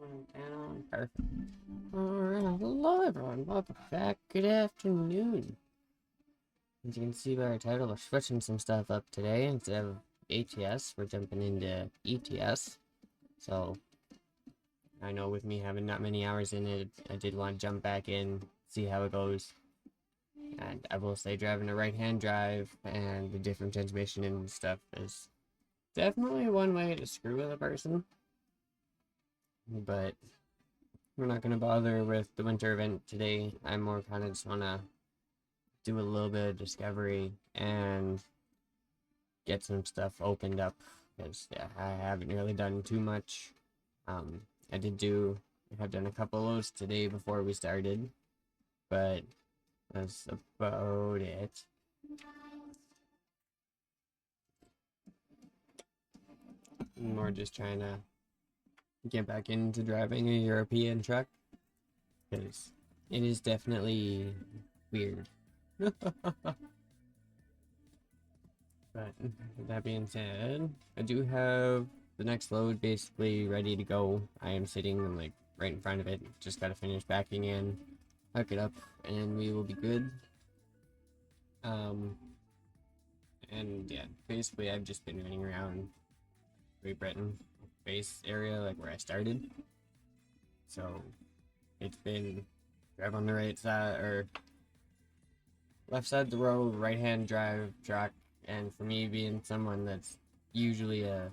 down. Perfect. Alright, hello everyone, welcome back. Good afternoon. As you can see by our title, we're switching some stuff up today. Instead of ATS, we're jumping into ETS. So, I know with me having not many hours in it, I did want to jump back in, see how it goes. And I will say driving a right-hand drive and the different transmission and stuff is definitely one way to screw with a person. But we're not going to bother with the winter event today. I more kind of just want to do a little bit of discovery and get some stuff opened up, because yeah, I haven't really done too much. I have done a couple of those today before we started, but that's about it. More just trying to get back into driving a European truck, because it is definitely weird. But with that being said, I do have the next load basically ready to go. I am sitting like right in front of it. Just gotta finish backing in, hook it up, and we will be good. And yeah, basically I've just been running around Great Britain base area, like where I started. So it's been drive on the right side or left side of the road, right hand drive truck, and for me being someone that's usually a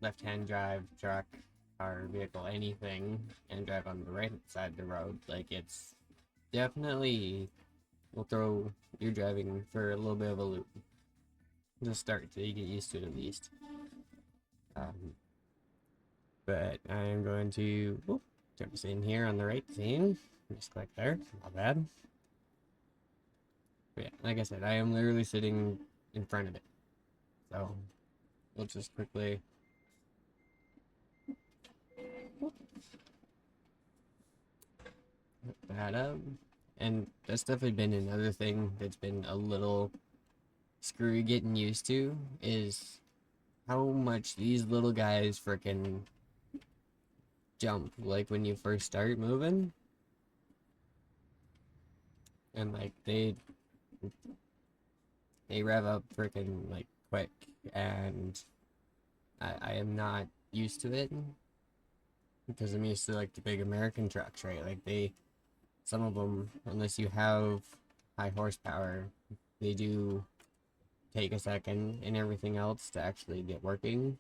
left hand drive truck, car, vehicle, anything, and drive on the right side of the road, like it's definitely will throw your driving for a little bit of a loop to start till you get used to it at least. But I am going to jump us in here on the right scene. Just click there, not bad. But yeah, like I said, I am literally sitting in front of it. So we'll just quickly hook that up. And that's definitely been another thing that's been a little screwy getting used to, is how much these little guys frickin' jump, like when you first start moving. And like they rev up frickin' like quick, and I am not used to it because I'm used to like the big American trucks, right? Like some of them, unless you have high horsepower, they do take a second and everything else to actually get working.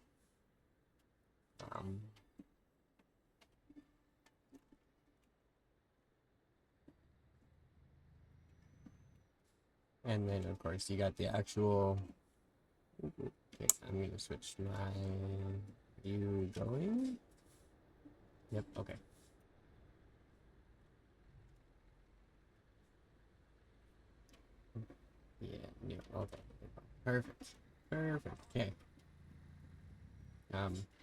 And then of course you got the actual. Okay, I'm gonna switch my view going. Yep. Okay. Yeah. Yeah. Okay. Perfect. Perfect. Okay.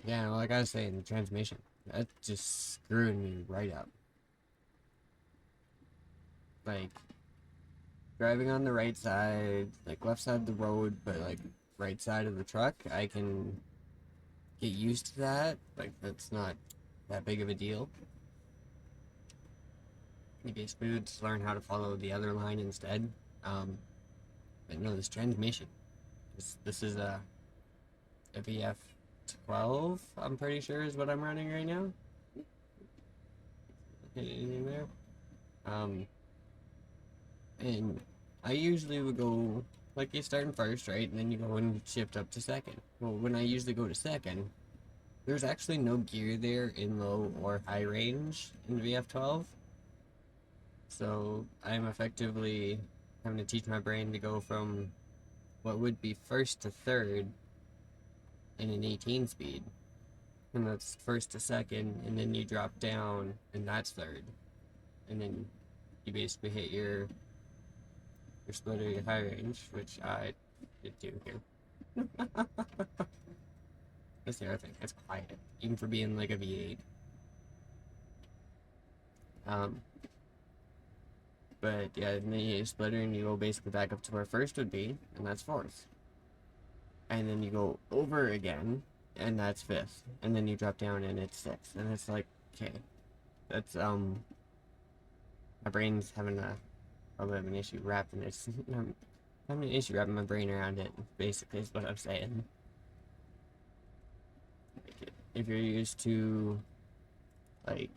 Yeah, like I was saying, the transmission, that just screwed me right up. Like, driving on the right side, like left side of the road, but like right side of the truck, I can get used to that. Like, that's not that big of a deal. You basically would just learn how to follow the other line instead. But no, this transmission, this is a VF12, I'm pretty sure is what I'm running right now. Anything there? And I usually would go, like, you start in first, right? And then you go and shift up to second. Well, when I usually go to second, there's actually no gear there in low or high range in VF12. So I'm effectively having to teach my brain to go from what would be first to third in an 18 speed. And that's first to second, and then you drop down, and that's third. And then you basically hit your splitter, your high range, which I did do here. That's the other thing. It's quiet, even for being like a V8. Um, but yeah, and then you splitter and you go basically back up to where first would be, and that's fourth. And then you go over again, and that's fifth. And then you drop down and it's sixth. And it's like, Okay. That's, my brain's having a little bit of an issue wrapping it. I'm having an issue wrapping my brain around it, basically, is what I'm saying. Like, if you're used to, like,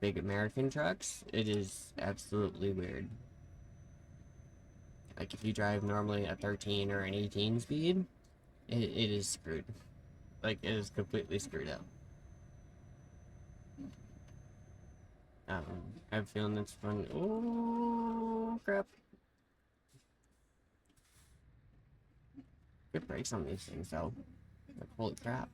big American trucks, it is absolutely weird. Like, if you drive normally a 13 or an 18 speed, it is screwed. Like, it is completely screwed up. I have a feeling that's fun. Oh, crap. Good brakes on these things, though. Like, holy crap.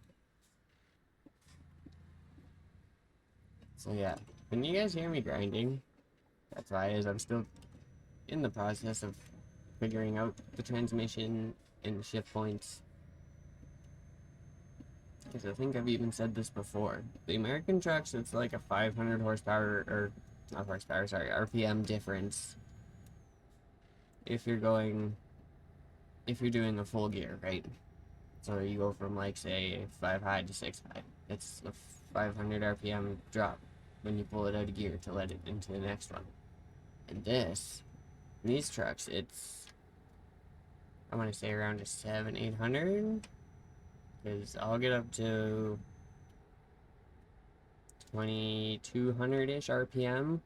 So, yeah. Can you guys hear me grinding? That's why, as I'm still in the process of figuring out the transmission and shift points. Because I think I've even said this before. The American trucks, it's like a 500 horsepower, or not horsepower, sorry, RPM difference. If you're doing a full gear, right? So you go from, like, say 5 high to 6 high. It's a 500 RPM drop when you pull it out of gear to let it into the next one. And these trucks, it's, I want to say around a 700-800, because I'll get up to 2200-ish RPM,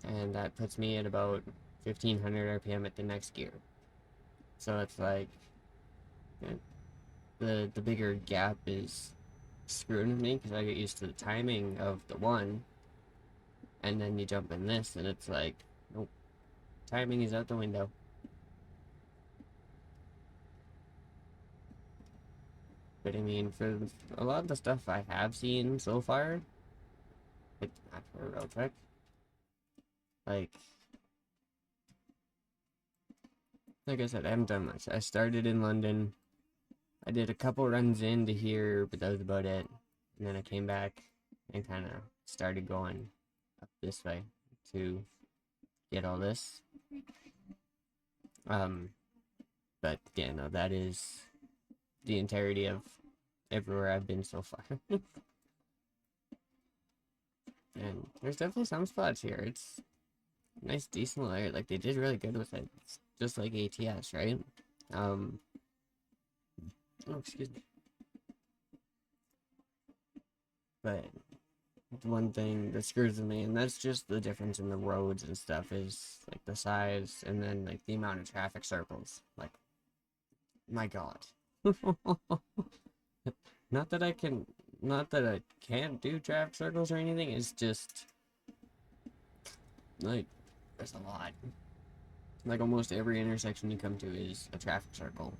and that puts me at about 1500 RPM at the next gear. So it's like, the bigger gap is screwing me, because I get used to the timing of the one, and then you jump in this, and it's like, nope, timing is out the window. But I mean, for a lot of the stuff I have seen so far, it's not for real quick. Like I said, I haven't done much. I started in London. I did a couple runs into here, but that was about it. And then I came back and kind of started going up this way to get all this. But yeah, no, that is the entirety of everywhere I've been so far. And there's definitely some spots here. It's nice, decent layer. Like, they did really good with it. It's just like ATS, right? Oh, excuse me. But one thing that screws with me, and that's just the difference in the roads and stuff, is like the size and then like the amount of traffic circles. Like, my god. Not that I can't do traffic circles or anything, it's just like there's a lot. Like, almost every intersection you come to is a traffic circle.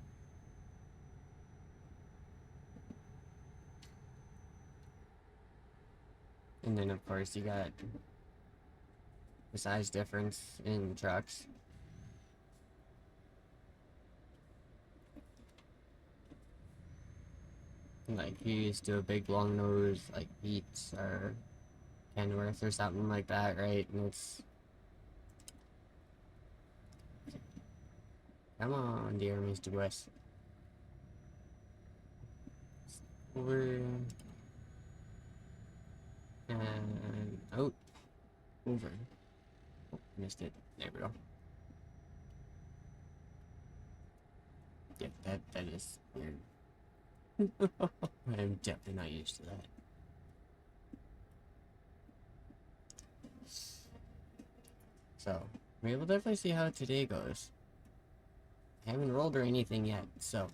And then of course you got the size difference in trucks. Like, you used to a big long nose like Beats or Kenworth or something like that, right? And it's, come on, dear Mr. West. Over and out. Over. Oh, missed it. There we go. Yeah, that is weird. I'm definitely not used to that. So, we will definitely see how today goes. I haven't rolled or anything yet, so.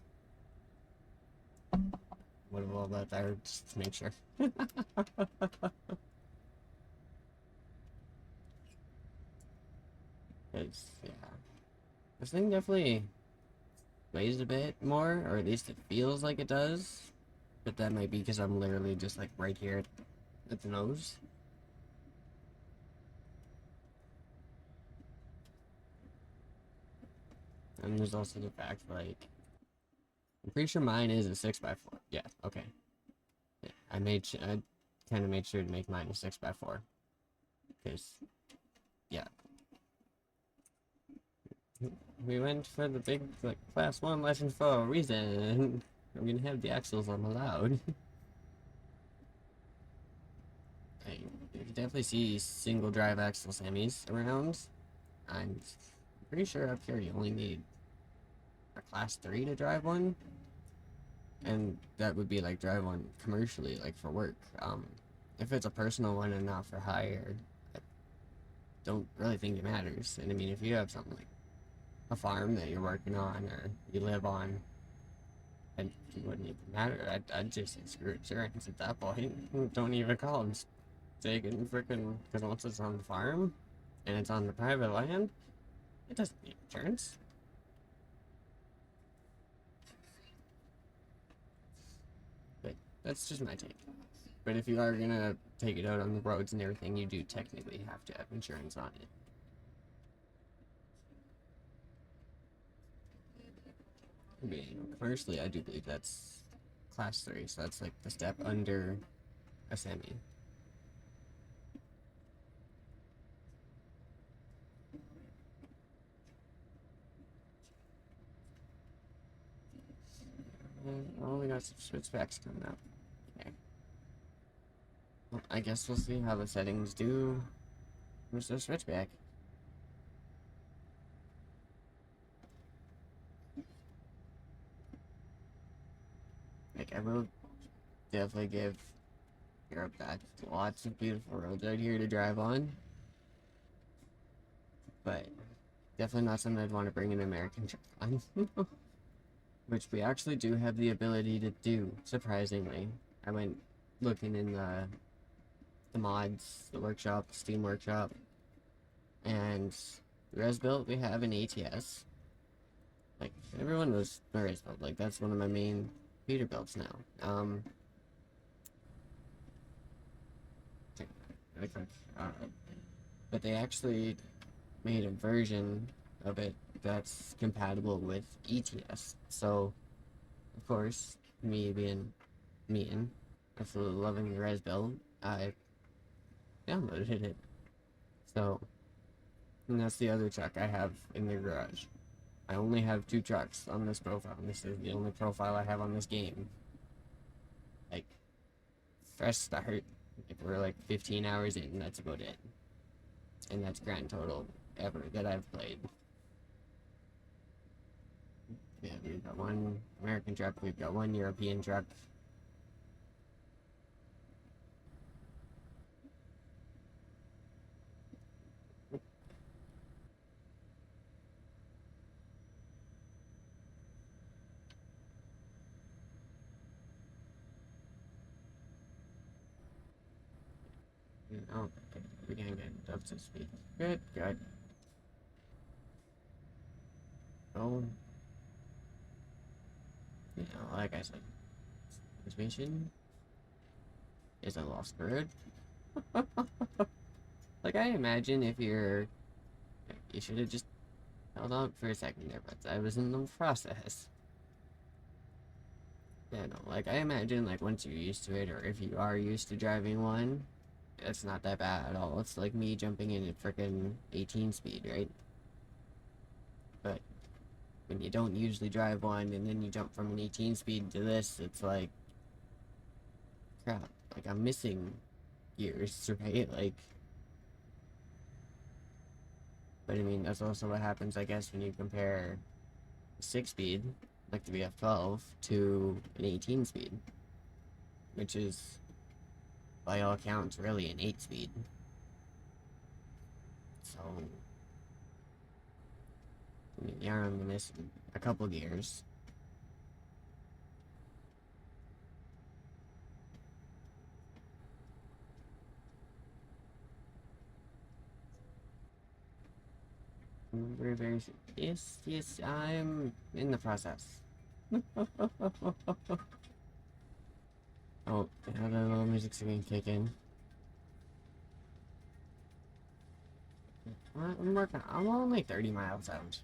What about that there, just to make sure. Because, yeah. This thing definitely weighs a bit more, or at least it feels like it does. But that might be because I'm literally just like right here at the nose. And there's also the fact, like, I'm pretty sure mine is a 6x4. Yeah, okay. Yeah, I kind of made sure to make mine a 6x4. Because, yeah. We went for the big, like, class 1 license for a reason. I'm gonna have the axles on allowed. you can definitely see single drive axle semis around. I'm pretty sure up here you only need a class 3 to drive one. And that would be like drive one commercially, like for work. If it's a personal one and not for hire, I don't really think it matters. And I mean, if you have something like a farm that you're working on or you live on, and it wouldn't even matter. I'd just say screw insurance at that point. Don't even call them. Take it and freaking, because once it's on the farm and it's on the private land, it doesn't need insurance. But that's just my take. But if you are gonna take it out on the roads and everything, you do technically have to have insurance on it. I mean, commercially, I do believe that's class 3, so that's like the step under a semi. Oh, we got some switchbacks coming up. Okay. Well, I guess we'll see how the settings do with the switchback. Like, I will definitely give Europe that. Lots of beautiful roads out here to drive on. But definitely not something I'd want to bring an American truck on. Which we actually do have the ability to do, surprisingly. I went looking in the mods, the workshop, the Steam workshop, and the Resbuilt, we have an ATS. Like, everyone knows my Resbuilt, like, that's one of my main Peterbilts now. But they actually made a version of it that's compatible with ETS. So, of course, me being me and absolutely loving the Resbuilt, I downloaded it. So, and that's the other truck I have in the garage. I only have 2 trucks on this profile, and this is the only profile I have on this game. Like, fresh start, if we're like 15 hours in, that's about it. And that's grand total ever that I've played. Yeah, we've got 1 American truck, we've got 1 European truck. Oh, okay. We can get up to speed. Good, good. Oh. You know, like I said, this mission is a lost bird. Like, I imagine if you should have just held on for a second there, but I was in the process. Yeah, no, like, I imagine, like, once you're used to it, or if you are used to driving one, it's not that bad at all. It's like me jumping in at frickin' 18 speed, right? But when you don't usually drive one, and then you jump from an 18 speed to this, it's like, crap, like, I'm missing gears, right? Like, but I mean, that's also what happens, I guess, when you compare a 6-speed, like the VF12, to an 18-speed, which is, by all accounts, really an 8-speed. So, I mean, yeah, I'm missing a couple gears. Very, very, yes, I'm in the process. Oh, now the little music's gonna kick in. I'm only 30 miles out.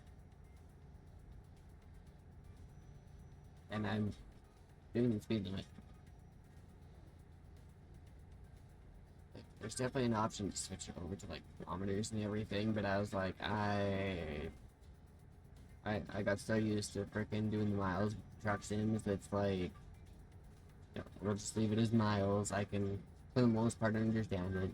And I'm doing the speed limit. There's definitely an option to switch it over to like kilometers and everything, but I was like, I got so used to freaking doing the miles truck sims. It's like, you know, we'll just leave it as miles. I can, for the most part, understand it.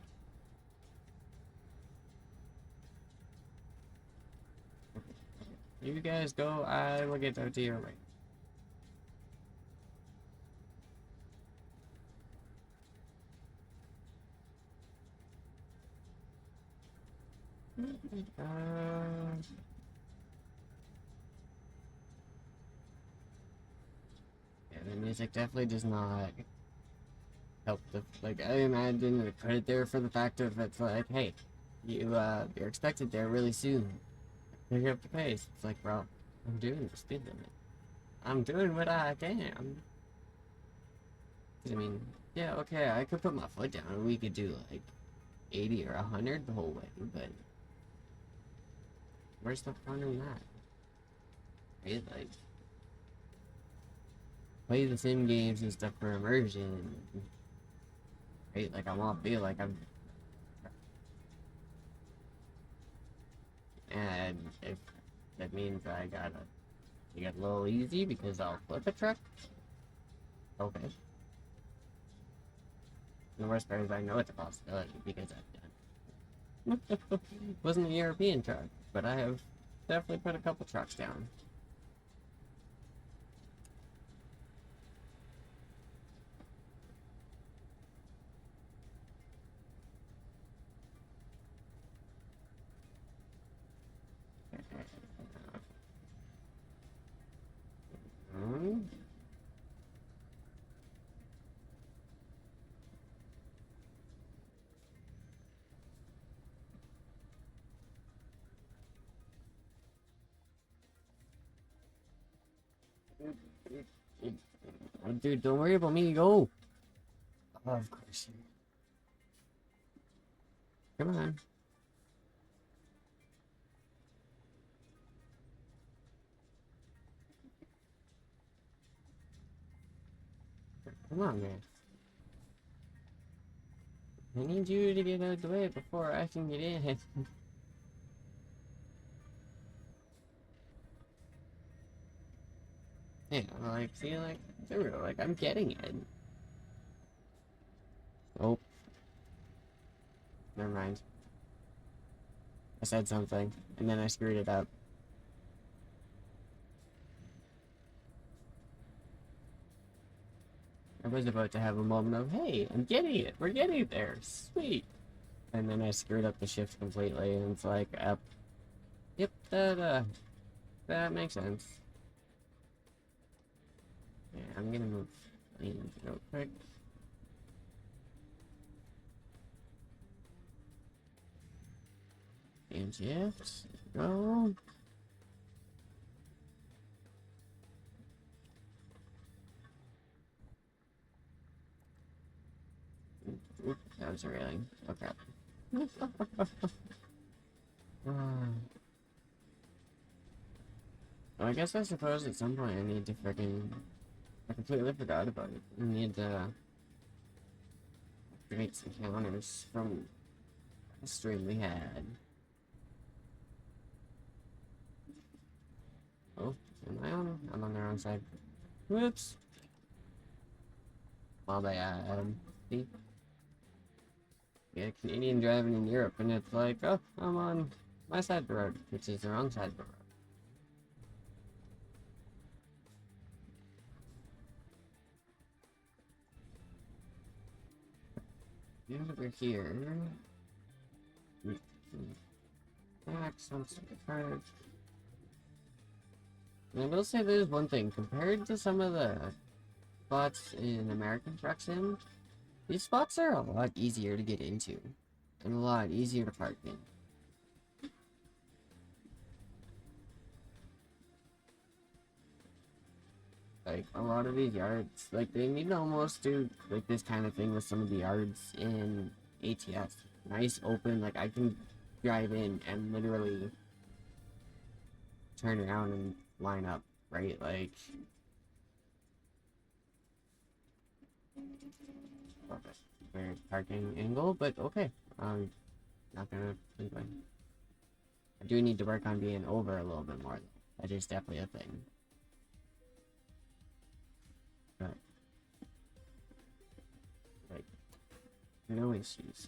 You guys go, I will get out to your right. Yeah, the music definitely does not help the, like, I imagine the credit there for the fact of it's like, hey, you're expected there really soon. Pick up the pace. It's like, bro, I'm doing the speed limit. I'm doing what I can. I mean, yeah, okay, I could put my foot down and we could do like 80 or 100 the whole way, but where's the fun in that? Right? Like, play the sim games and stuff for immersion. Right? Like, I want to feel like I'm. And if that means I gotta get a little easy because I'll flip a truck, okay. And the worst part is I know it's a possibility because I've done it. Wasn't a European truck, but I have definitely put a couple trucks down. Hmm? Oh, dude, don't worry about me. Go. Oh, of course. Come on. Come on, man. I need you to get out of the way before I can get in. Yeah, like, see, like, through, like, I'm getting it. Oh, never mind. I said something, and then I screwed it up. I was about to have a moment of, hey, I'm getting it. We're getting there. Sweet. And then I screwed up the shift completely, and it's like, yep, that makes sense. Yeah, I'm gonna move lanes real quick. And shift. Go. Oop, that was a railing. Oh crap. Well, I guess I suppose at some point I need to freaking. I completely forgot about it. I need to activate some counters from the stream we had. Oh, am I on? I'm on the wrong side. Whoops. My bad. See? Yeah, Canadian driving in Europe, and it's like, oh, I'm on my side of the road, which is the wrong side of the road. And over here. Back, some card. And I will say there's one thing, compared to some of the spots in American Truck Sim, these spots are a lot easier to get into, and a lot easier to park in. Like, a lot of these yards, like, they need to almost do, like, this kind of thing with some of the yards in ATS. Nice, open, like, I can drive in and literally turn around and line up, right? Like, weird parking angle, but okay. Not gonna complain. I do need to work on being over a little bit more, though. That is definitely a thing. But, like, no issues.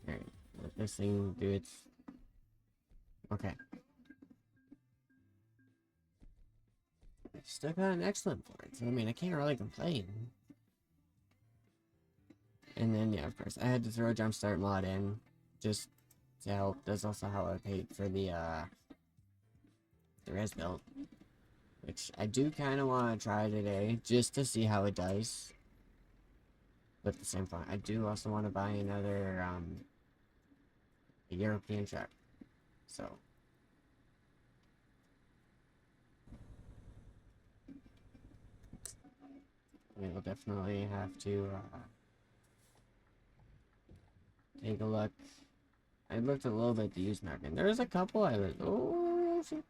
Alright, let this thing do its... Okay. still got an excellent for it. So I mean, I can't really complain. And then yeah, of course, I had to throw a jumpstart mod in just to help. That's also how I paid for the res build, which I do kind of want to try today just to see how it does. But at the same time, I do also want to buy another a European truck. So we will definitely have to take a look. I looked a little bit at the used market. There's a couple I was shit.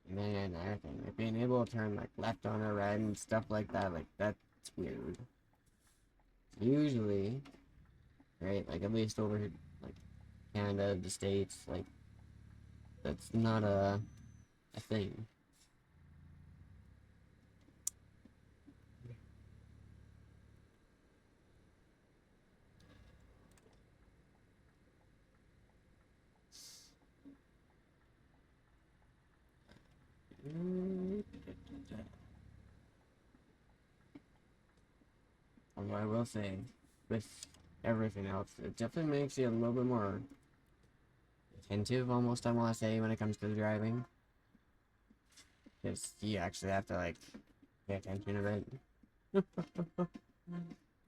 And then another thing, like being able to turn like left on a red and stuff like that's weird. Usually, right, like at least over here, like Canada, the States, like that's not a thing. Although I will say, with everything else, it definitely makes you a little bit more attentive, almost, I want to say, when it comes to the driving. Because you actually have to, like, pay attention a bit.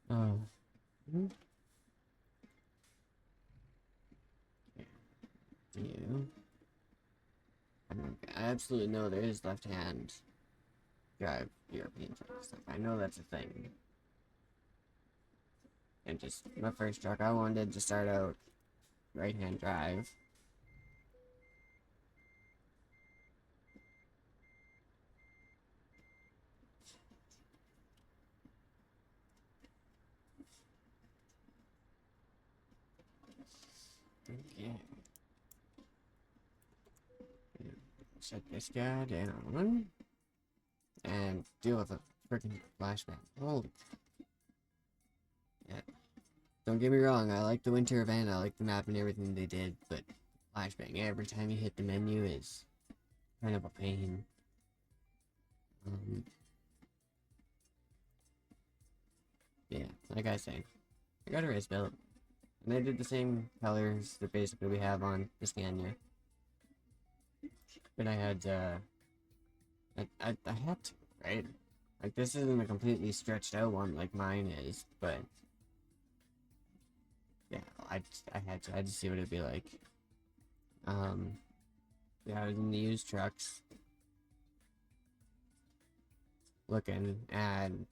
Oh. You. I absolutely know there is left-hand drive European trucks. Like, I know that's a thing. And just my first truck, I wanted to start out right-hand drive. Okay. Shut this guy down. And deal with a freaking flashback. Holy. Yeah. Don't get me wrong, I like the winter event, I like the map and everything they did, but flashbang every time you hit the menu is kind of a pain. Yeah, like I say, I got a race built. And I did the same colors that basically we have on the Scania. But I had, I had to, right? Like, this isn't a completely stretched out one like mine is, but yeah, I had to see what it'd be like. Yeah, I was in the used trucks looking, and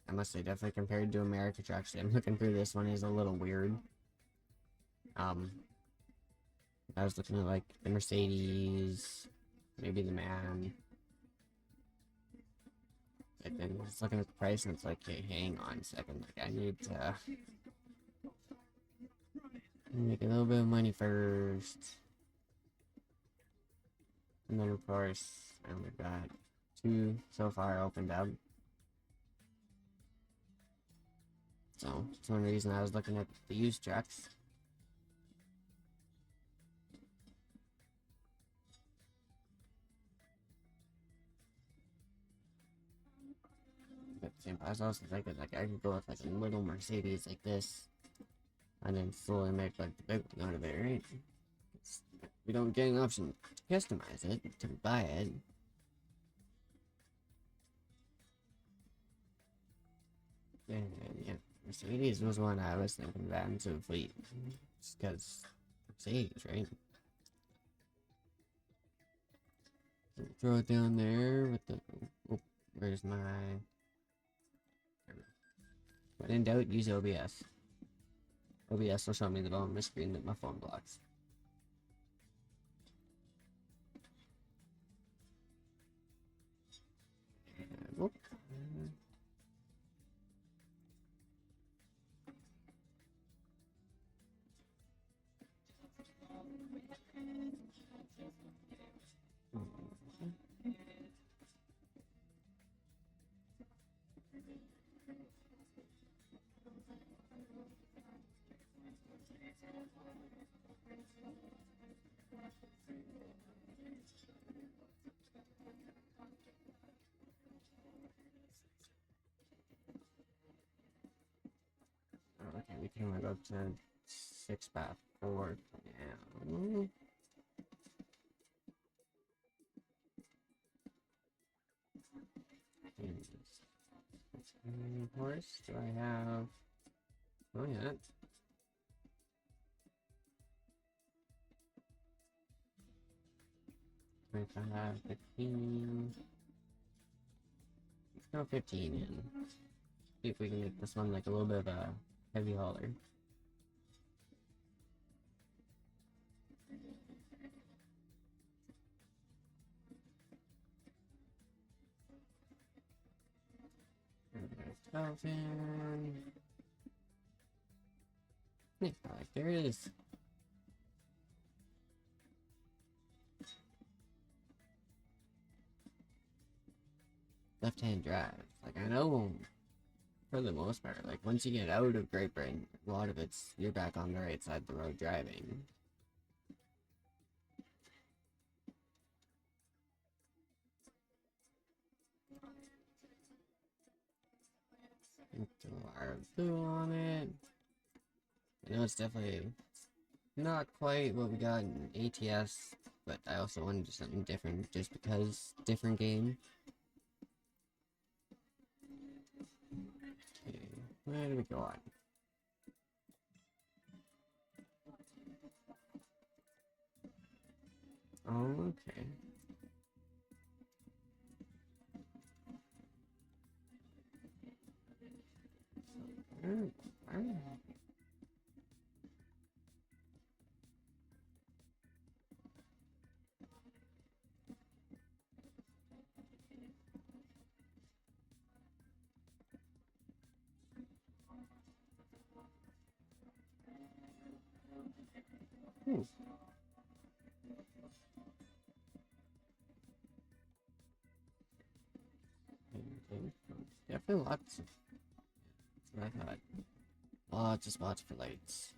I must say, definitely compared to America trucks, I'm looking through this one is a little weird. I was looking at like the Mercedes, maybe the Man. And then just looking at the price, and it's like, hey, hang on a second, like I need to make a little bit of money first. And then of course, we've got two so far opened up. So it's one reason I was looking at the used trucks. But I was also thinking like I could go with like a little Mercedes like this, and then slowly make like the big one out of it, right? We don't get an option to customize it, to buy it. And yeah, Mercedes was one I was thinking about into the fleet. Just because Mercedes, right? So throw it down there with the. Oh, where's my. When in doubt, use OBS. OBS will show me the bottom of my screen that my phone blocks. Whoop. up to 6x4 now. How many horse do I have? Oh yeah. 25, 15. Let's go 15 in. See if we can make this one like a little bit of a heavy hauler. There's 12 in. Yeah, like there it is. Left-hand drive. Like I know for the most part, like once you get out of Great Britain, a lot of it's you're back on the right side of the road driving. Throw our blue on it. I know it's definitely not quite what we got in ATS, but I also wanted to do something different just because different game. Okay, where do we go on? Oh, okay. Definitely lots. That's what I thought. Lots of spots for lights.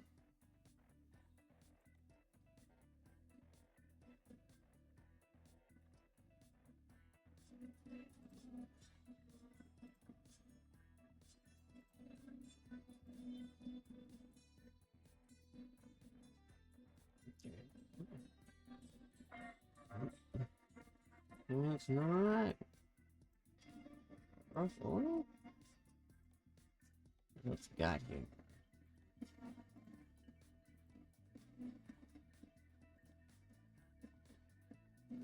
No, it's not. Rough oil? What's we got here?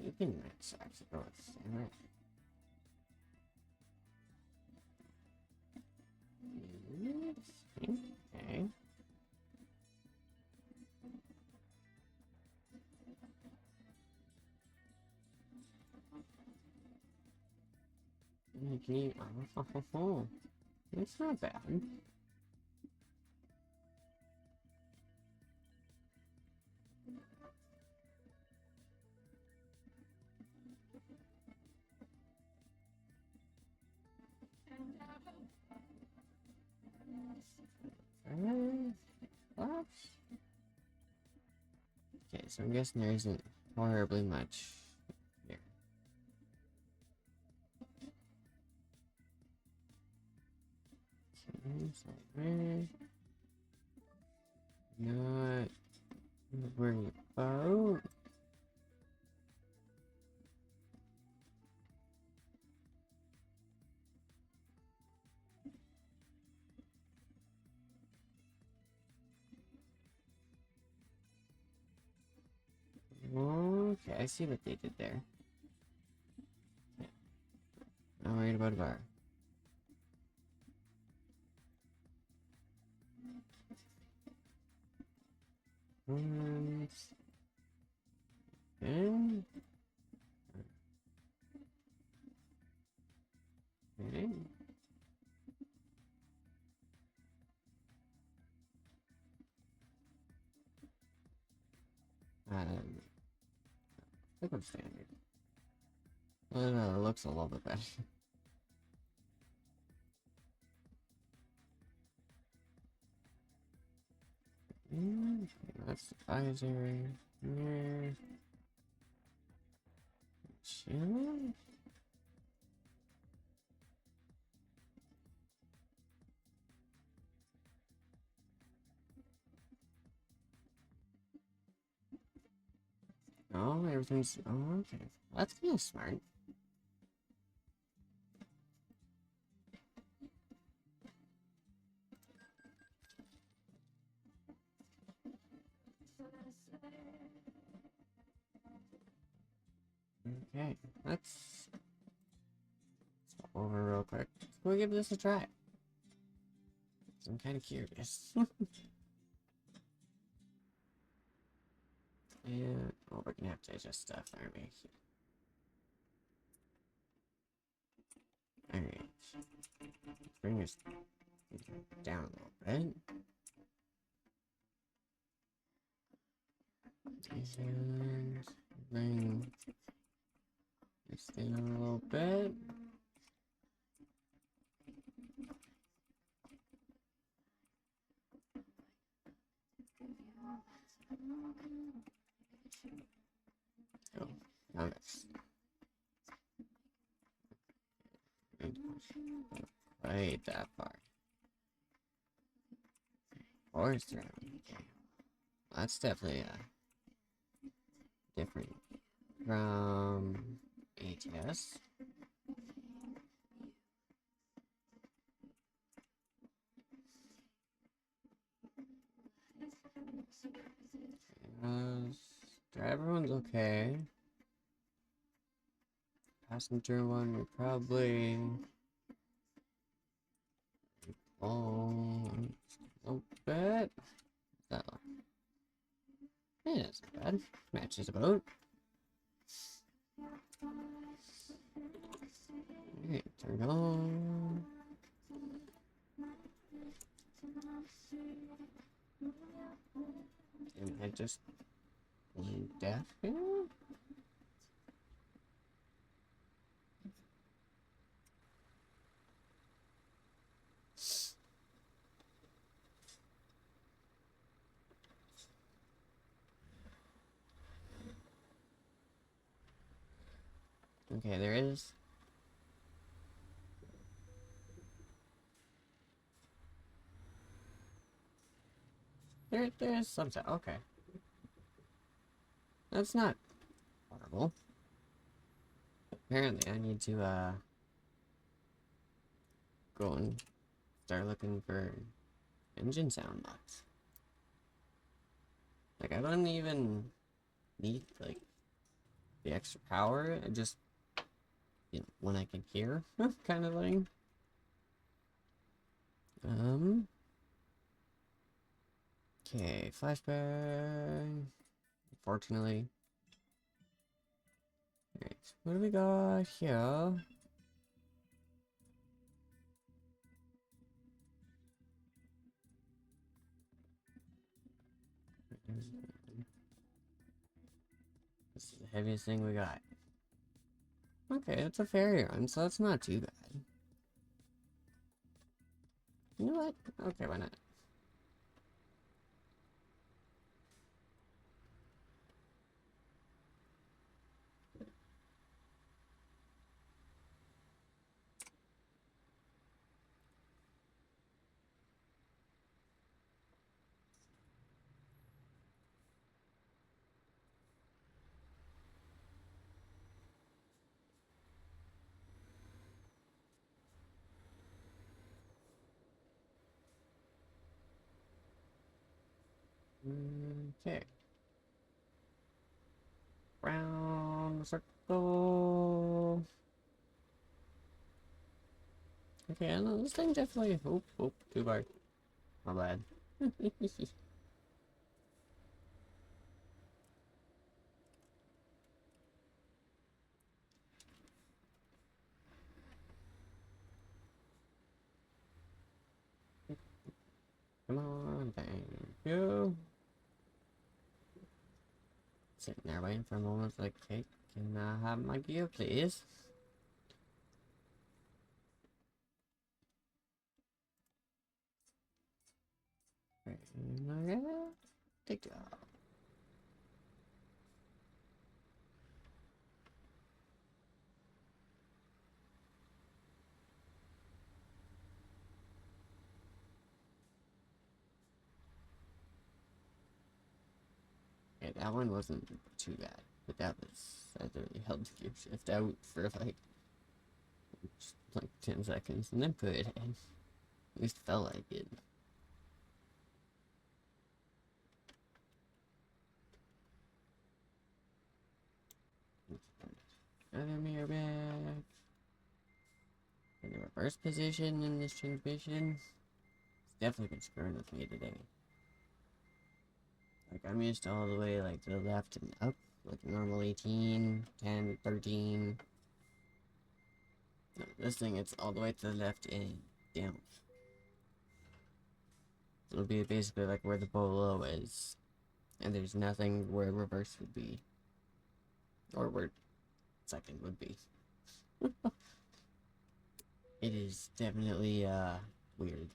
You can mix actually go with the same, right? Okay. Can you? Oh, it's not bad. What? Okay, so I'm guessing there isn't horribly much here. Okay, so where? Not worried about. Okay, I see what they did there. Yeah. Not worried about a bar. And okay. I think I'm standard. Well, no, it looks a little bit better. Okay, that's the visor. Yeah. Chill. Oh, everything's... Oh, okay. That's kind of smart. Okay, let's stop over real quick. We'll give this a try. I'm kind of curious. And, oh, we're gonna have to adjust stuff, aren't we? Alright. Bring this down a little bit. And bring this down a little bit. Oh, now that's right that far. Forest round. Okay. That's definitely different from ATS. Driver one's okay. Passenger one, we probably... Oh, a little bit. That one. Yeah, that's not bad. Matches the boat. Okay, turn on. Am I just deaf here? Okay, there is. There is some sound. Okay. That's not horrible. Apparently, I need to, go and start looking for engine sound box. Like, I don't even need, like, the extra power. I just, you know, when I can hear, kind of thing. Okay, flashbang. Unfortunately. Alright, what do we got here? This is the heaviest thing we got. Okay, it's a ferry run, so it's not too bad. You know what? Okay, why not? Okay. Round circle. Okay, I know this thing definitely. Oh, too bad. My bad. Come on, thank you. Sitting there waiting for a moment, like, hey, can I have my gear, please? Okay, take it off. Okay, that one wasn't too bad. But that really held the gear shift out for like 10 seconds and then put it in. At least felt like it. Other mirror back. In the reverse position in this transmission. It's definitely been screwing with me today. Like, I'm used to all the way, like, to the left and up. Like, normal 18, 10, 13. No, this thing, it's all the way to the left and down. It'll be basically like where the bolo is. And there's nothing where reverse would be. Or where second would be. It is definitely, weird.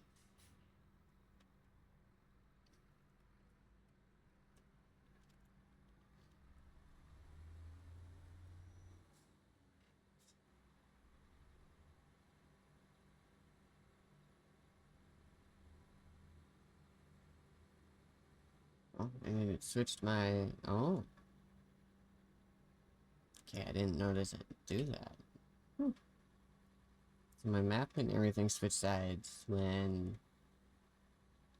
Oh, and then it switched my... Oh. Okay, I didn't notice it do that. So my map and everything switched sides when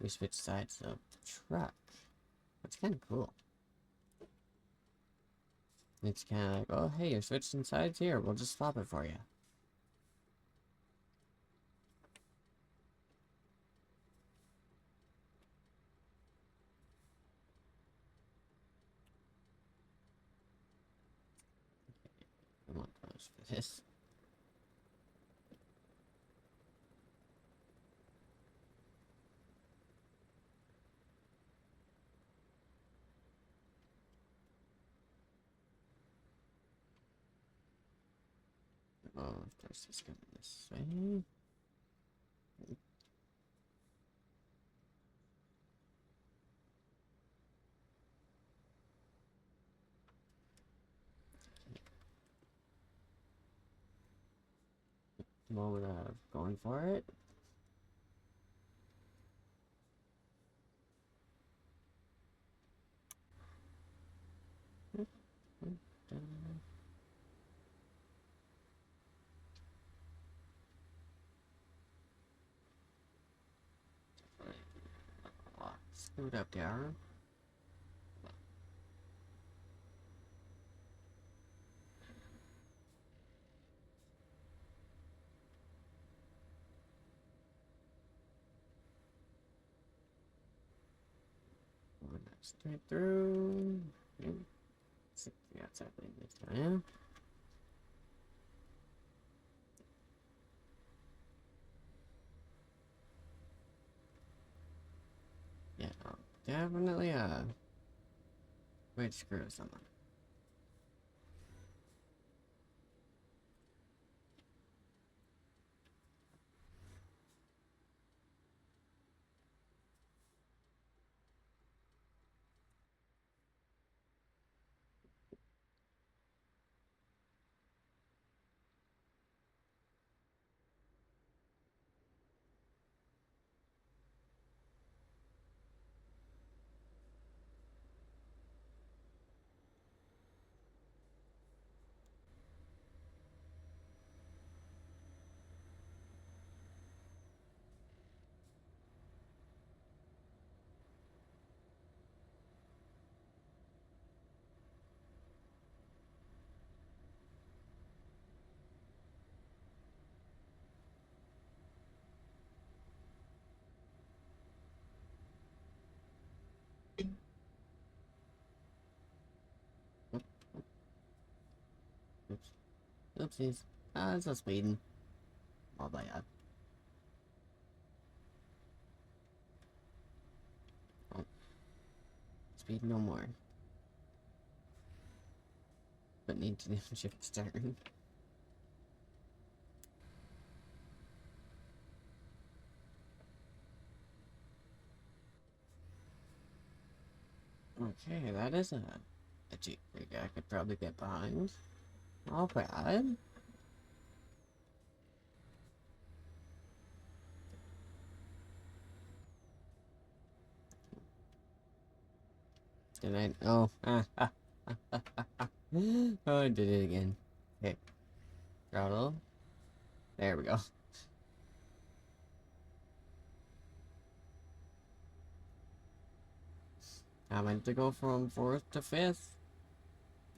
we switched sides of the truck. That's kind of cool. It's kind of like, oh, hey, you're switching sides here. We'll just swap it for you. I'm not close for this. Oh, of course, it's coming this way. Moment of going for it. Screwed up there. Going straight through. Okay. See what's happening this time. Yeah, no, definitely a way to screw someone. Oops. Oopsies. Ah, it's a speeding. All bad. Oh, speed no more. But need to shift start. Okay, that is a Jeep rig I could probably get behind. All bad. Did I? Oh. Oh, I did it again. Okay, throttle. There we go. I meant to go from 4th to 5th.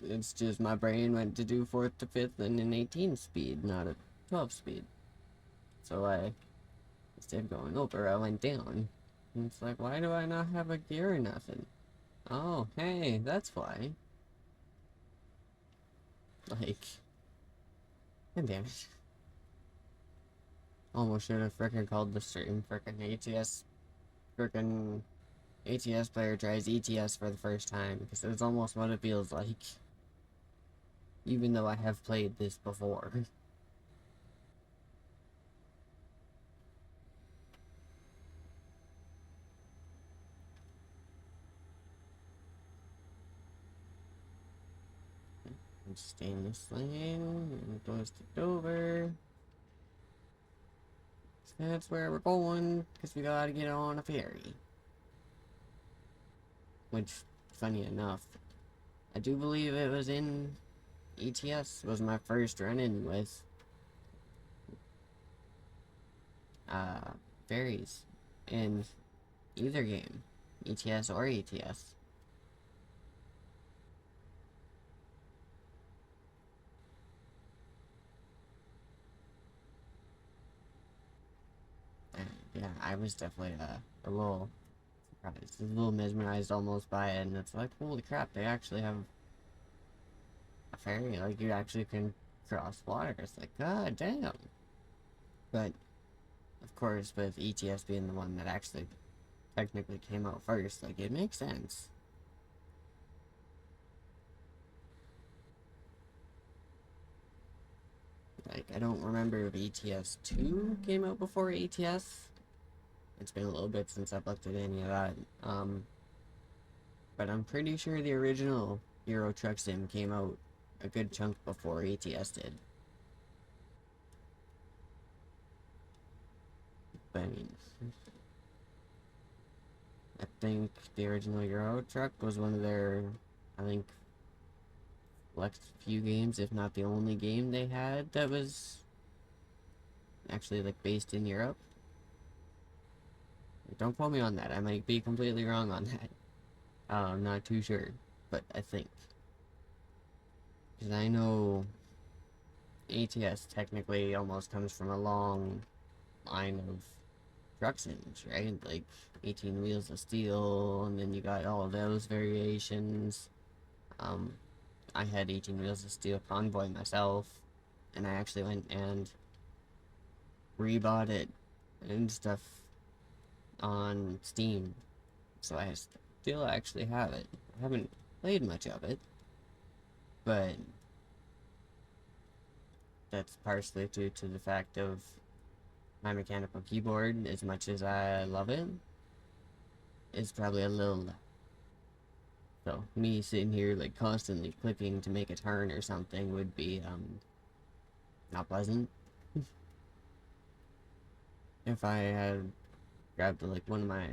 It's just my brain went to do 4th to 5th in an 18 speed, not a 12 speed. So instead of going over, I went down. And it's like, why do I not have a gear or nothing? Oh, hey, that's why. Like, god damn it. Almost should have frickin' called the stream frickin' ATS. Frickin' ATS player tries ETS for the first time, because it's almost what it feels like. Even though I have played this before. Stay in this lane, and goes to Dover. So that's where we're going, because we gotta get on a ferry. Which, funny enough, I do believe it was in ETS, was my first run-in with ferries in either game, ETS or ETS. And yeah, I was definitely a little surprised, a little mesmerized almost by it, and it's like, holy crap, they actually have a ferry, like you actually can cross water. It's like, god damn. But of course, with ETS being the one that actually technically came out first, like it makes sense. Like, I don't remember if ETS 2 came out before ETS. It's been a little bit since I've looked at any of that. But I'm pretty sure the original Euro Truck Sim came out a good chunk before ETS did. But I mean, I think the original Euro Truck was one of their, I think, select few games, if not the only game they had that was actually like based in Europe. Don't quote me on that. I might be completely wrong on that. I'm not too sure, but I think. Because I know ATS technically almost comes from a long line of truck sims, right? Like 18 Wheels of Steel, and then you got all of those variations. Um, I had 18 Wheels of Steel Convoy myself, and I actually went and rebought it and stuff on Steam, so I still actually have it. I haven't played much of it, but that's partially due to the fact of my mechanical keyboard, as much as I love it, is probably a little loud. So me sitting here like constantly clicking to make a turn or something would be not pleasant. If I had grabbed like one of my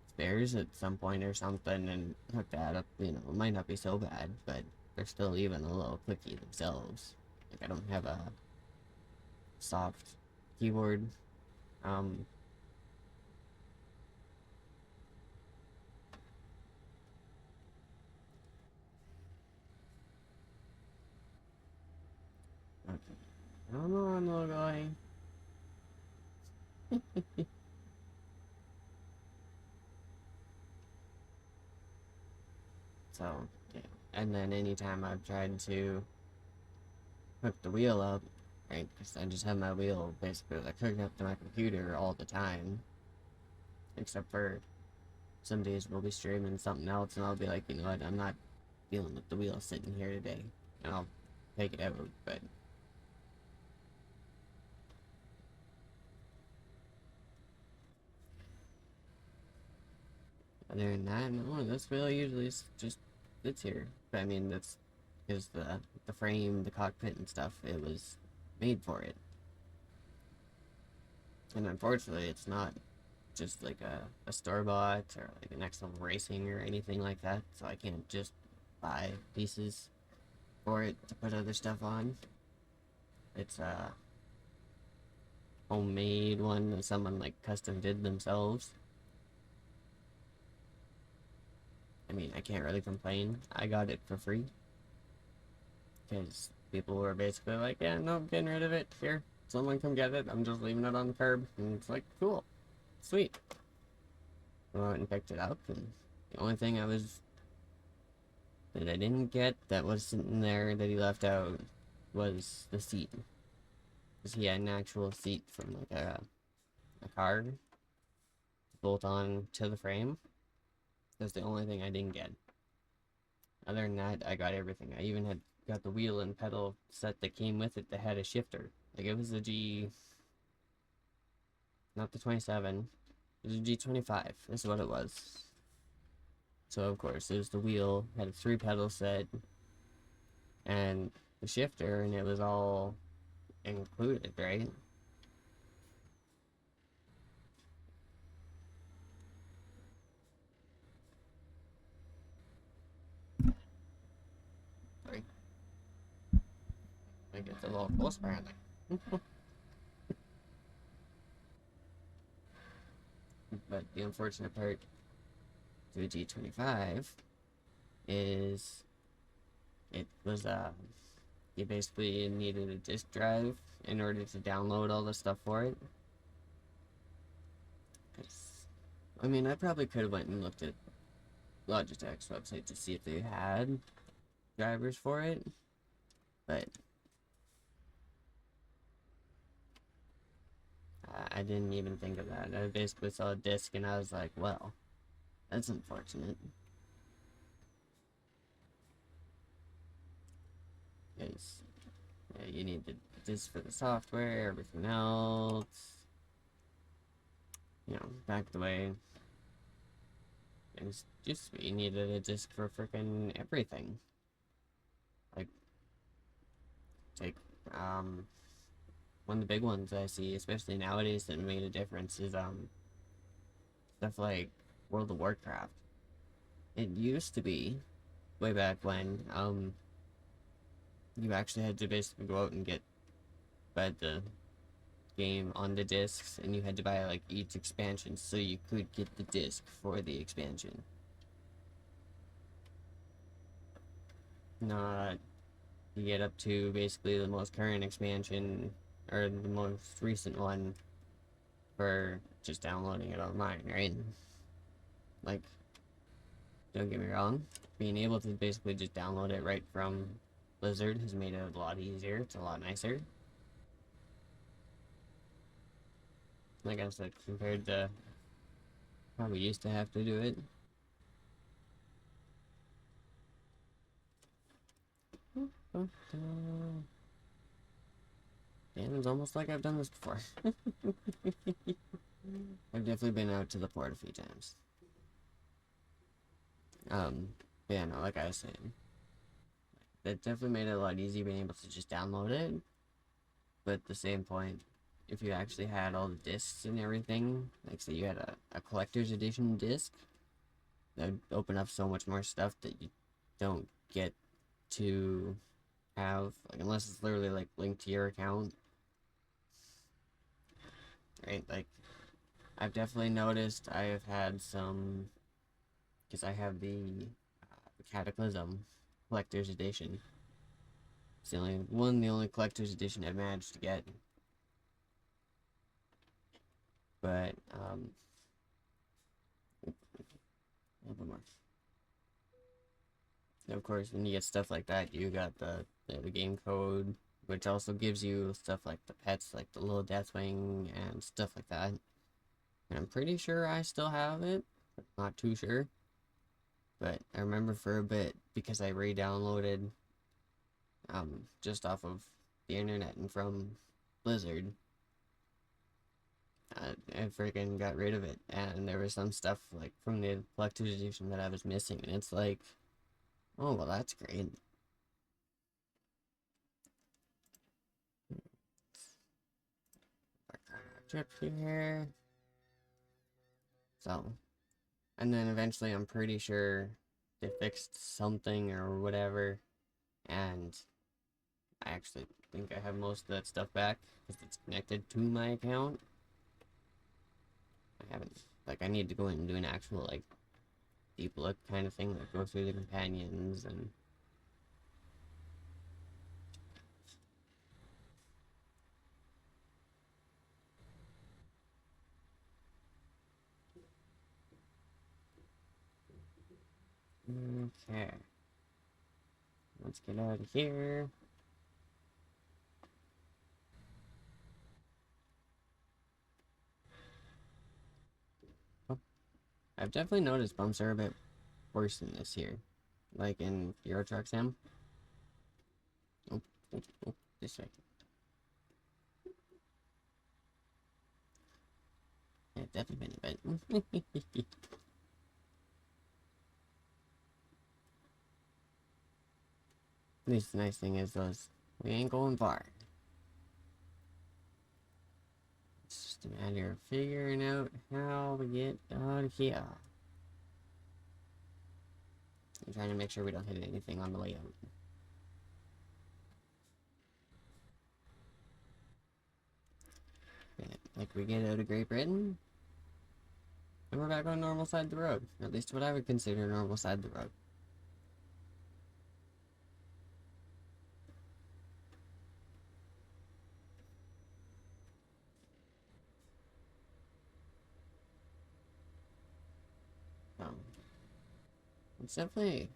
spares at some point or something and hooked that up, you know, it might not be so bad, but they're still even a little clicky themselves. Like I don't have a soft keyboard. Um, okay. Come on, little guy. So, yeah. And then anytime I've tried to hook the wheel up, right, because I just have my wheel basically like hooked up to my computer all the time, except for some days we'll be streaming something else and I'll be like, you know what, I'm not dealing with the wheel sitting here today, and I'll take it out, but other than that, no, this wheel usually just sits here. But I mean, that's because the frame, the cockpit and stuff, it was made for it. And unfortunately, it's not just like a store-bought or like an Next Level Racing or anything like that, so I can't just buy pieces. for it to put other stuff on. It's a homemade one that someone like custom did themselves. I mean, I can't really complain. I got it for free because people were basically like, yeah, no, I'm getting rid of it. Here, someone come get it. I'm just leaving it on the curb. And it's like, cool, sweet. I went and picked it up, and the only thing that I didn't get that was sitting there that he left out was the seat. Because he had an actual seat from like a car to bolt on to the frame. That's the only thing I didn't get. Other than that, I got everything. I even had got the wheel and pedal set that came with it that had a shifter. Like it was the G, not the 27. It was a G25. Is what it was. So of course, it was the wheel, had a 3-pedal set, and the shifter, and it was all included, right? Sorry. I get a little close apparently. But the unfortunate part to the G25 is it was you basically needed a disk drive in order to download all the stuff for it. I mean, I probably could have went and looked at Logitech's website to see if they had drivers for it, but I didn't even think of that. I basically saw a disc and I was like, well, that's unfortunate. Because yeah, you need the disc for the software, everything else. You know, back the way it was just you needed a disc for freaking everything. Like, take, one of the big ones I see, especially nowadays, that made a difference is, stuff like World of Warcraft. It used to be, way back when, you actually had to basically go out and buy the game on the discs, and you had to buy like each expansion so you could get the disc for the expansion. Not you get up to basically the most current expansion or the most recent one for just downloading it online, right? Like, don't get me wrong, being able to basically just download it right from Blizzard has made it a lot easier. It's a lot nicer. Like I said, compared to how we used to have to do it. Damn, it's almost like I've done this before. I've definitely been out to the port a few times. But yeah, no, like I was saying, that definitely made it a lot easier being able to just download it. But at the same point, if you actually had all the discs and everything, like say you had a collector's edition disc, that would open up so much more stuff that you don't get to have, like, unless it's literally like linked to your account, right? Like, I've definitely noticed I have had some, because I have the Cataclysm collector's edition. It's the only collector's edition I've managed to get. But a little bit more. And of course, when you get stuff like that, you got the game code, which also gives you stuff like the pets, like the little Deathwing and stuff like that. And I'm pretty sure I still have it. Not too sure. But I remember for a bit, because I re-downloaded just off of the internet and from Blizzard, I freaking got rid of it. And there was some stuff like from the collector's edition that I was missing, and it's like, oh well, that's great. Trip here. So, and then eventually I'm pretty sure they fixed something or whatever, and I actually think I have most of that stuff back because it's connected to my account. I haven't, like, I need to go in and do an actual, like, deep look kind of thing, like go through the companions and okay. Let's get out of here. Oh, I've definitely noticed bumps are a bit worse than this here. Like in Euro Truck Sim. Oh, oh, oh, this way. Yeah, definitely been a bit. At least the nice thing is those, we ain't going far. It's just a matter of figuring out how to get out of here. I'm trying to make sure we don't hit anything on the way out. Yeah, like we get out of Great Britain, and we're back on normal side of the road. Or at least what I would consider normal side of the road. Um, it's definitely,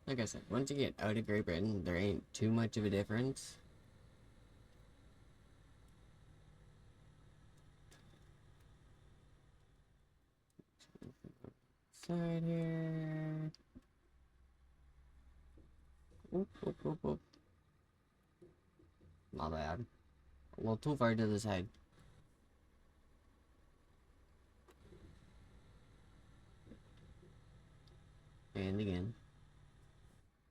like I said, once you get out of Great Britain, there ain't too much of a difference. Side here. Oop, oop, oop, oop. My bad. A little too far to the side. And again.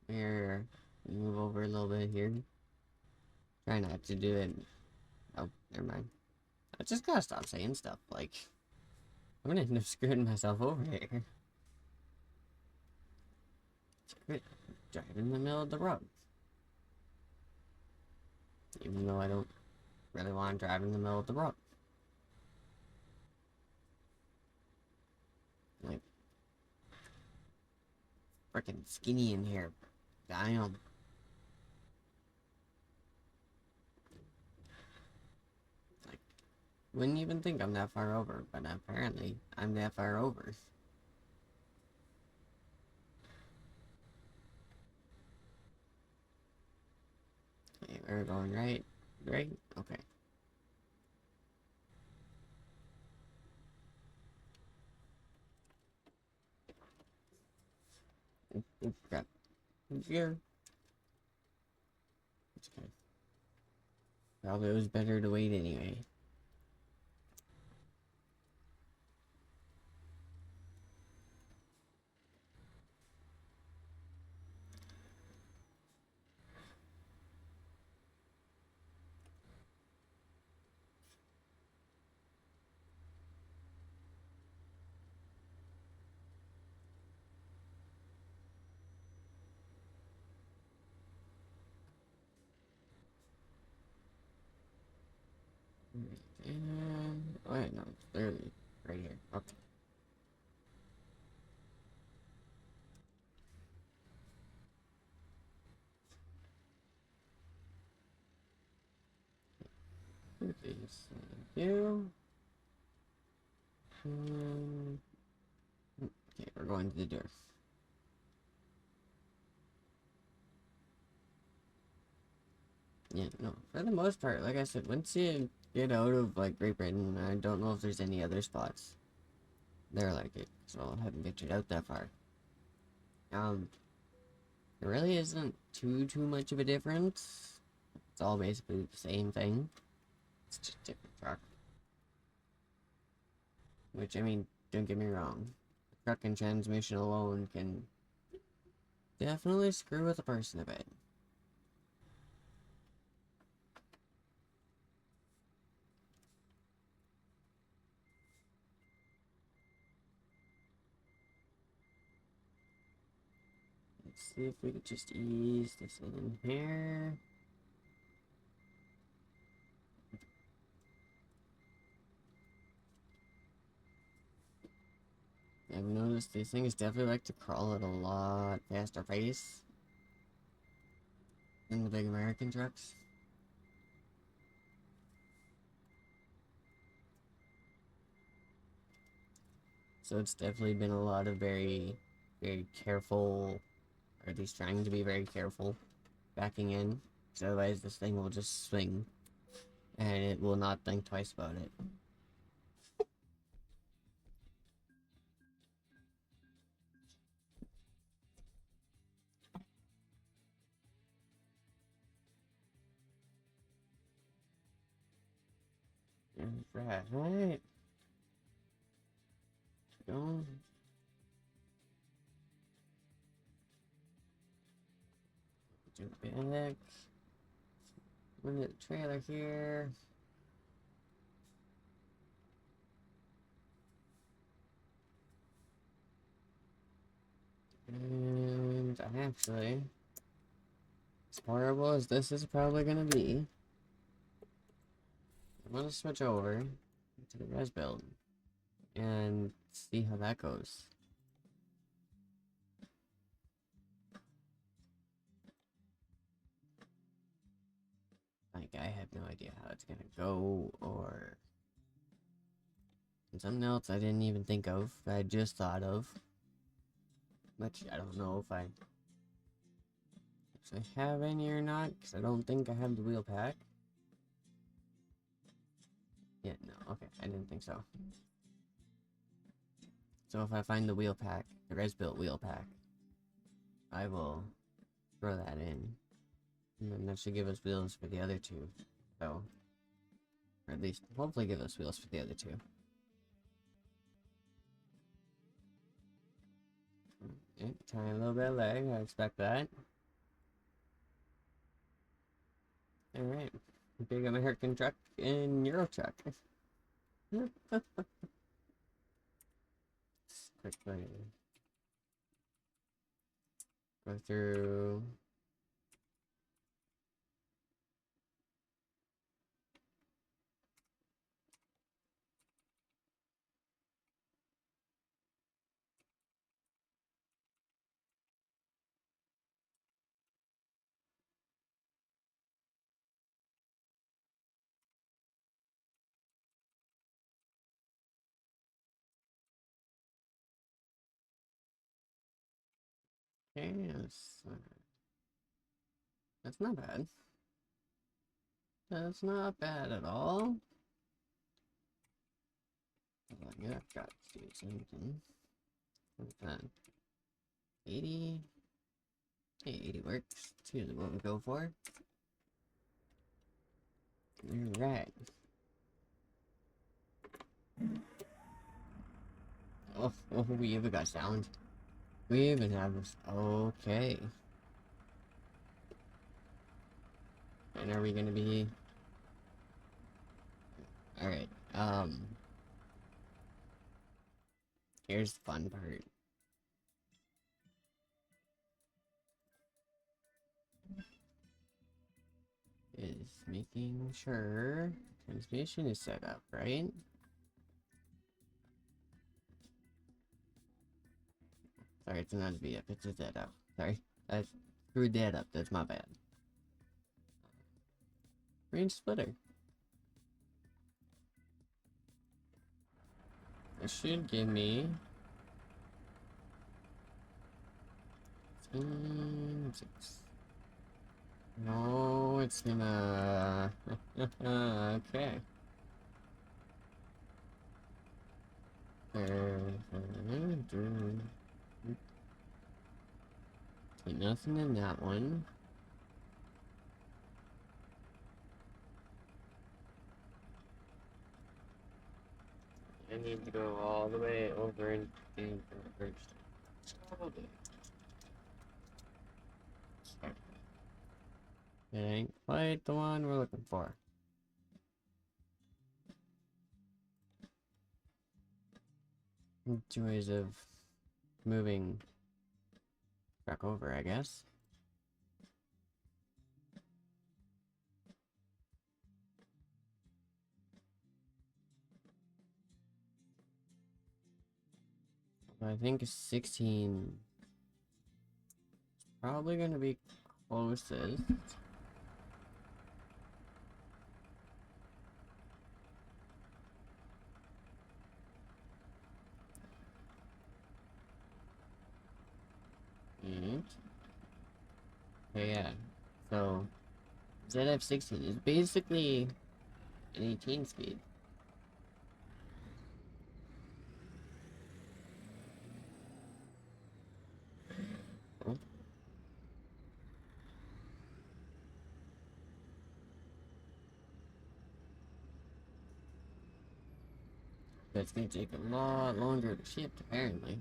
Here. Move over a little bit here. Try not to do it. Oh, never mind. I just gotta stop saying stuff. Like, I'm gonna end up screwing myself over here. Quit driving in the middle of the road. Even though I don't really want to drive in the middle of the road. Like, freaking skinny in here. Damn. Like, wouldn't even think I'm that far over, but apparently I'm that far over. Okay, we're going right. Right? Okay. Oop, crap. Here. It's okay. Probably it was better to wait anyway. And... oh, wait, no, it's literally right here. Okay. Please, thank you. Okay, we're going to the door. Yeah, no, for the most part, like I said, once you get out of, like, Great Britain, I don't know if there's any other spots that are like it, so I haven't ventured out that far. There really isn't too much of a difference. It's all basically the same thing. It's just a different truck. Which, I mean, don't get me wrong. The truck and transmission alone can definitely screw with a person a bit. Let's see if we could just ease this in here. I've noticed these things definitely like to crawl at a lot faster pace than the big American trucks. So it's definitely been a lot of very, very careful, or at least trying to be very careful, backing in. Because otherwise this thing will just swing, and it will not think twice about it. Right. Go. Do back. Run the trailer here. And actually, as horrible as this is probably gonna be, I'm gonna switch over to the res build and see how that goes. Like, I have no idea how it's gonna go, or something else I didn't even think of, I just thought of. Which I don't know if I actually have any or not, because I don't think I have the wheel pack. Yeah, no, okay, I didn't think so. So if I find the wheel pack, the res built wheel pack, I will throw that in. And then that should give us wheels for the other two. So, or at least, hopefully give us wheels for the other two. Okay, tiny little bit of lag, I expect that. Alright, big American truck and Euro truck. Quickly go through. Okay, that's not bad. That's not bad at all. Yeah, I've got to do something. What's that? 80. Hey, 80 works. It's usually what we go for. Alright. Oh, we even got sound. We even have this. Okay. And are we gonna be... Alright, here's the fun part. Is making sure transmission is set up, right? Sorry, it's not a V up, it's a Z up. Sorry, I screwed that up, that's my bad. Range splitter. It should give me... 6. No, it's gonna... okay. Nothing in that one. I need to go all the way over and first. It ain't quite the one we're looking for. Joys of moving Back over, I guess. I think 16 probably gonna be closest. And okay, yeah. So ZF16 is basically an 18 speed. Oh, that's gonna take a lot longer to shift, apparently.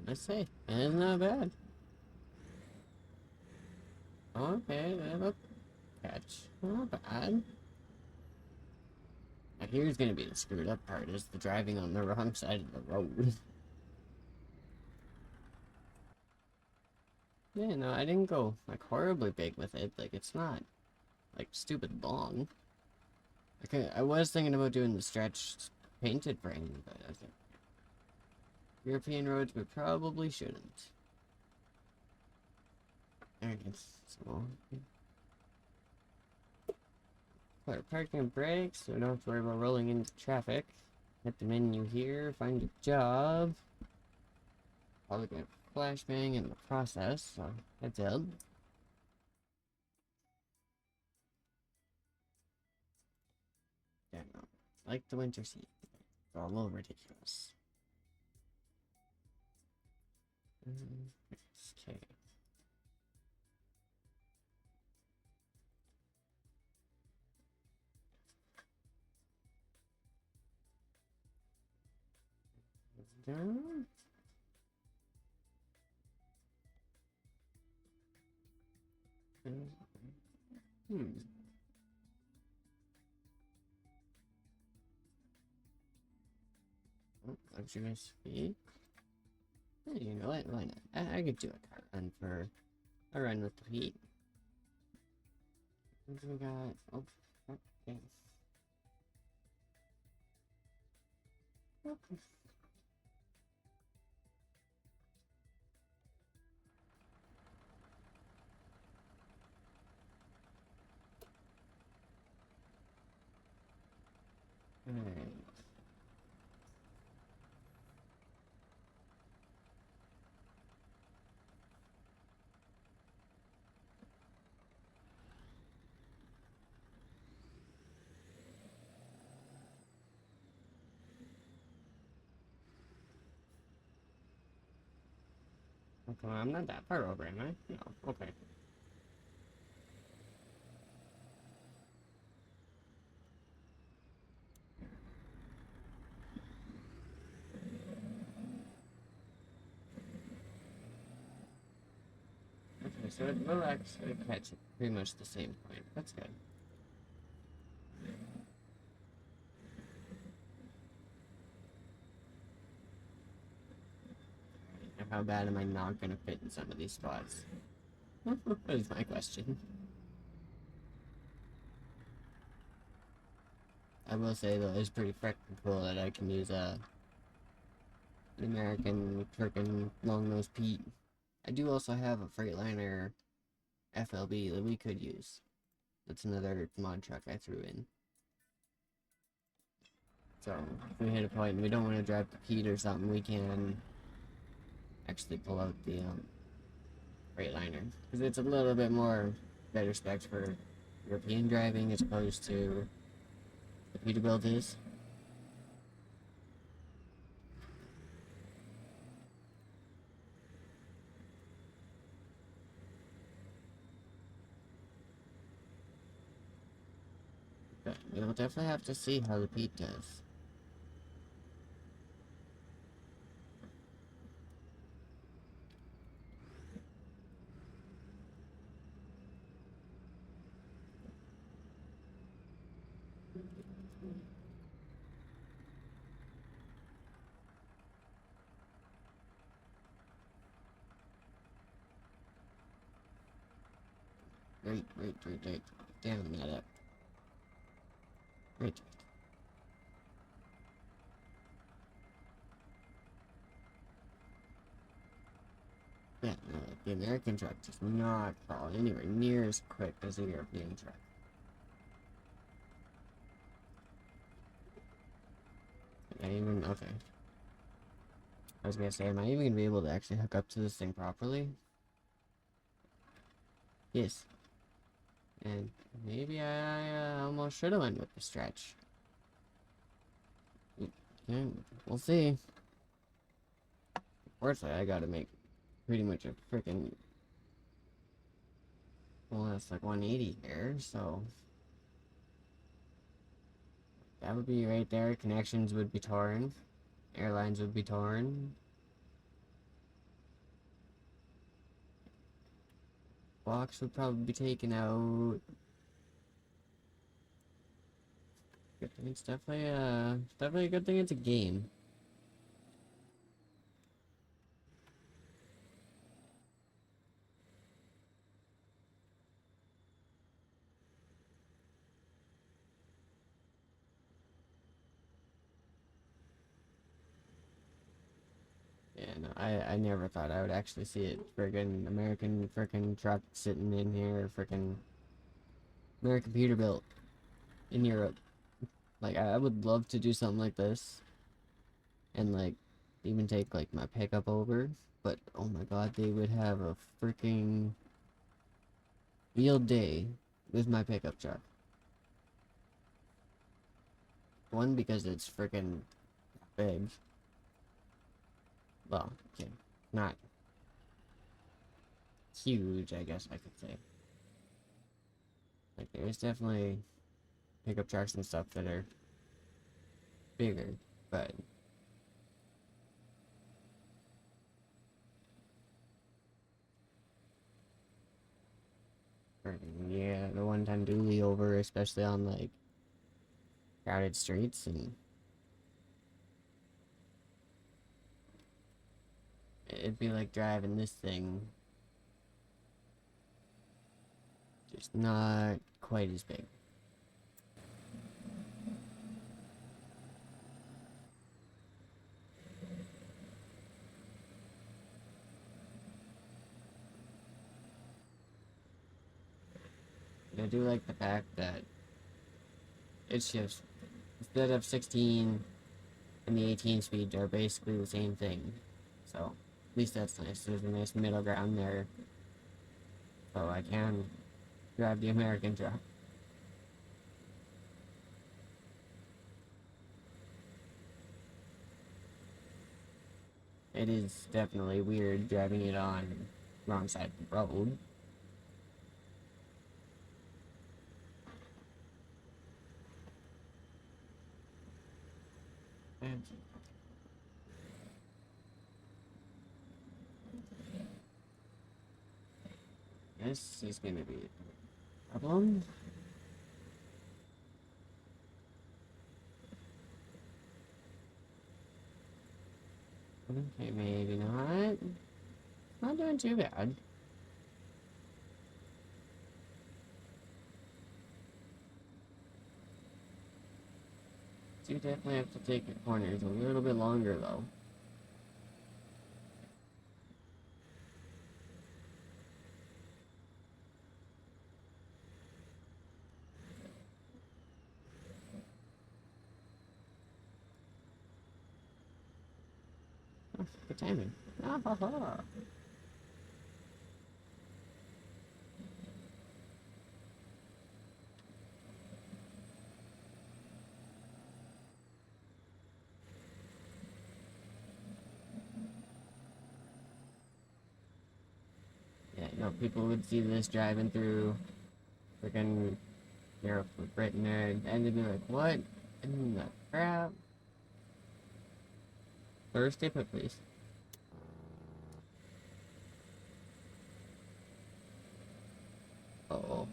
Let's say, it's not bad. Okay, that'll catch. Not bad. Now here's gonna be the screwed up part, is the driving on the wrong side of the road. Yeah, no, I didn't go, like, horribly big with it. Like, it's not, like, stupid long. Okay, I was thinking about doing the stretched painted frame, but I think European roads we probably shouldn't. Alright, so put parking brakes, so we don't have to worry about rolling into traffic. Hit the menu here, find a job. Probably gonna flashbang in the process, so heads up. Yeah, no. Like the winter seat. It's all a little ridiculous. Okay. Down. Hmm. Oh, luxurious fee. Hey, you know what? Why not? I could do a car run for a run with the heat. What do we got? Oh, okay. Okay. Alright. Okay, I'm not that far over, am I? No. Okay. Okay, so it will actually catch at pretty much the same point. That's good. Now, how bad am I not gonna fit in some of these spots? That is my question. I will say though, it's pretty freaking cool that I can use an American freaking long nose Pete. I do also have a Freightliner FLB that we could use. That's another mod truck I threw in. So if we hit a point and we don't want to drive the Pete or something, we can actually pull out the Freightliner, because it's a little bit more better specs for European driving as opposed to the Peterbilt is. But we'll definitely have to see how the Pete does. Right. Damn that up. Right. Yeah, no, the American truck does not crawl anywhere near as quick as a European truck. Okay. I was gonna say, am I even gonna be able to actually hook up to this thing properly? Yes. And maybe I almost should have went with the stretch. Yeah, we'll see. Unfortunately, I gotta make pretty much a freaking... Well, that's like 180 here, so... That would be right there. Connections would be torn. Airlines would be torn. Box would probably be taken out. Good thing it's definitely a good thing it's a game. Yeah, no, I never thought I would actually see it. Friggin' American frickin' truck sitting in here, frickin' American Peterbilt in Europe. Like, I would love to do something like this. And, like, even take, like, my pickup over. But, oh my god, they would have a freaking field day with my pickup truck. One, because it's freaking big. Well, okay, not huge, I guess I could say. Like, there's definitely pickup trucks and stuff that are bigger, but yeah, the one-ton dually over, especially on like crowded streets, and it'd be like driving this thing, just not quite as big. And I do like the fact that it shifts. Instead of 16 and the 18 speed are basically the same thing. So, at least that's nice. There's a nice middle ground there. So I can drive the American truck. It is definitely weird driving it on wrong side of the road. And this is gonna be a problem. Okay, maybe not. Not doing too bad. Do definitely have to take the corners a little bit longer though. Oh, good timing. Ah ha ha. Yeah, no, people would see this driving through freaking Europe or Britain and they'd be like, what in the crap? First stay put, please. Uh oh.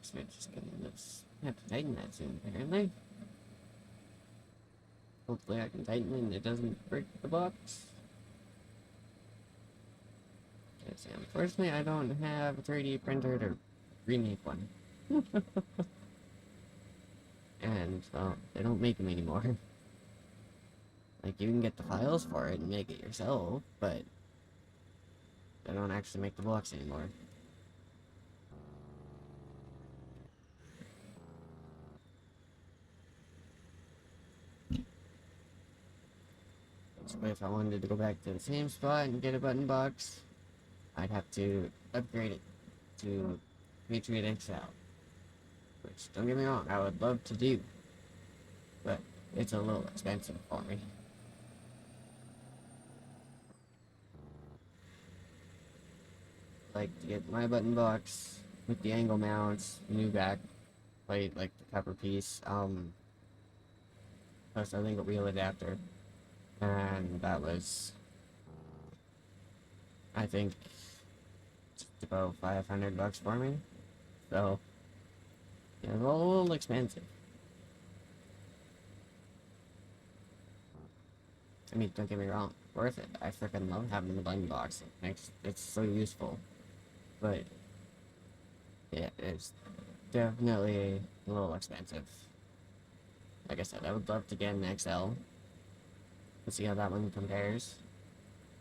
So just getting this. I have to tighten that soon, apparently. Hopefully I can tighten it and it doesn't break the box. Because unfortunately I don't have a 3D printer to remake one. And, well, they don't make them anymore. Like, you can get the files for it and make it yourself, but they don't actually make the blocks anymore. So if I wanted to go back to the same spot and get a button box, I'd have to upgrade it to Patriot XL. Which, don't get me wrong, I would love to do, but it's a little expensive for me. Like, to get my button box with the angle mounts, new back plate, like the cover piece, plus I think a wheel adapter, and that was, I think, just about $500 for me. So, yeah, it's a little expensive. I mean, don't get me wrong, worth it. I freaking love having the button box. It's so useful. But, yeah, it's definitely a little expensive. Like I said, I would love to get an XL and see how that one compares.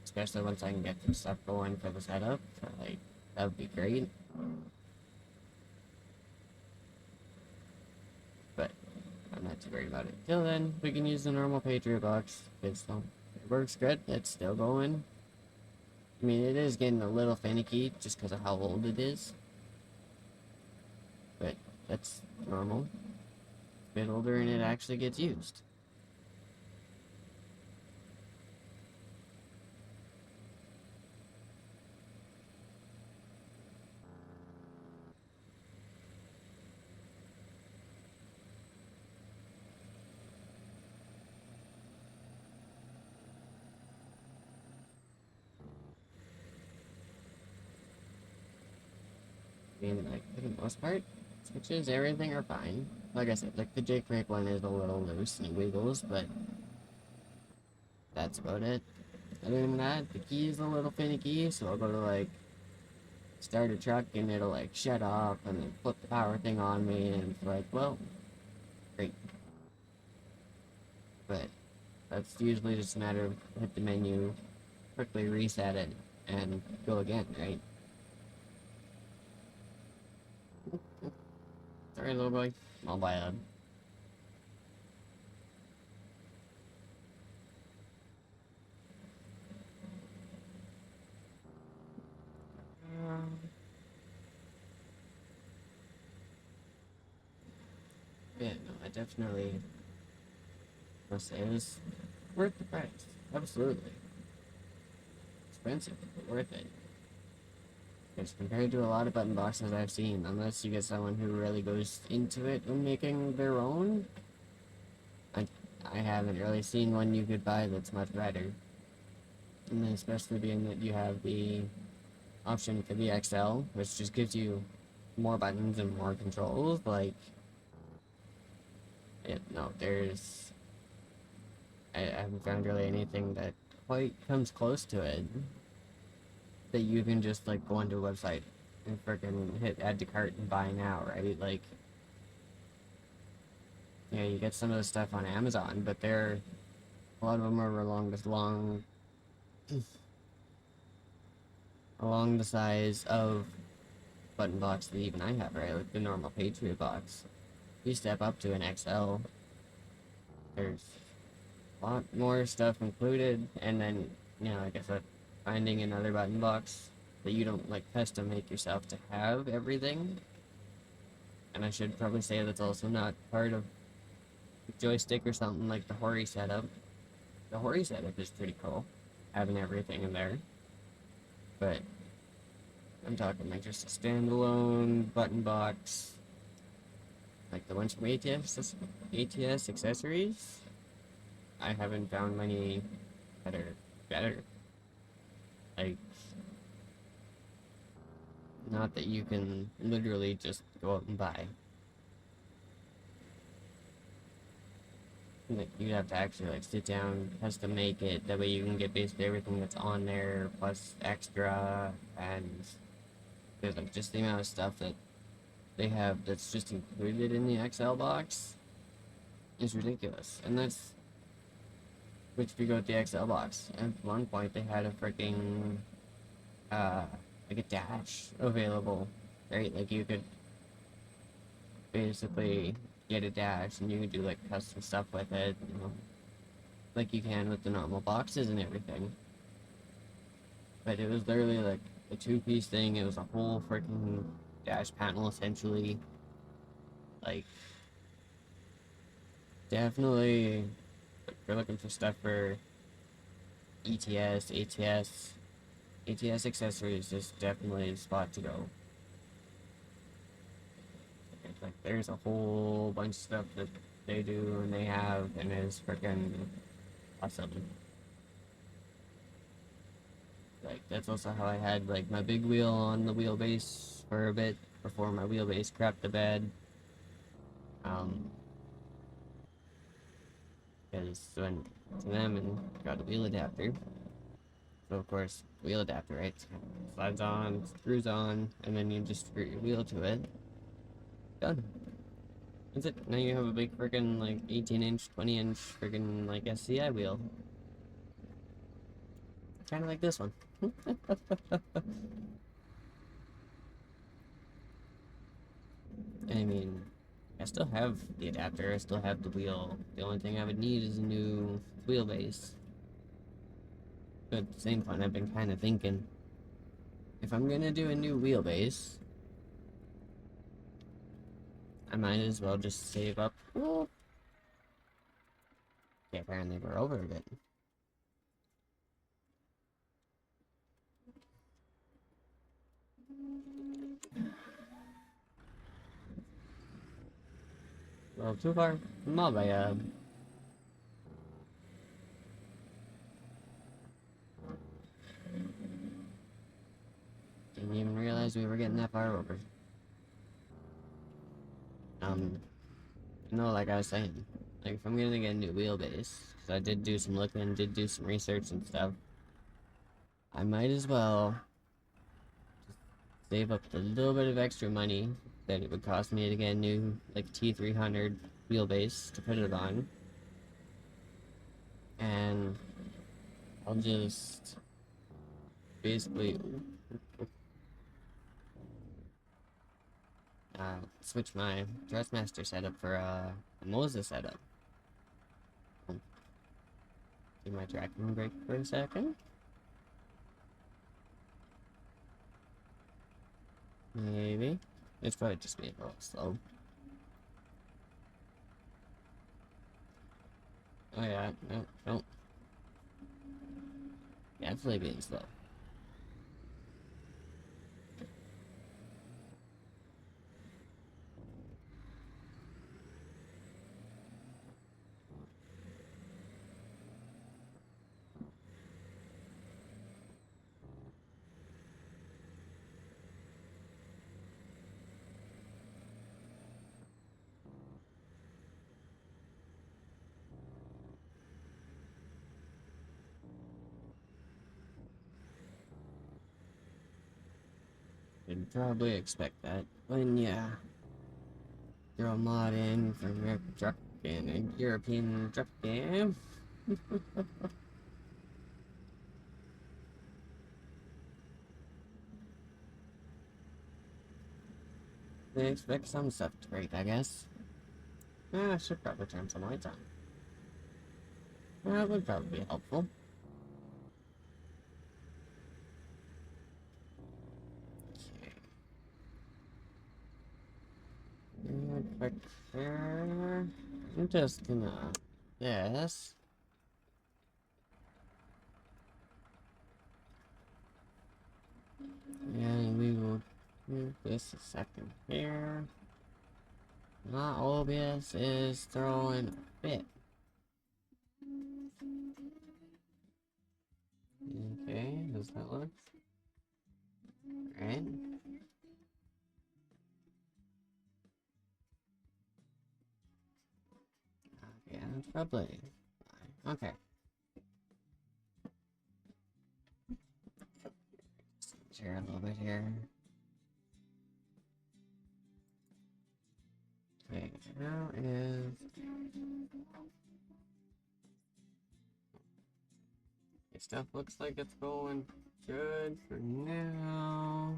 Especially once I can get some stuff going for the setup. So, like, that would be great. But I'm not too worried about it. Till then, we can use the normal Patriot box. It works good. It's still going. I mean, it is getting a little finicky just because of how old it is. But that's normal. A bit older and it actually gets used. I mean, like, for the most part, switches, everything are fine. Like I said, like, the Jake one is a little loose and wiggles, but that's about it. Other than that, the key is a little finicky, so I'll go to, like, start a truck and it'll, like, shut off and then flip the power thing on me, and it's like, well, great. But that's usually just a matter of hit the menu, quickly reset it, and go again, right? Sorry, little boy. All bad. Yeah, no, I definitely must say it was worth the price. Absolutely. Expensive, but worth it. Because compared to a lot of button boxes I've seen, unless you get someone who really goes into it and making their own, I haven't really seen one you could buy that's much better. And then especially being that you have the option for the XL, which just gives you more buttons and more controls, like, no, I haven't found really anything that quite comes close to it. That you can just, like, go onto a website and freaking hit add to cart and buy now, right? Like, yeah, you get some of the stuff on Amazon, but a lot of them are along the size of button box that even I have, right? Like the normal Patriot box. You step up to an XL, there's a lot more stuff included, and then, like I said, finding another button box that you don't, like, custom make yourself to have everything. And I should probably say that's also not part of the joystick or something like the Hori setup. The Hori setup is pretty cool, having everything in there. But I'm talking like just a standalone button box, like the ones from ATS accessories. I haven't found many that are better. Like, Not that you can literally just go out and buy. Like, you have to actually like sit down, custom make it. That way you can get basically everything that's on there plus extra, and there's like just the amount of stuff that they have that's just included in the XL box is ridiculous. And that's which if you go with the XL box. At one point they had a freaking like a dash available, right? Like you could basically get a dash and you could do like custom stuff with it, you know, like you can with the normal boxes and everything. But it was literally like a two-piece thing. It was a whole freaking dash panel essentially. Like, definitely, if you're looking for stuff for ATS accessories is definitely the spot to go. Like, there's a whole bunch of stuff that they do and they have, and it's freaking awesome. Like, that's also how I had, like, my big wheel on the wheelbase for a bit before my wheelbase crapped the bed. Because went to them and got a wheel adapter. So, of course, wheel adapter, right? Slides on, screws on, and then you just screw your wheel to it. Done. That's it. Now you have a big freaking, like, 18-inch, 20-inch freaking, like, SCI wheel. Kind of like this one. I mean, I still have the adapter, I still have the wheel. The only thing I would need is a new wheelbase. But at the same point, I've been kind of thinking, if I'm gonna do a new wheelbase, I might as well just save up. Well, yeah, apparently we're over a bit. Well, too far. My bad. Didn't even realize we were getting that far over. No, like I was saying, like if I'm gonna get a new wheelbase, because I did do some looking, did do some research and stuff, I might as well save up a little bit of extra money that it would cost me to get a new, like, T300 wheelbase to put it on, and I'll just basically switch my Dressmaster setup for a Moza setup. Do my tracking break for a second. Maybe. It's probably just being a little slow. Oh yeah, no. Definitely being slow. You'd probably expect that when yeah, throw a mod in for American Truck and a European Truck game. They expect some stuff to break, I guess. I should probably turn some lights on. That would probably be helpful. Okay. And quick there. I'm just gonna this. And we will do this a second here. My OBS is throwing a fit. Okay, does that look? Alright. Probably. Okay. Share a little bit here. Okay, how is... Your stuff looks like it's going good for now.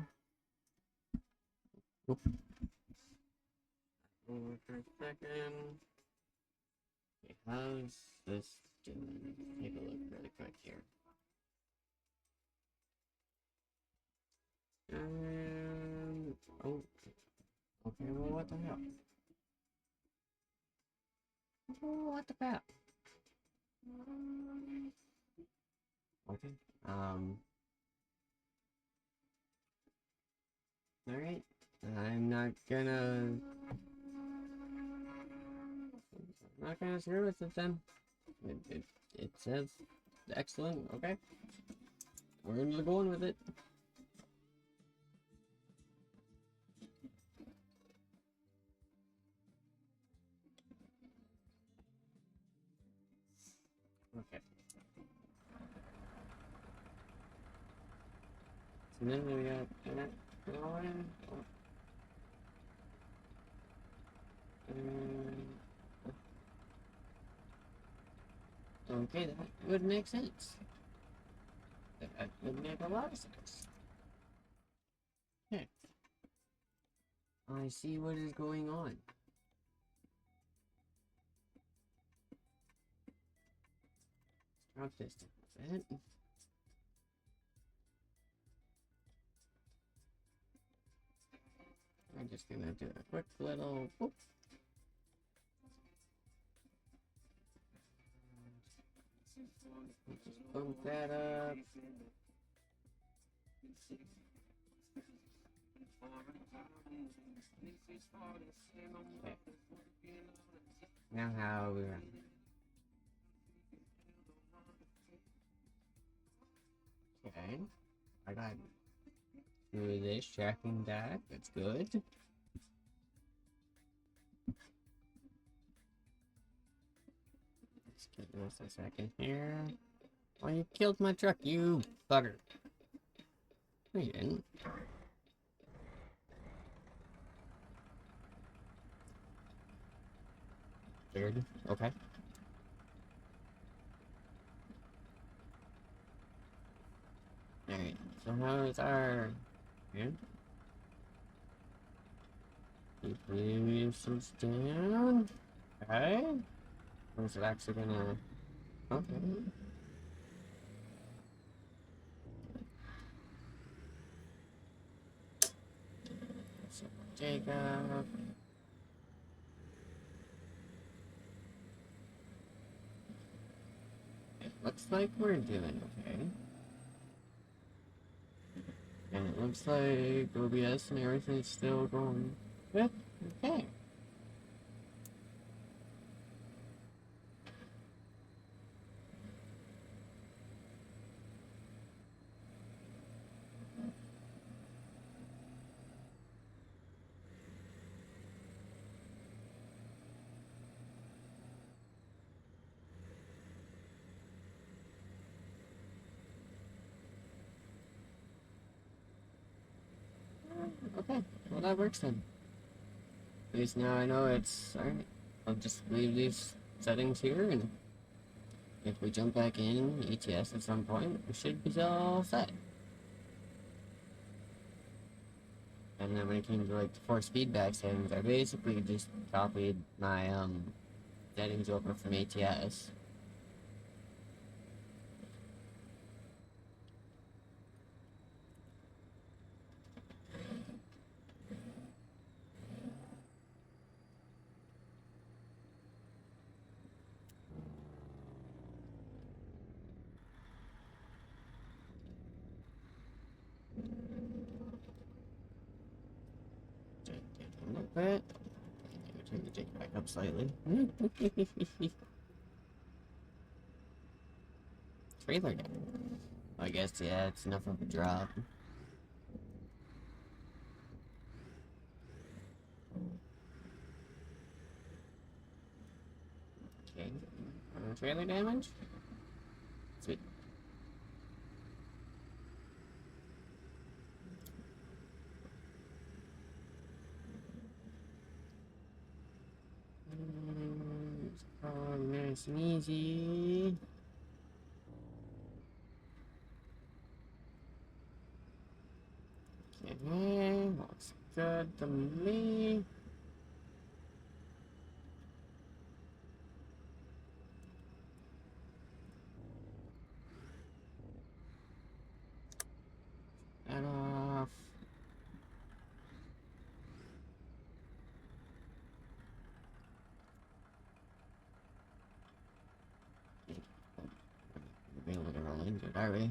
Oop. Over for a second. Okay, how's this doing? Take a look really quick here. Oh, okay, well, what the hell? Oh, what the crap? Okay, alright. I'm not gonna screw with it then. It says excellent, okay. We're gonna go on with it. Okay. So then we got that going. Okay, that would make sense. That would make a lot of sense. Okay. I see what is going on. Drop this down a bit. I'm just gonna do a quick little whoop. Just bump that up. Okay. Now how we run. Okay. I got through this tracking that. That's good. Let's get this a second here. Oh, you killed my truck, you bugger. No, you didn't. Weird. Okay. Alright, so how is our... Here? Keep this down. Okay. Or is it actually gonna... Okay. So, Jacob... It looks like we're doing okay. And it looks like OBS and everything's still going good. Okay. Okay. Well, that works then. At least now I know it's... Alright. I'll just leave these settings here, and if we jump back in ETS at some point, we should be all set. And then when it came to like the force feedback settings, I basically just copied my settings over from ATS. A little bit. Turn the jig back up slightly. Trailer down. I guess, yeah, it's enough of a drop. Okay, Trailer damage? Sweet. Oh, nice and easy. Okay, looks good to me. That off. We're being a little roll injured, are we?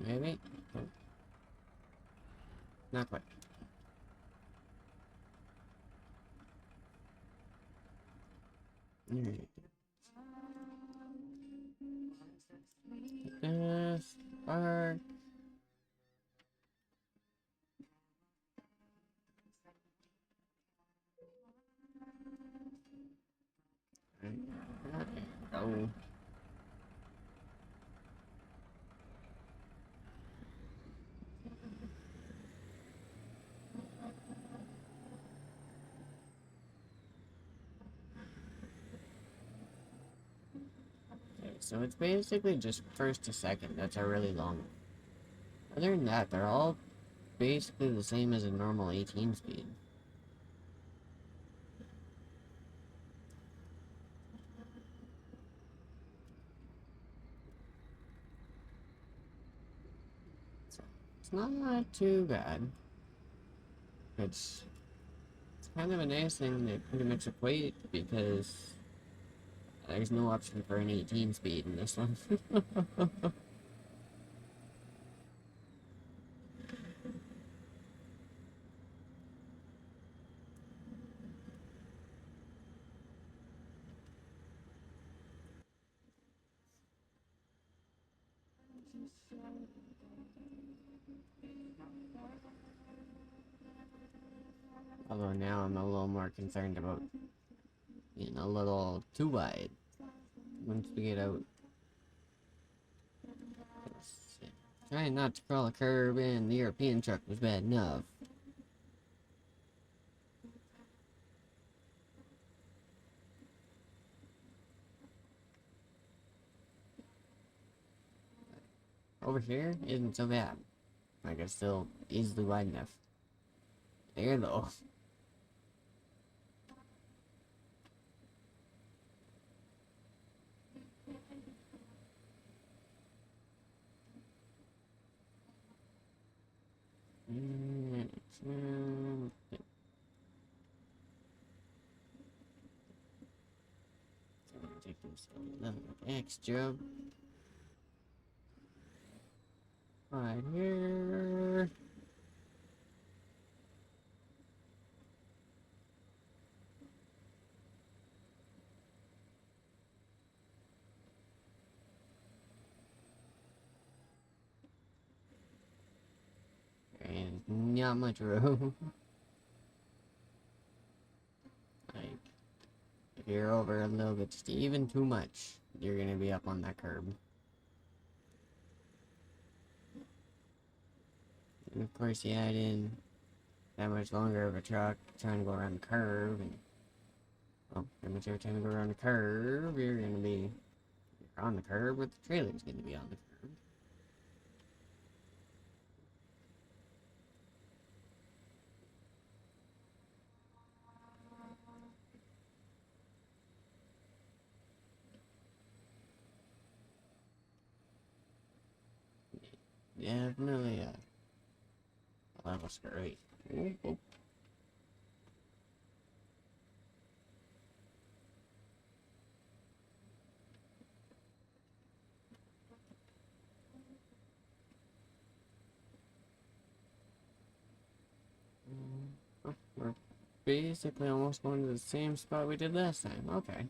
Maybe? Not quite. Alright. This part. There we go. Okay, so it's basically just first to second. That's a really long. Other than that, they're all basically the same as a normal 18 speed. So it's not too bad. It's kind of a nice thing they pretty much equate because there's no option for an 18 speed in this one. Although now I'm a little more concerned about being a little too wide once we get out. Trying not to crawl a curb in the European truck was bad enough. Over here isn't so bad. Like it's still easily wide enough. There though. Take this a little extra. Right here. And not much room. Like, if you're over a little bit, just even too much, you're gonna be up on that curb. And of course, you add in that much longer of a truck trying to go around the curve, and well, pretty much every time you go around the curve, you're gonna be on the curb, but the trailer's gonna be on the curb. Definitely a level straight. Oh, oh. Oh, we're basically almost going to the same spot we did last time. Okay.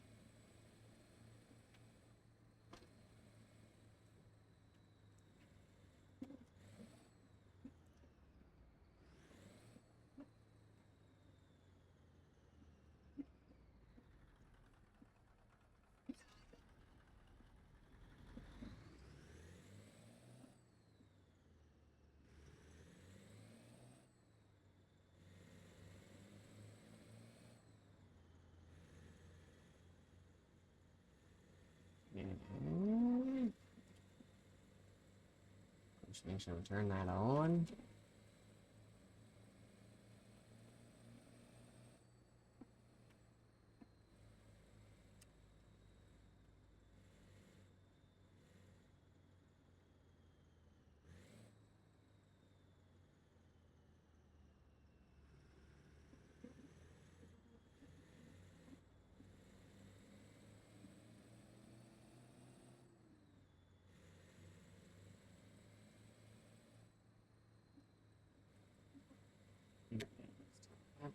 Just make sure we turn that on.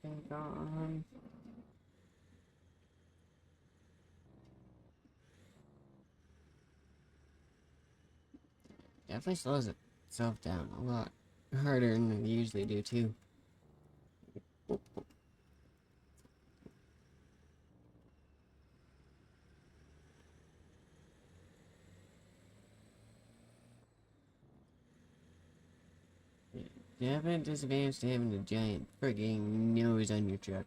Back on. Definitely slows itself down a lot harder than they usually do too. Definite disadvantage to having a giant frigging nose on your truck.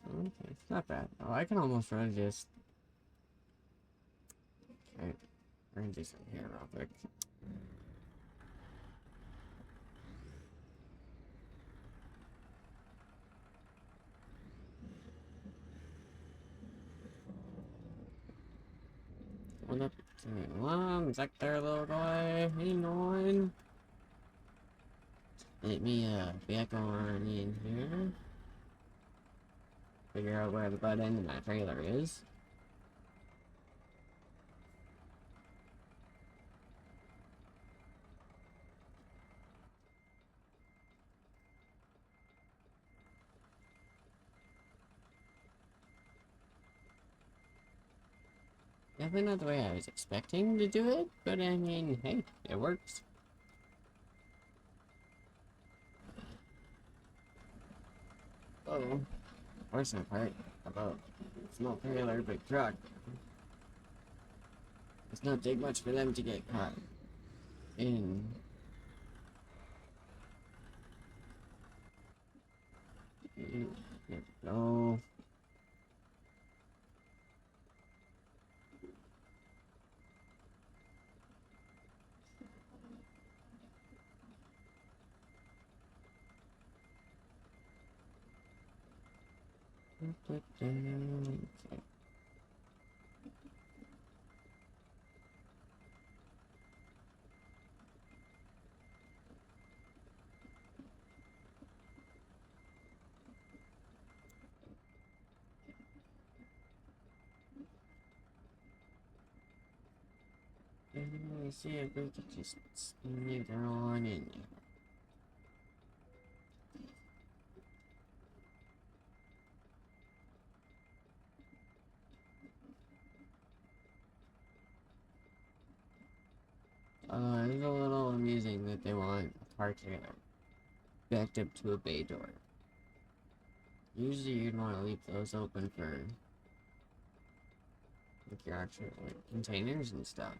Okay, it's not bad. Oh, I can almost run just. Okay, we're gonna do some here real quick. Hold up to me. One sec there, little guy. Hang on. Let me back on in here. Figure out where the butt end of my trailer is. Definitely not the way I was expecting to do it, but I mean, hey, it works. Oh, fortunate part about small trailer, big truck. It's not take much for them to get caught in. There we go. Okay. Let me see if we can just sneak her on in there. It's a little amusing that they want a car trailer backed up to a bay door. Usually you'd want to leave those open for like your actual like, containers and stuff.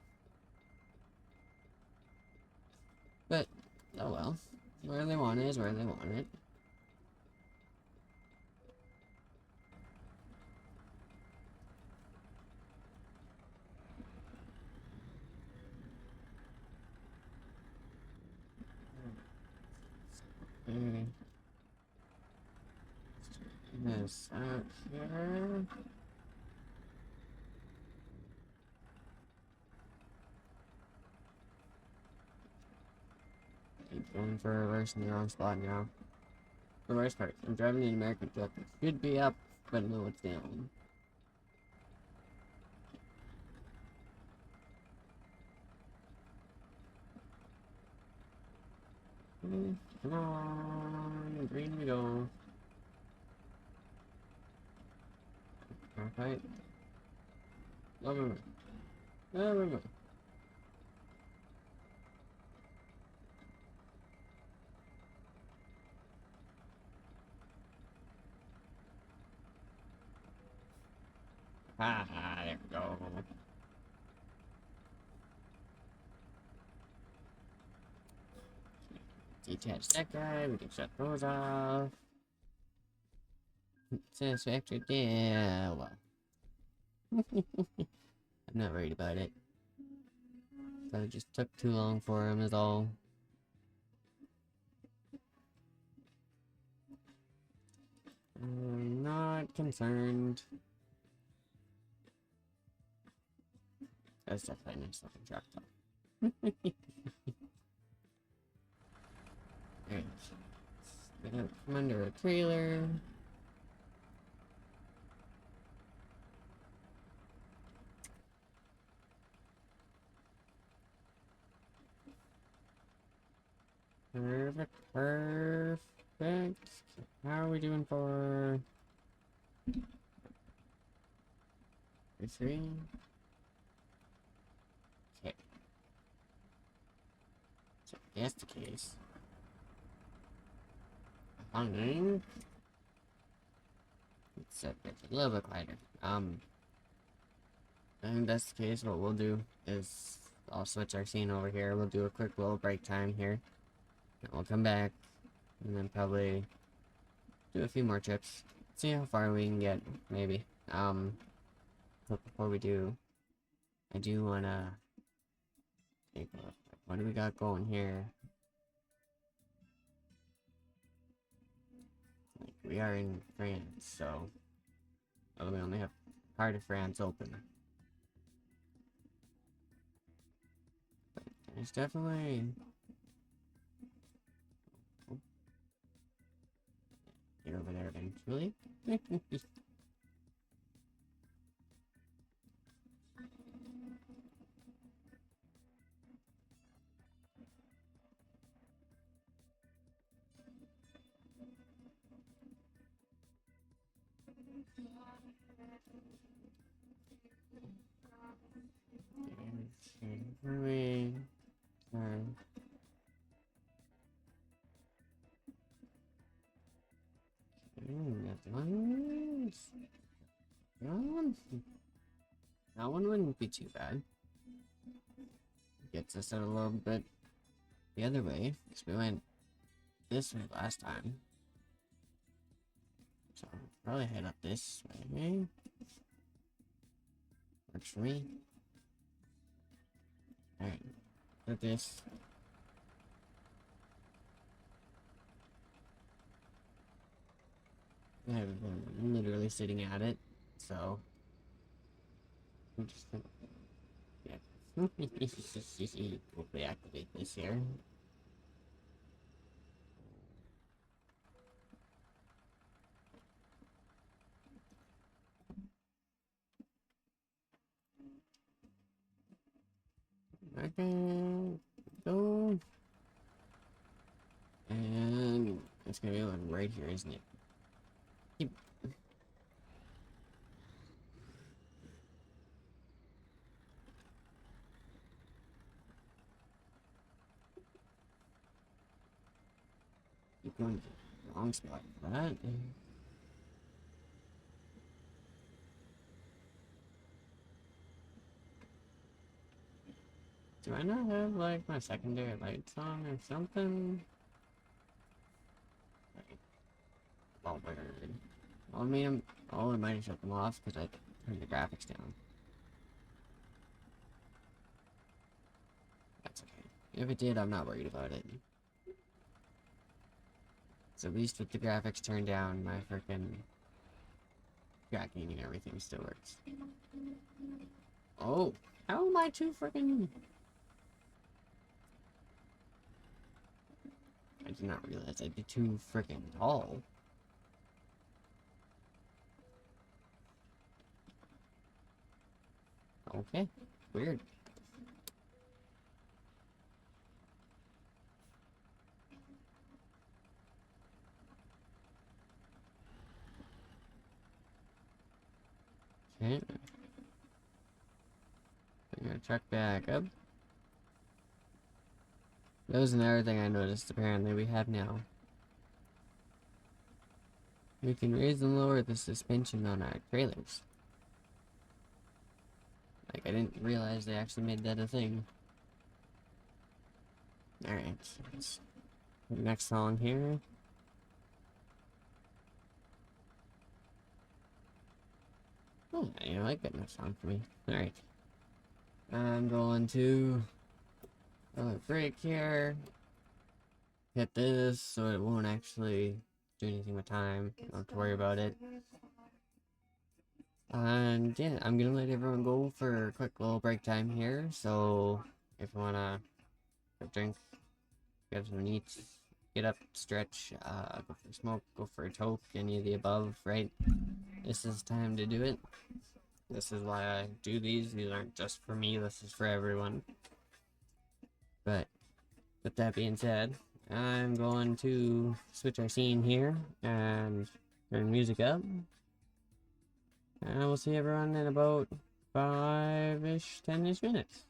But, oh well. Where they want it is where they want it. Okay. This out here. Keep going for reverse in the wrong spot now. The worst part, I'm driving an American truck. It should be up, but no, it's down. Come on, green we go. Okay. Over. Over. Ah, there we go. Detach that guy, we can shut those off. Satisfactory, yeah, well. I'm not worried about it. So it just took too long for him is all. I'm not concerned. That's definitely a nice looking truck though. Alright. Gonna come under a trailer. Perfect, perfect. How are we doing for 3? Okay. So if that's the case. Fine. It's a little bit quieter. I think that's the case. What we'll do is I'll switch our scene over here. We'll do a quick little break time here. And we'll come back and then probably do a few more trips. See how far we can get, maybe. But before we do, I do wanna take a look. What do we got going here? Like, we are in France, so we only have part of France open. But there's definitely get over there eventually. We turn. That one. That one wouldn't be too bad. Gets us out a little bit the other way, because we went this way last time. So I'll probably head up this way. Works for me. Alright, put this. I've been literally sitting at it, so I'm just gonna, yeah. Hopefully activate this here. Okay, go. And it's gonna be like right here, isn't it? Keep. Keep going to the wrong spot for that. Do I not have like my secondary lights on or something? Like, well, weird. Well, I mean, I might have shut them off because I turned the graphics down. That's okay. If it did, I'm not worried about it. So at least with the graphics turned down, my freaking tracking and everything still works. Oh, how am I too freaking? I did not realize I'd be too freaking tall. Okay, weird. Okay. I'm gonna truck back up. That was another thing I noticed apparently we have now. We can raise and lower the suspension on our trailers. Like, I didn't realize they actually made that a thing. Alright, so next song here. Oh, you like good enough song for me. Alright. I'm going to break here. Hit this so it won't actually do anything with time. Don't have to worry about it. And yeah, I'm gonna let everyone go for a quick little break time here. So if you wanna have a drink, get some eats, get up, stretch, go for a smoke, go for a toke, any of the above, right? This is time to do it. This is why I do these. These aren't just for me, this is for everyone. But with that being said, I'm going to switch our scene here and turn music up. And we'll see everyone in about 5-ish, 10-ish minutes.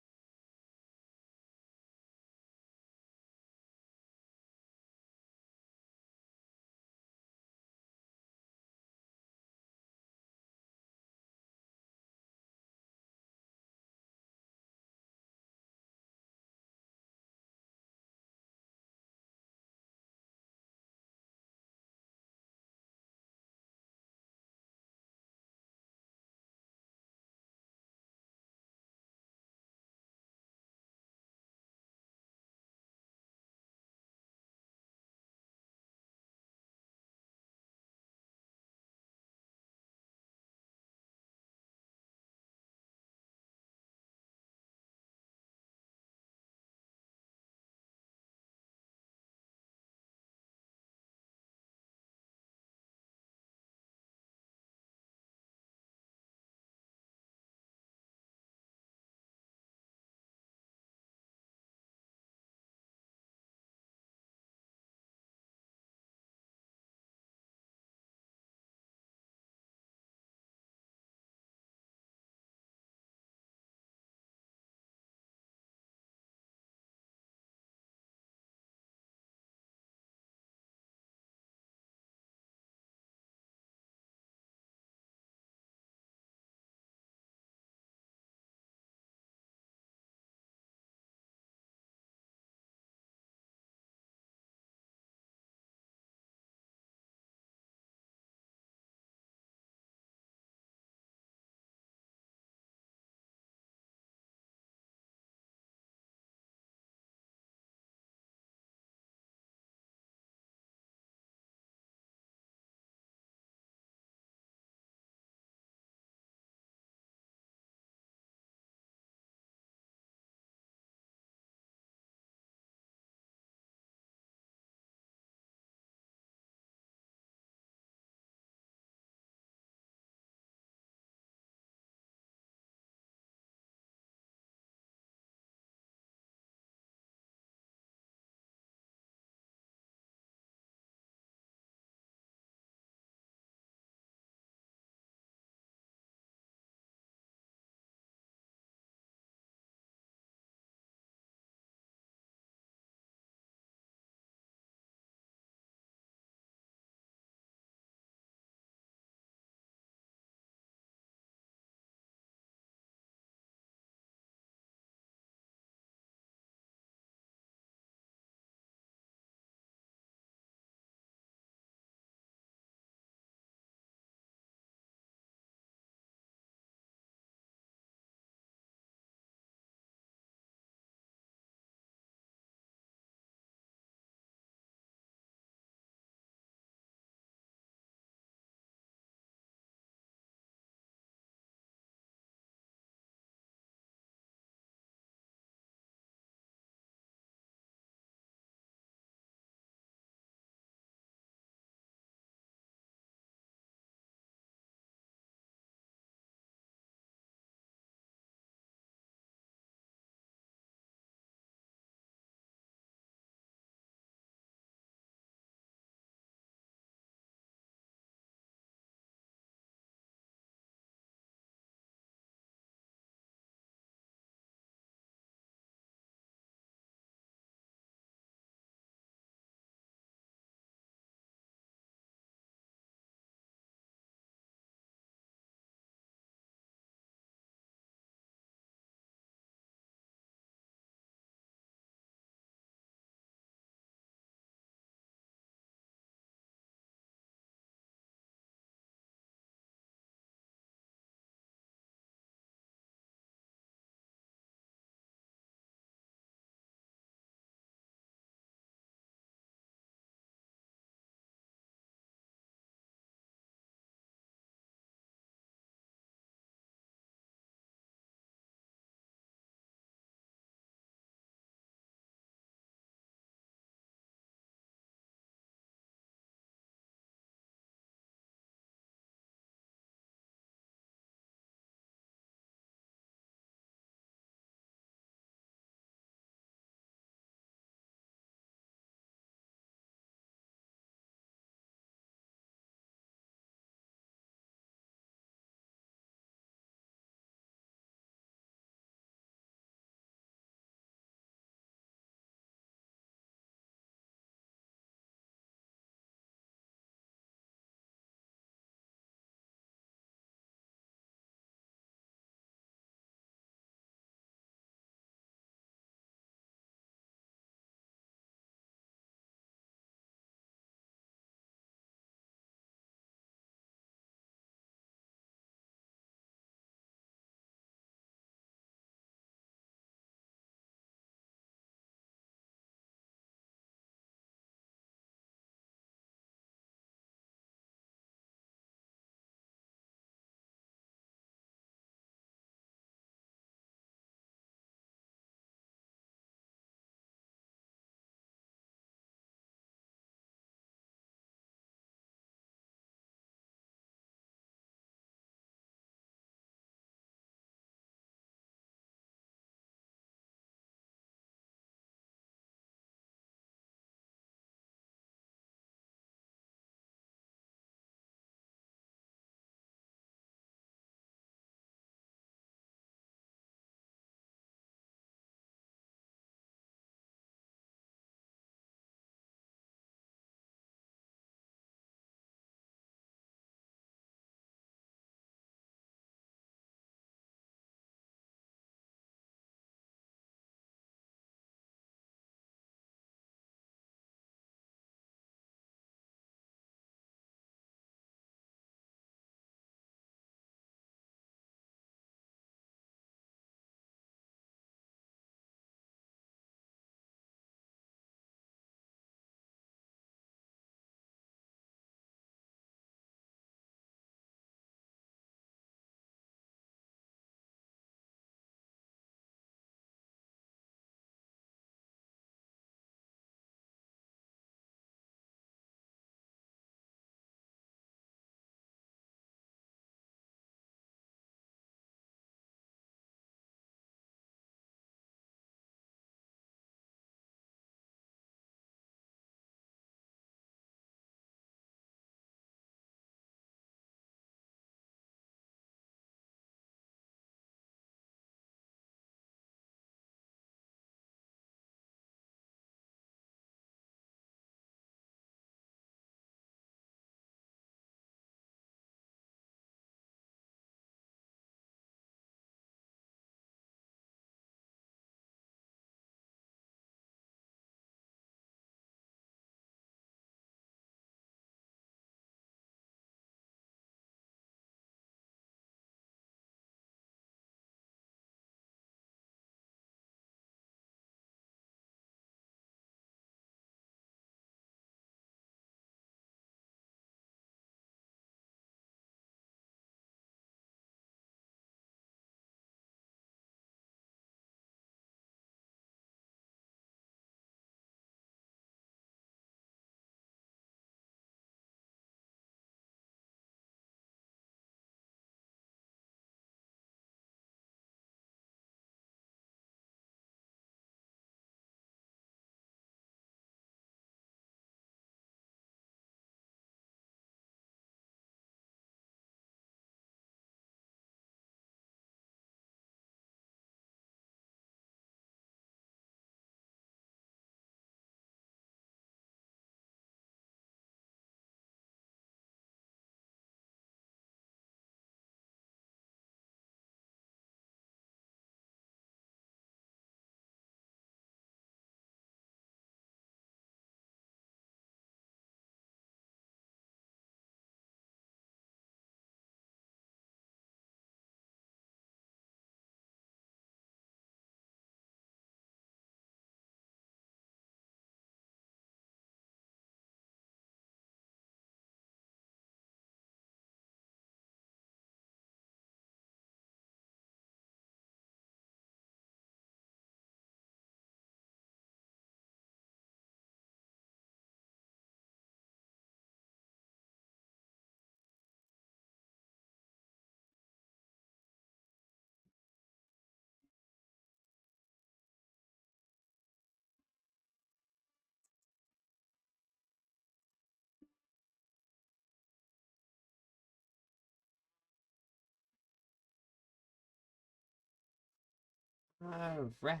Alright,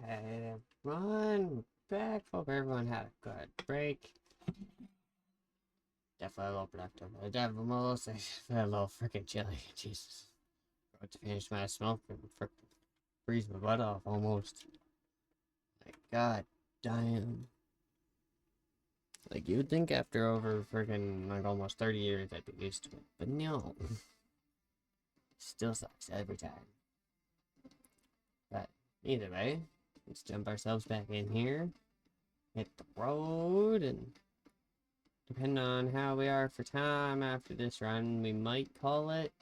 everyone. Back. Hope everyone had a good break. Definitely a little productive. Definitely a little freaking chilly. Jesus. About to finish my smoke and freaking freeze my butt off almost. Like, god damn. Like, you would think after over freaking, like, almost 30 years I'd be used to it. But no. Still sucks every time. But either way, let's jump ourselves back in here. Hit the road, and depending on how we are for time after this run, we might call it.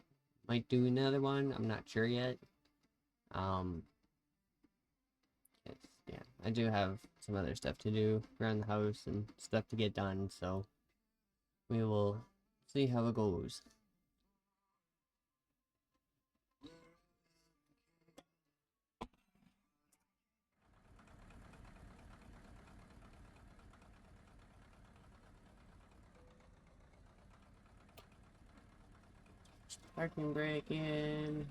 Might do another one. I'm not sure yet. Yeah, I do have some other stuff to do around the house and stuff to get done, so we will see how it goes. Parking brake in.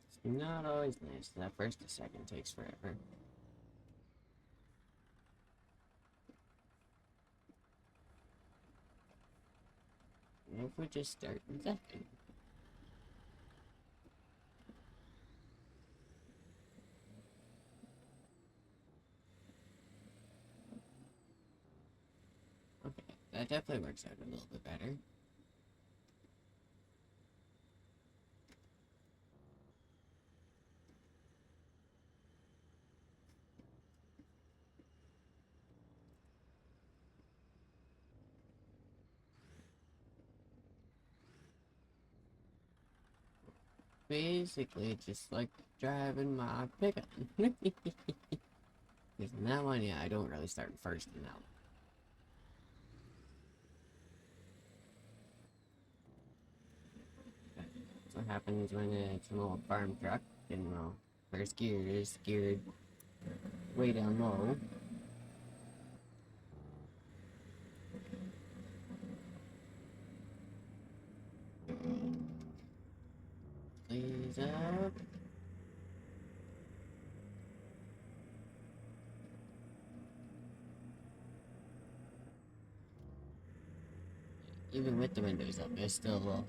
It's not always nice. That first to second takes forever. If we just start in second. Okay, that definitely works out a little bit better. Basically, just like driving my pickup. Because in that one, yeah, I don't really start first in that one. That's what happens when it's an old farm truck, and well, first gear is geared way down low. Please up. Even with the windows up, it's still a little.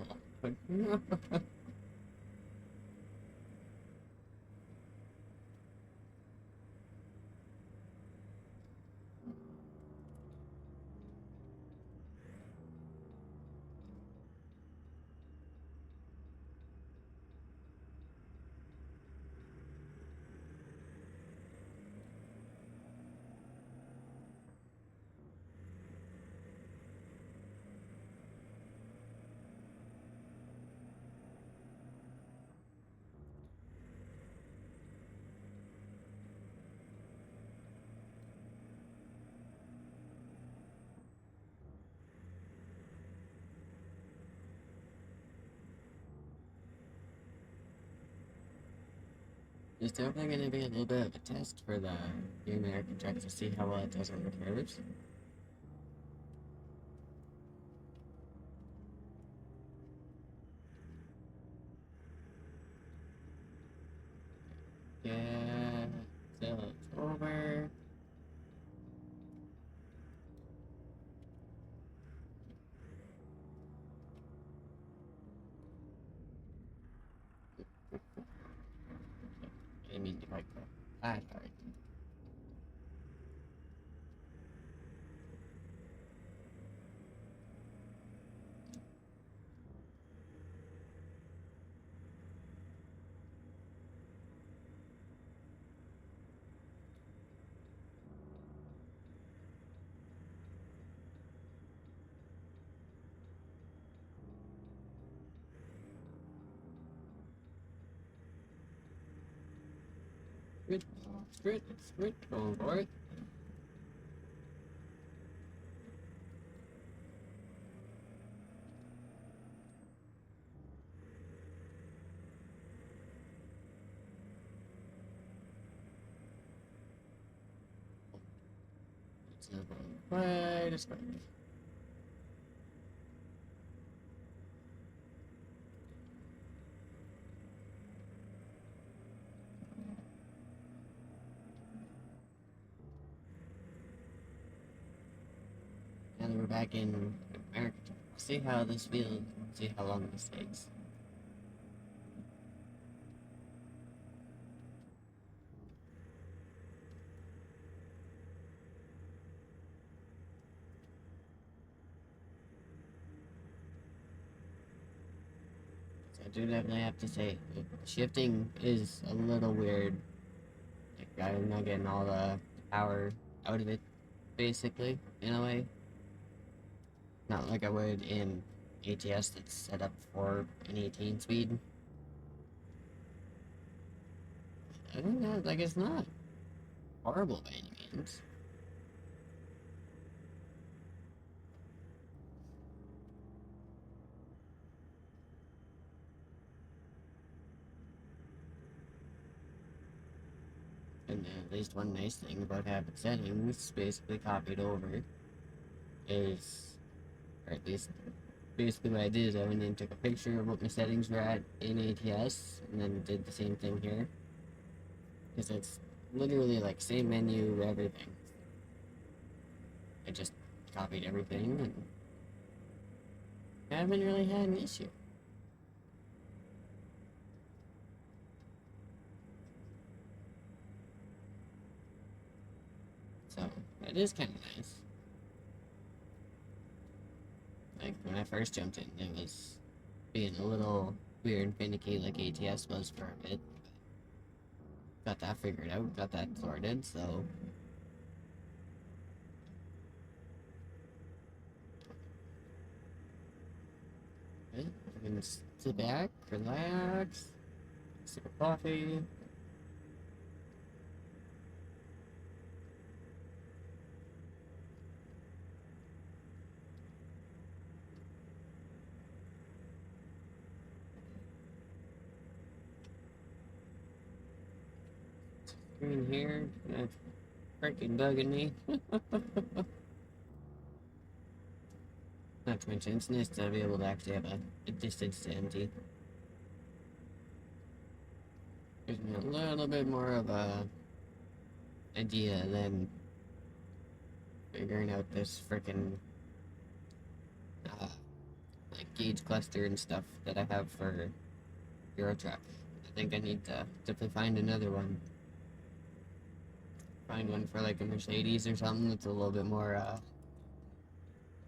There's definitely going to be a little bit of a test for the American truck to see how well it does on the curves. Yeah, so it's over. I mean, like, flat part. Squid, squid, squid, going for it. It's not going quite as quick. Now that we're back in America, see how this feels, see how long this takes. So I do definitely have to say, shifting is a little weird. Like, I'm not getting all the power out of it, basically, in a way. Not like I would in ATS that's set up for an 18 speed. I don't know, like, it's not horrible by any means. And at least one nice thing about having settings basically copied over is, or at least basically what I did is I went and took a picture of what my settings were at in ATS and then did the same thing here. Because it's literally like same menu, everything. I just copied everything and I haven't really had an issue. So, that is kind of nice. Like, when I first jumped in, it was being a little weird and finicky like ATS was for a bit. Got that figured out, got that sorted, so... Okay, I can sit back, relax, sip of coffee. Screen here, that's freaking bugging me. Not to mention, it's nice to be able to actually have a distance to empty. Gives me a little bit more of a idea than figuring out this freaking like gauge cluster and stuff that I have for Euro Truck. I think I need to find another one. Find one for like a Mercedes or something that's a little bit more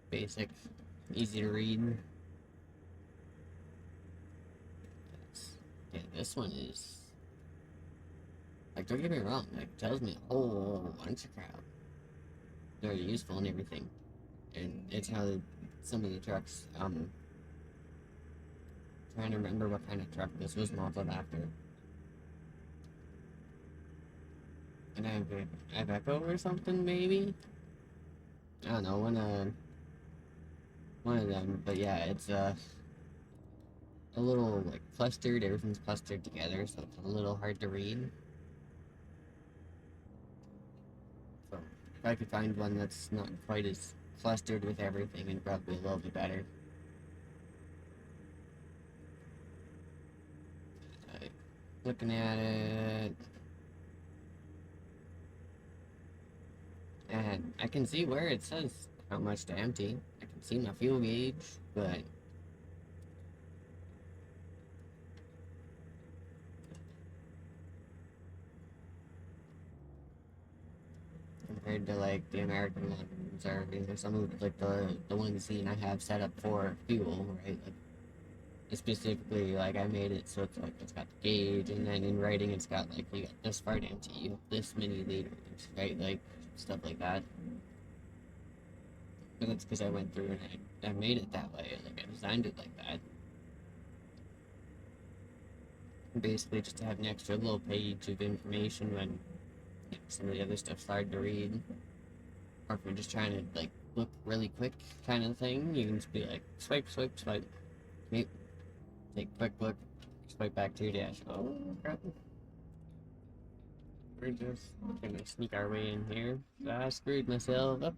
basic, easy to read. Yeah, this one is like, don't get me wrong, like tells me a whole bunch of crap. Very useful and everything. And it's how some of the trucks, trying to remember what kind of truck this was modeled after. And I have Echo or something, maybe? I don't know, one of them, but yeah, it's a little like clustered, everything's clustered together, so it's a little hard to read. So if I could find one that's not quite as clustered with everything, it'd probably be a little bit better. Looking at it, and I can see where it says how much to empty. I can see my fuel gauge, but compared to like the American ones or some of like the ones seen I have set up for fuel, right? Like specifically, like I made it so it's like it's got the gauge, and then in writing it's got like you got this far to empty, you have this many liters, right? Like stuff like that. But that's because I went through and I made it that way. Like I designed it like that. Basically, just to have an extra little page of information when some of the other stuff's hard to read. Or if you're just trying to, like, look really quick kind of thing, you can just be like, swipe, swipe, swipe. Mute. Take a quick look. Swipe back to your dash. Oh, crap. We're just gonna sneak our way in here. I screwed myself up.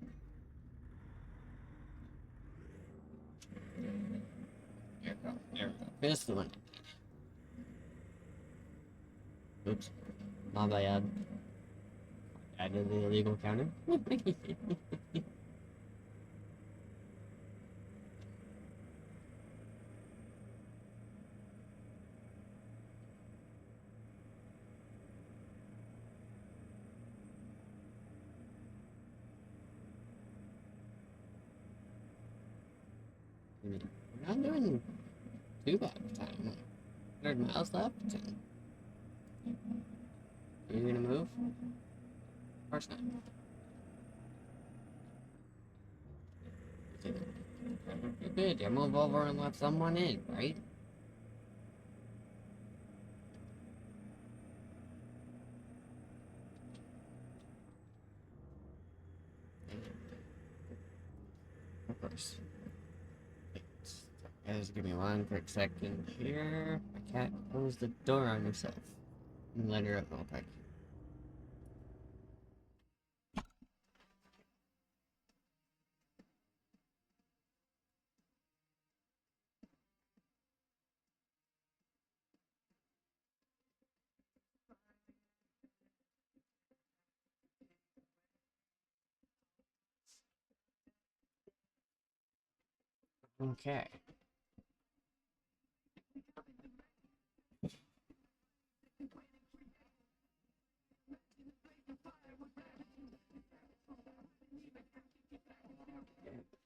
There we go. There we go. Missed the one. Oops. My bad. Added the illegal counter. We're not doing too bad of time. 100 miles left. Are you gonna move? Of course not. You're good. You move over and let someone in, right? Of course. Guys, give me one quick second here. My cat closed the door on herself. And let her up real quick. Okay.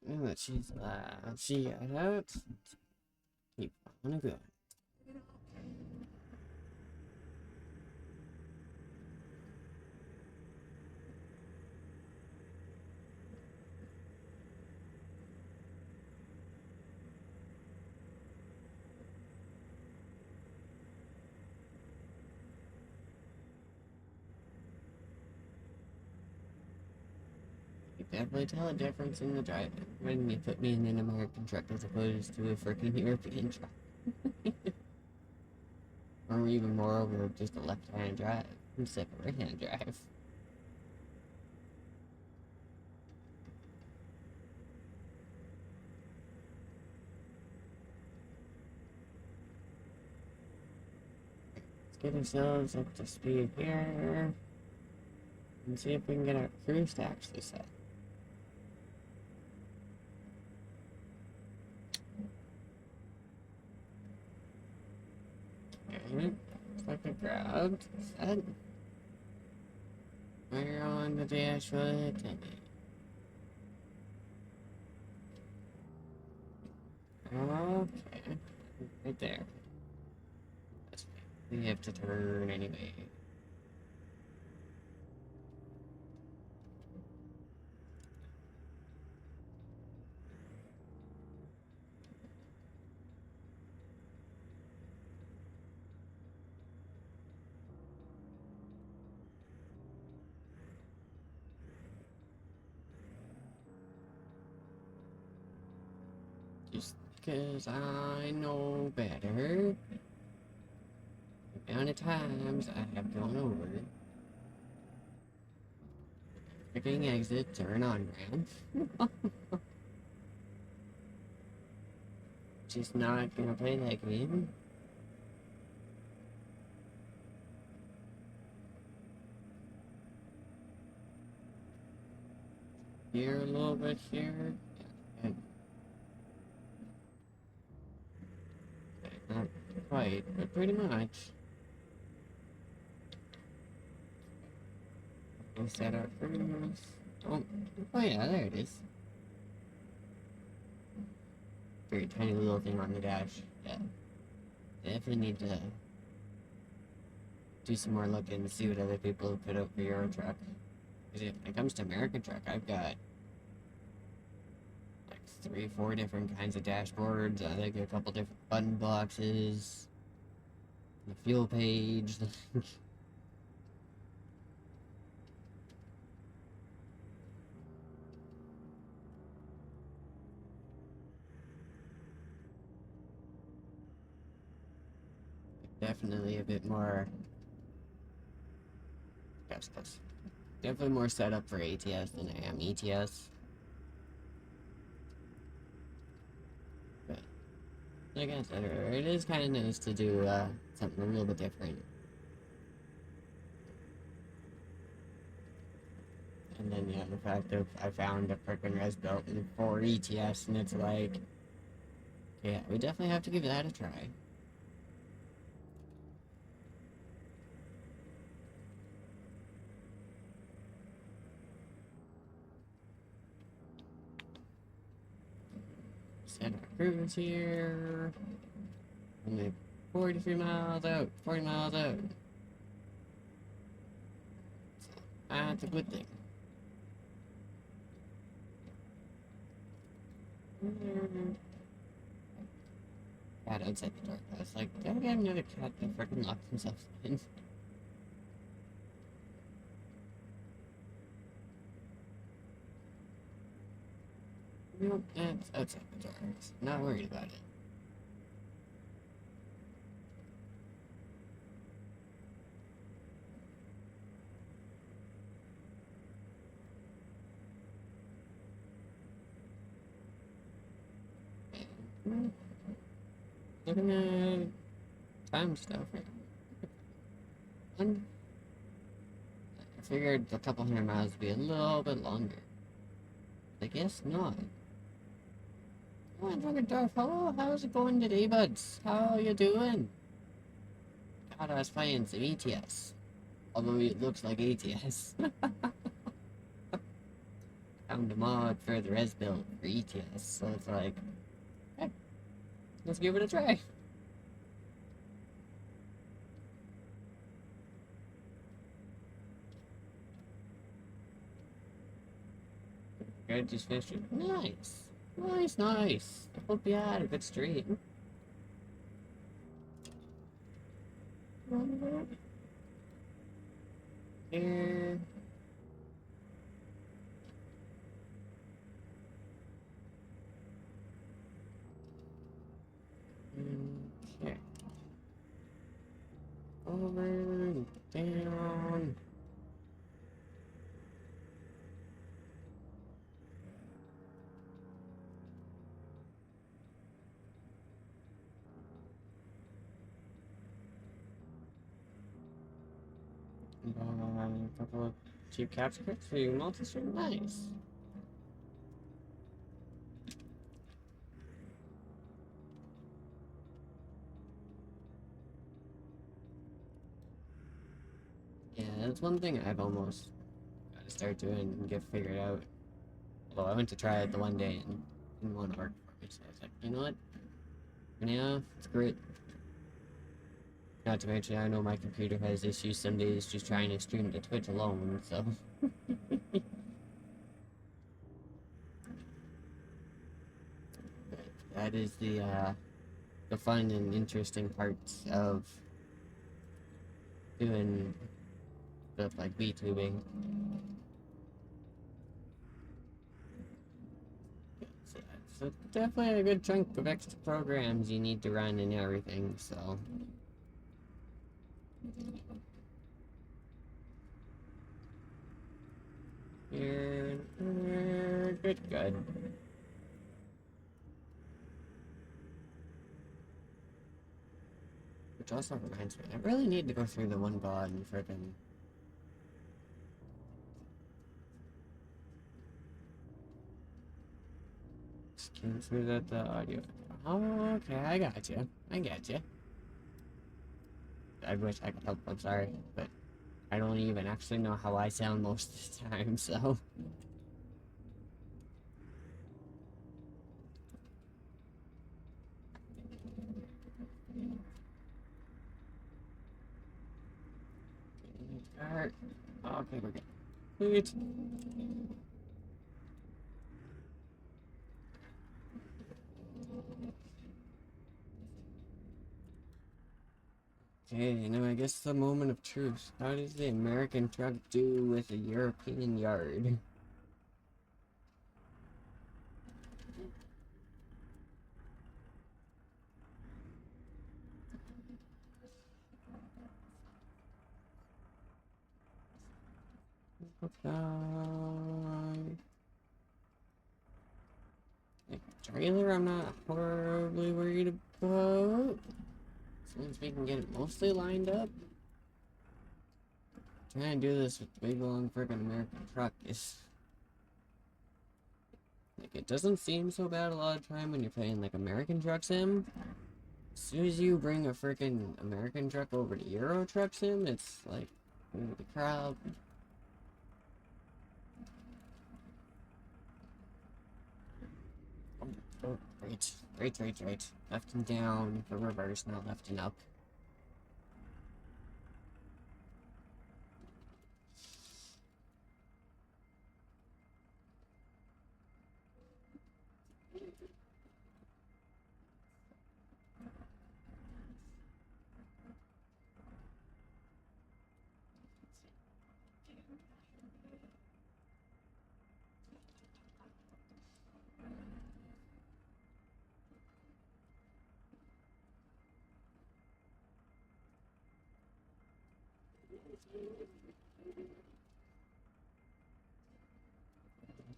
Now that she got out, keep on going. You can definitely tell a difference in the driving when you put me in an American truck as opposed to a freaking European truck. Or even moreover, just a left-hand drive instead of a right-hand drive. Let's get ourselves up to speed here and see if we can get our cruise to actually set. Okay, looks like a crowd set. We're on the dash for attending. Okay, right there. We have to turn anyway. Just because I know better. The amount of times I have gone over freaking exit, turn on ramp. Just not gonna play that game. Here a little bit here. Yeah, not quite, but pretty much. We'll set our cruise. Oh yeah, there it is. Very tiny little thing on the dash. Yeah. Definitely need to do some more looking to see what other people have put out for Euro Truck. Because when it comes to American Truck, I've got like 3-4 different kinds of dashboards. I think a couple different button boxes. the fuel page. Definitely a bit more. Yes, that's definitely more set up for ATS than I am ETS. But like I said earlier, it is kind of nice to do something a little bit different. And then yeah, the fact that I found a freaking res built for ETS, and it's like, yeah, we definitely have to give that a try. Set our cruise here. Only 43 miles out, 40 miles out. That's a good thing. Cat outside the door. I was like, did I have another cat that freaking locked himself in? Nope, that's outside the door. Not worried about it. Looking at time stuff here. I figured a couple hundred miles would be a little bit longer. I guess not. Oh, Druggerdorf, hello, how's it going today, buds? How you doing? God, I was playing some ETS. Although it looks like ATS. Found a mod for the res build for ETS, so it's like, hey, let's give it a try. I just finished it. Nice. Nice, nice. I hope you had a good stream. Here. Okay. Over, down. A couple of cheap capture kits for you multi-stream. Nice. Yeah, that's one thing I've almost got to start doing and get figured out. Although I went to try it the one day and it didn't want to work for me, so I was like, you know what? For now, it's great. Not to mention, I know my computer has issues some days just trying to stream to Twitch alone, so. That is the fun and interesting parts of doing stuff like VTubing. So definitely a good chunk of extra programs you need to run and everything, so. Here, good, good. Which also reminds me, I really need to go through the one god and frickin' scan through that audio. Oh, okay, I got you. I got you. I wish I could help. I'm sorry, but I don't even actually know how I sound most of the time, so. Alright. Okay, we're good. Sweet. Okay, now I guess the moment of truth. How does the American truck do with a European yard? Like, trailer, I'm not horribly worried about. Since we can get it mostly lined up. Trying to do this with the big long friggin' American truck is like, it doesn't seem so bad a lot of time when you're playing like American Truck Sim. As soon as you bring a freaking American truck over to Euro Truck Sim, it's like, ooh, the crowd. Oh, right. Left and down, the reverse, not left and up.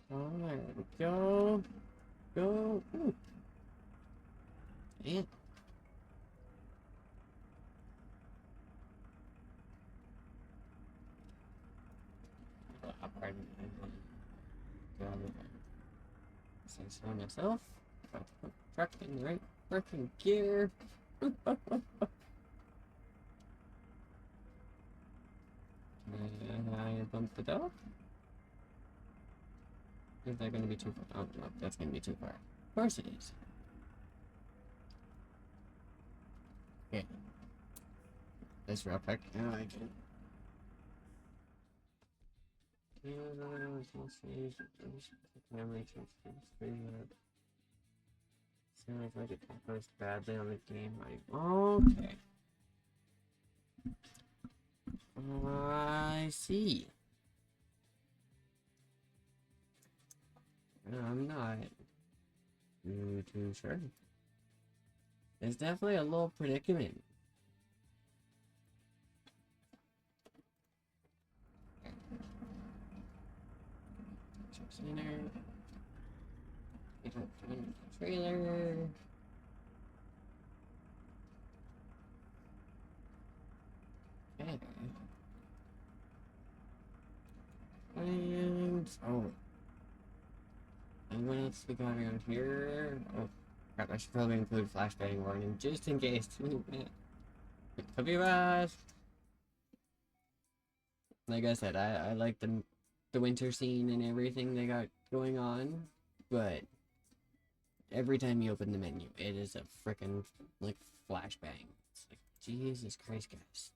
Oh, there we go. Go. Ooh. Man. Pardon me. Say so myself. Got to put the truck in the right working gear. I bumped it up. Is that going to be too far? Oh, no, that's going to be too far. Of course it is. Okay. This real quick. Now I can. Sounds like it goes badly on the game. Okay. I see. I'm not too sure. It's definitely a little predicament. Center. Trailer. Okay. And and what else we got around here? Oh crap, I should probably include flashbang warning just in case. It could be rushed. Like I said, I like the winter scene and everything they got going on, but every time you open the menu, it is a frickin' like flashbang. It's like Jesus Christ, guys.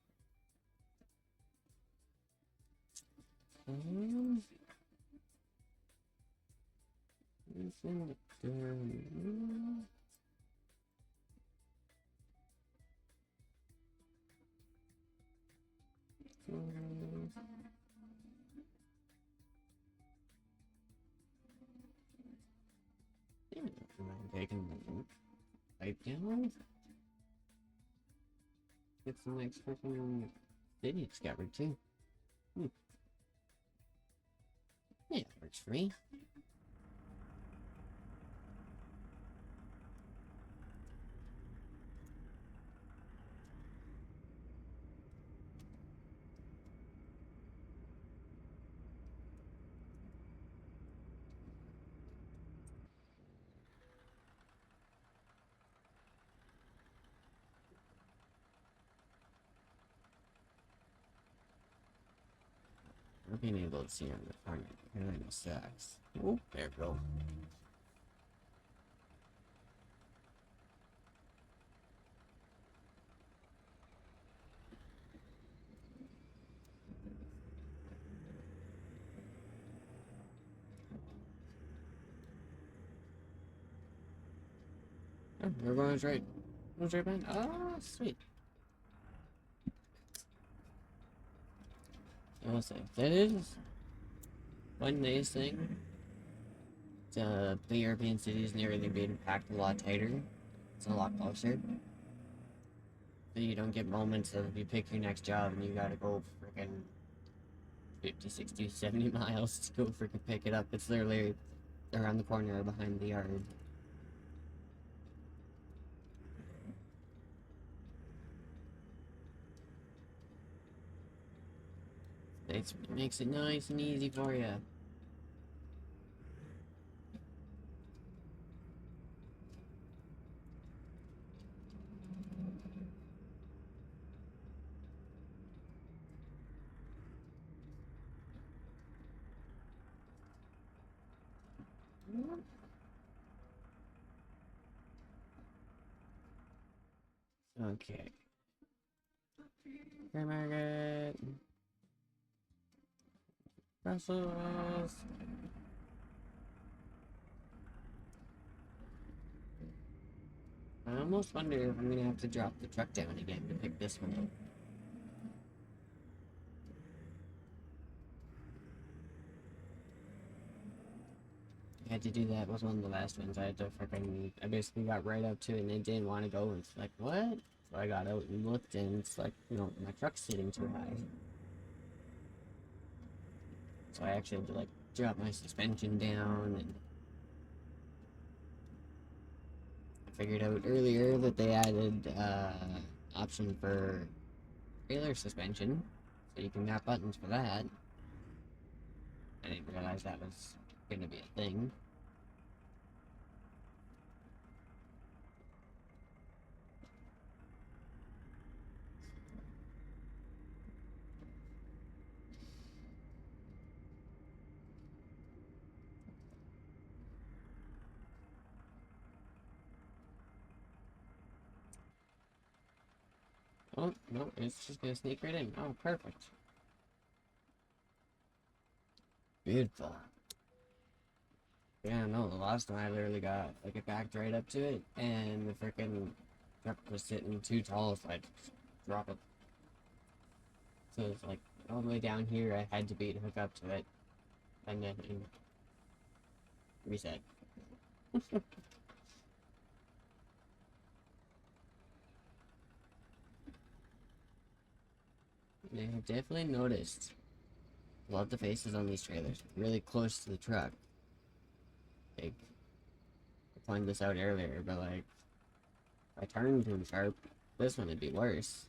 Taking the pipe down. Get some next freaking city discovered too. Yeah, works for me. Not being able to see on the front kind of sucks. Oh, there we go. Oh, we're going straight. Going straight back. Oh, sweet. I will say, that is one nice thing. The European cities and everything being packed a lot tighter. It's a lot closer. So you don't get moments of you pick your next job and you gotta go freaking 50, 60, 70 miles to go freaking pick it up. It's literally around the corner or behind the yard. It makes it nice and easy for you. Okay. Hey, Margaret. Brussels. I almost wonder if I'm gonna have to drop the truck down again to pick this one up. I had to do that with one of the last ones. I had to freaking. I basically got right up to it and it didn't want to go. And it's like, what? So I got out and looked and it's like, my truck's sitting too high. So I actually had to like drop my suspension down and I figured out earlier that they added option for trailer suspension. So you can map buttons for that. I didn't realize that was gonna be a thing. Oh, no, it's just gonna sneak right in. Oh, perfect. Beautiful. Yeah, no, the last time I literally got, like, it backed right up to it, and the freaking truck was sitting too tall, so I just drop it. So it's like, all the way down here, I had to be to hook up to it, and then reset. And I have definitely noticed a lot of the faces on these trailers really close to the truck. Like, I pointed this out earlier, but like, if I turned too sharp, this one would be worse.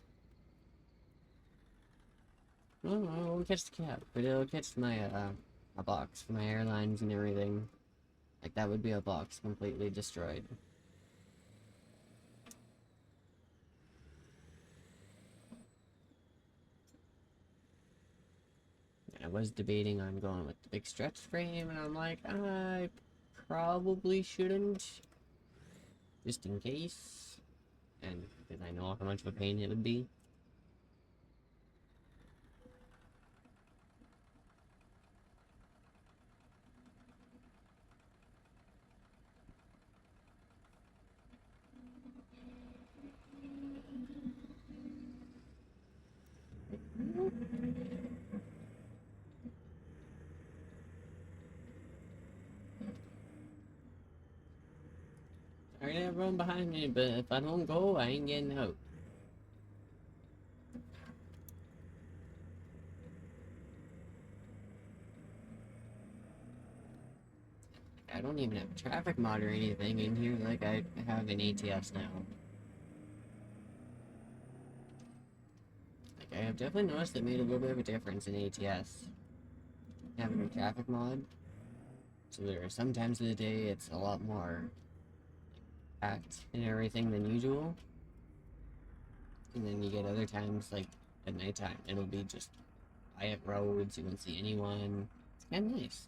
Oh, it won't catch the cab, but it'll catch my, a box for my airlines and everything. Like, that would be a box completely destroyed. I was debating on going with the big stretch frame, and I'm like, I probably shouldn't, just in case, and because I know how much of a pain it would be. Alright, everyone behind me, but if I don't go, I ain't getting out. I don't even have traffic mod or anything in here like I have in ATS now. Like, I have definitely noticed it made a little bit of a difference in ATS. Having a traffic mod. So there are some times of the day it's a lot more packed and everything than usual. And then you get other times, like at nighttime, it'll be just quiet roads, you won't see anyone. It's kind of nice.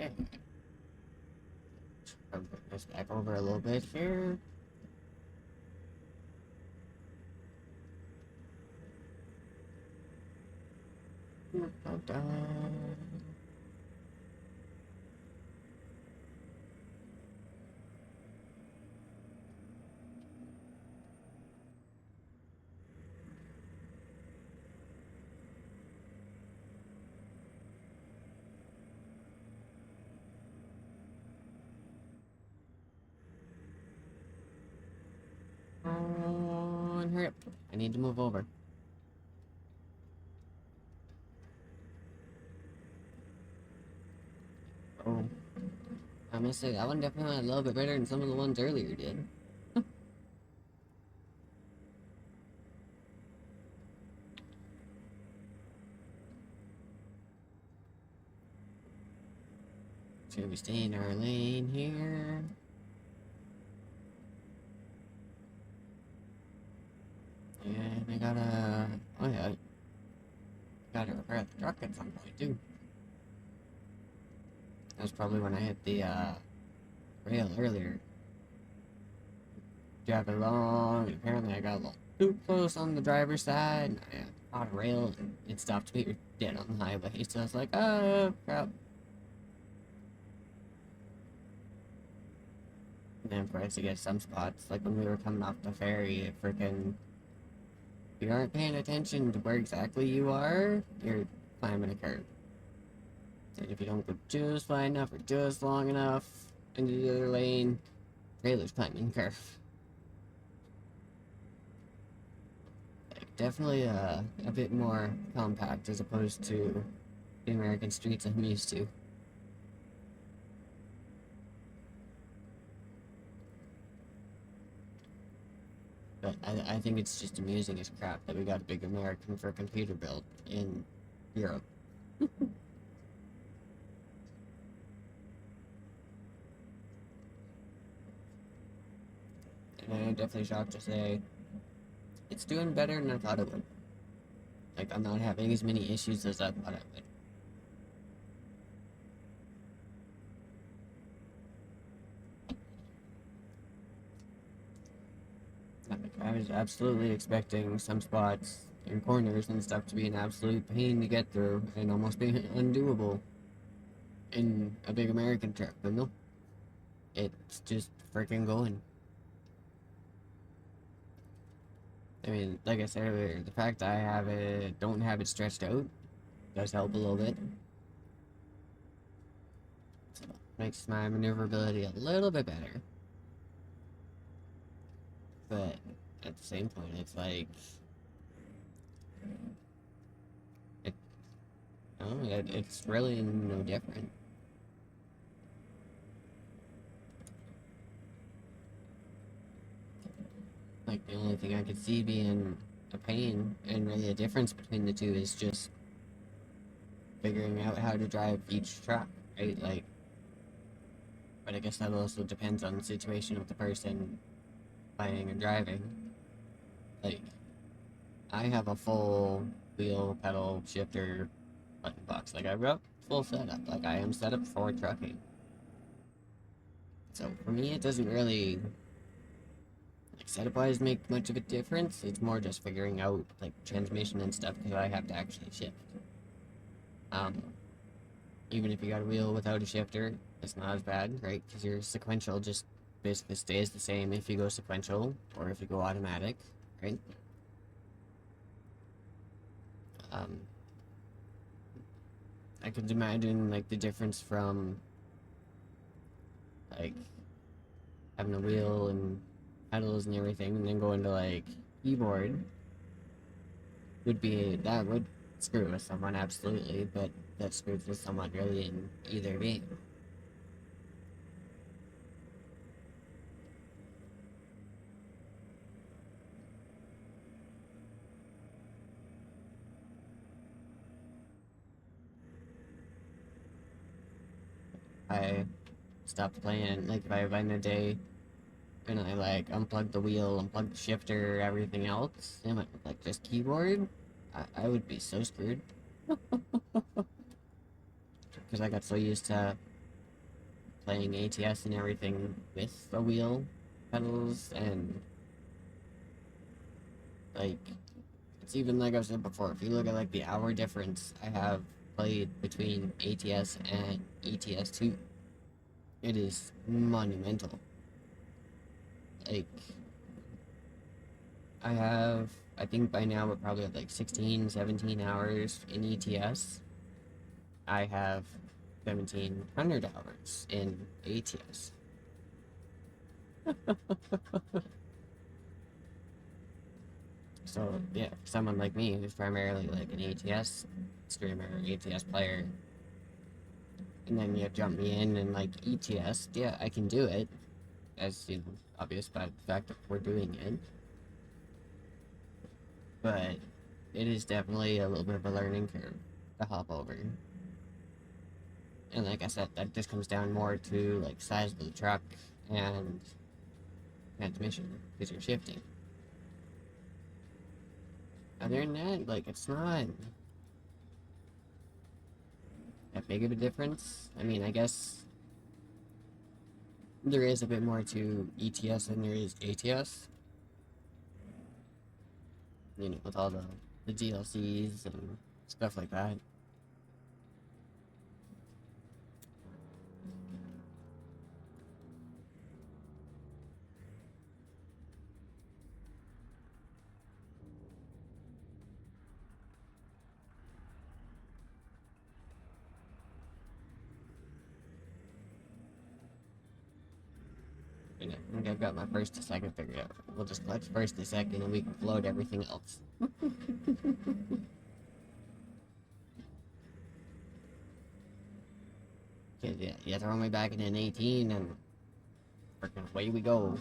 Okay. us back over a little bit here. And hurry up. I need to move over. Oh. I must say, that one definitely went a little bit better than some of the ones earlier did. So we stay in our lane here. And I gotta... Oh yeah. Gotta repair the truck at some point too. That was probably when I hit the rail earlier. Drive along, and apparently I got a little too close on the driver's side, and I caught a rail, and it stopped me dead on the highway, so I was like, oh, crap. And then of course you get some spots, like when we were coming off the ferry, it freaking... If you aren't paying attention to where exactly you are, you're climbing a curve. And if you don't go just far enough or just long enough into the other lane, trailer's climbing the curve. Like, definitely a bit more compact as opposed to the American streets I'm used to. But I think it's just amusing as crap that we got a big American for computer build in Europe. And I'm definitely shocked to say it's doing better than I thought it would. Like, I'm not having as many issues as I thought I would. I was absolutely expecting some spots and corners and stuff to be an absolute pain to get through and almost be undoable in a big American truck, but no. It's just freaking going. I mean, like I said earlier, the fact that I don't have it stretched out does help a little bit. So, makes my maneuverability a little bit better. But at the same point, it's like it's really no different. Like, the only thing I could see being a pain and really a difference between the two is just figuring out how to drive each truck, right? Like, but I guess that also depends on the situation of the person buying and driving. Like, I have a full wheel, pedal, shifter, button box. Like, I've got full setup. Like, I am set up for trucking. So, for me, it doesn't really, like, setup-wise make much of a difference. It's more just figuring out, like, transmission and stuff, because I have to actually shift. Even if you got a wheel without a shifter, it's not as bad, right? Because your sequential just basically stays the same if you go sequential, or if you go automatic, right? I could imagine, like, the difference from, like, having a wheel and pedals and everything, and then going to, like, keyboard that would screw with someone, absolutely, but that screws with someone really in either game. I stopped playing, like, if I went a day and I, like, unplugged the wheel, unplugged the shifter, everything else, and went with, like, just keyboard, I would be so screwed. Because I got so used to playing ATS and everything with the wheel pedals, and like it's even like I said before, if you look at like the hour difference I have played between ATS and ETS2, it is monumental. Like I think by now we're probably at like 16, 17 hours in ETS. I have 1700 hours in ATS. So yeah, for someone like me who's primarily like an ATS streamer, ATS player, and then you jump me in and like ETS, yeah, I can do it, as you know, obvious by the fact that we're doing it. But it is definitely a little bit of a learning curve to hop over. And like I said, that just comes down more to like size of the truck and transmission, because you're shifting. Other than that, like it's not that big of a difference. I mean, I guess there is a bit more to ETS than there is ATS. You know, with all the DLCs and stuff like that. You know, I think I've got my first to second figured out. We'll just collect first to second and we can float everything else. Cause yeah, you throw me back in an 18 and freaking away we go.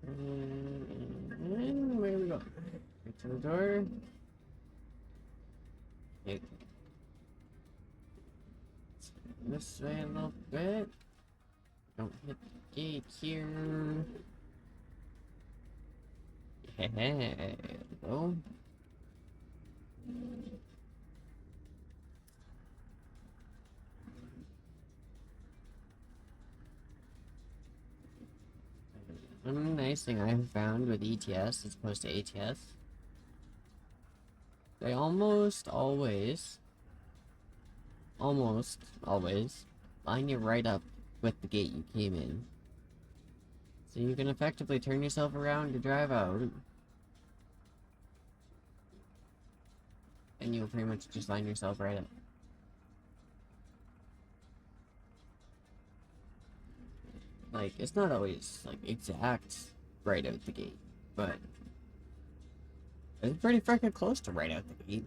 And where we go? Right to the door. Okay. This way a little bit. Don't hit the gate here. Yeah, there we go. One nice thing I've found with ETS as opposed to ATS, they almost always line you right up with the gate you came in. So you can effectively turn yourself around to drive out, and you'll pretty much just line yourself right up. Like, it's not always, like, exact right out the gate, but it's pretty freaking close to right out the gate.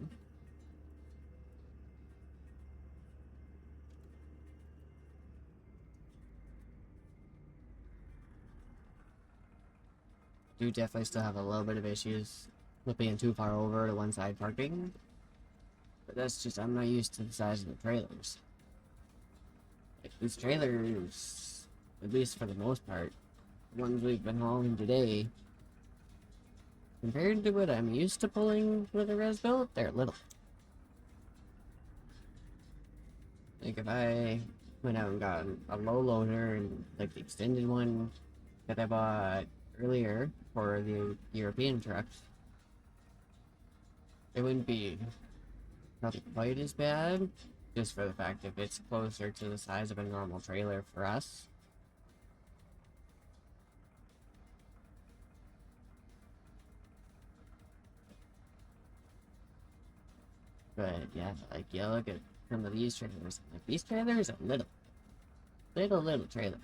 Do definitely still have a little bit of issues with being too far over to one side parking, but that's just, I'm not used to the size of the trailers. Like, these trailers, at least for the most part, the ones we've been hauling today, compared to what I'm used to pulling with a res build, they're little. Like, if I went out and got a low loader and like the extended one that I bought earlier for the European trucks, it wouldn't be probably quite as bad, just for the fact that it's closer to the size of a normal trailer for us. But yeah, like, yeah, look at some of these trailers. Like, these trailers are little trailers.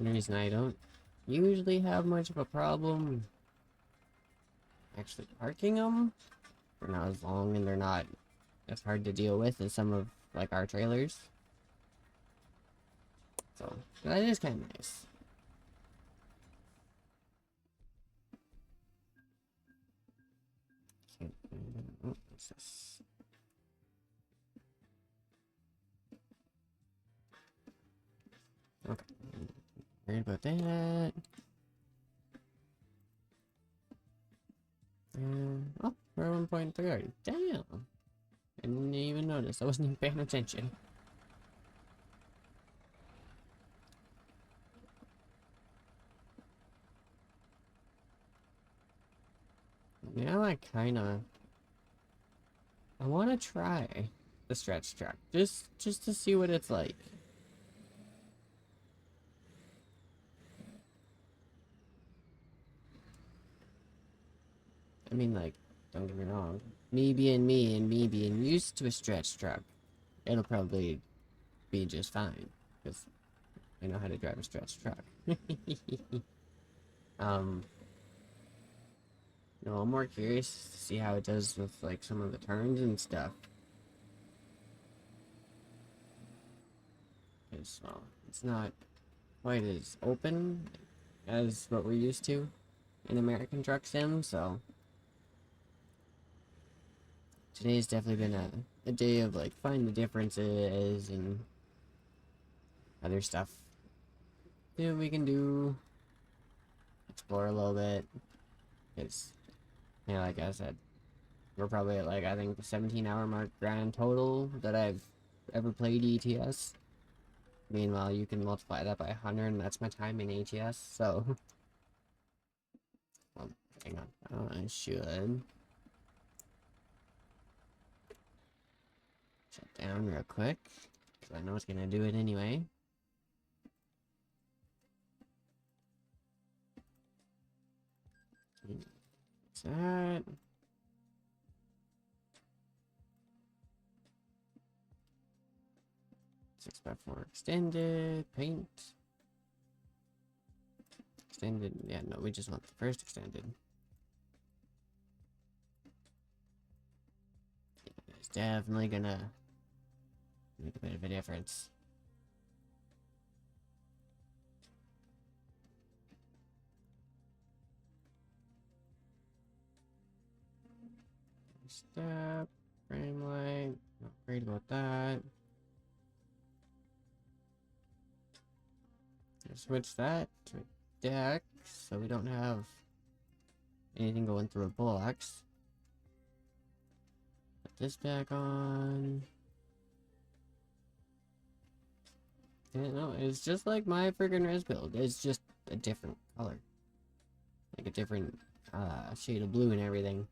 the reason I don't usually have much of a problem actually parking them. They're not as long and they're not as hard to deal with as some of like our trailers. So that is kind of nice. Oh, what's this? Okay, worried about that. Oh, we're 1.3 already. Damn! I didn't even notice. I wasn't even paying attention. Now I want to try the stretch track just to see what it's like. I mean, like, don't get me wrong. Me being me and me being used to a stretch truck, it'll probably be just fine because I know how to drive a stretch truck. um, no, I'm more curious to see how it does with like some of the turns and stuff. Because, well, it's not quite as open as what we're used to in American Truck Sim, so today's definitely been a day of like finding the differences and other stuff. See what we can do, explore a little bit. It's, you know, like I said, we're probably at like I think the 17-hour mark grand total that I've ever played ETS. Meanwhile, you can multiply that by 100, and that's my time in ATS. So, hang on, I should shut down real quick because I know it's gonna do it anyway. What's that? Six by four extended paint. Extended, yeah, no, we just want the first extended. It's definitely gonna make a bit of a difference. Step, frame light, not worried about that. Switch that to a deck so we don't have anything going through a box. Put this back on. Yeah, no, it's just like my friggin' res build. It's just a different color. Like a different shade of blue and everything.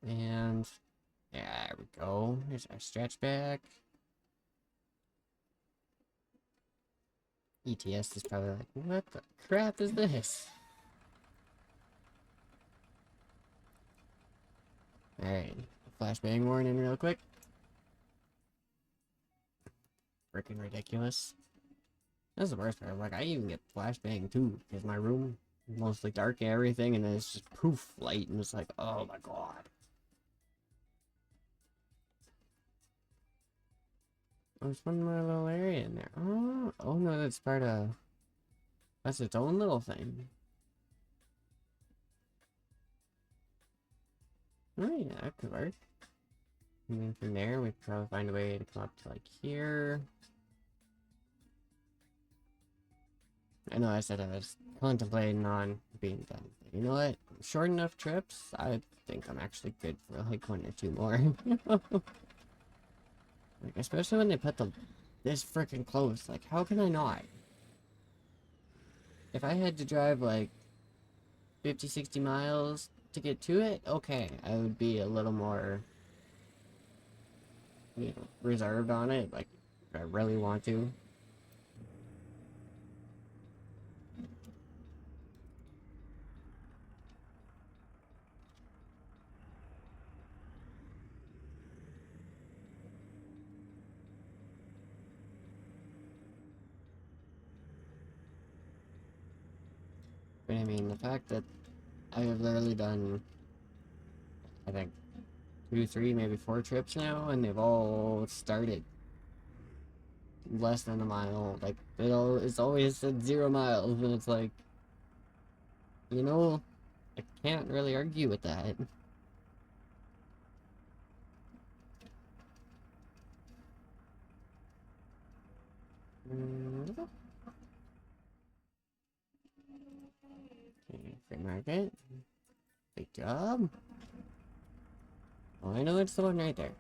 And yeah, there we go. Here's our stretch back. ETS is probably like, what the crap is this? Alright, flashbang warning real quick. Freaking ridiculous. That's the worst part. Like, I even get flashbang too, because my room is mostly dark and everything, and then it's just poof light, and it's like, oh my god. There's one more little area in there. Oh, oh no, that's part of. That's its own little thing. Oh yeah, that could work. And then from there, we could probably find a way to come up to like here. I know I said I was contemplating on being done. But you know what? Short enough trips, I think I'm actually good for like 1 or 2 more. Like, especially when they put this freaking close. Like, how can I not? If I had to drive like 50, 60 miles to get to it, okay, I would be a little more, you know, reserved on it. Like, if I really want to. But I mean, the fact that I have literally done, I think, 2, 3, maybe 4 trips now, and they've all started less than a mile. Like, it's always at 0 miles, and it's like, you know, I can't really argue with that. Okay, free market. Good job. Oh, I know it's the one right there.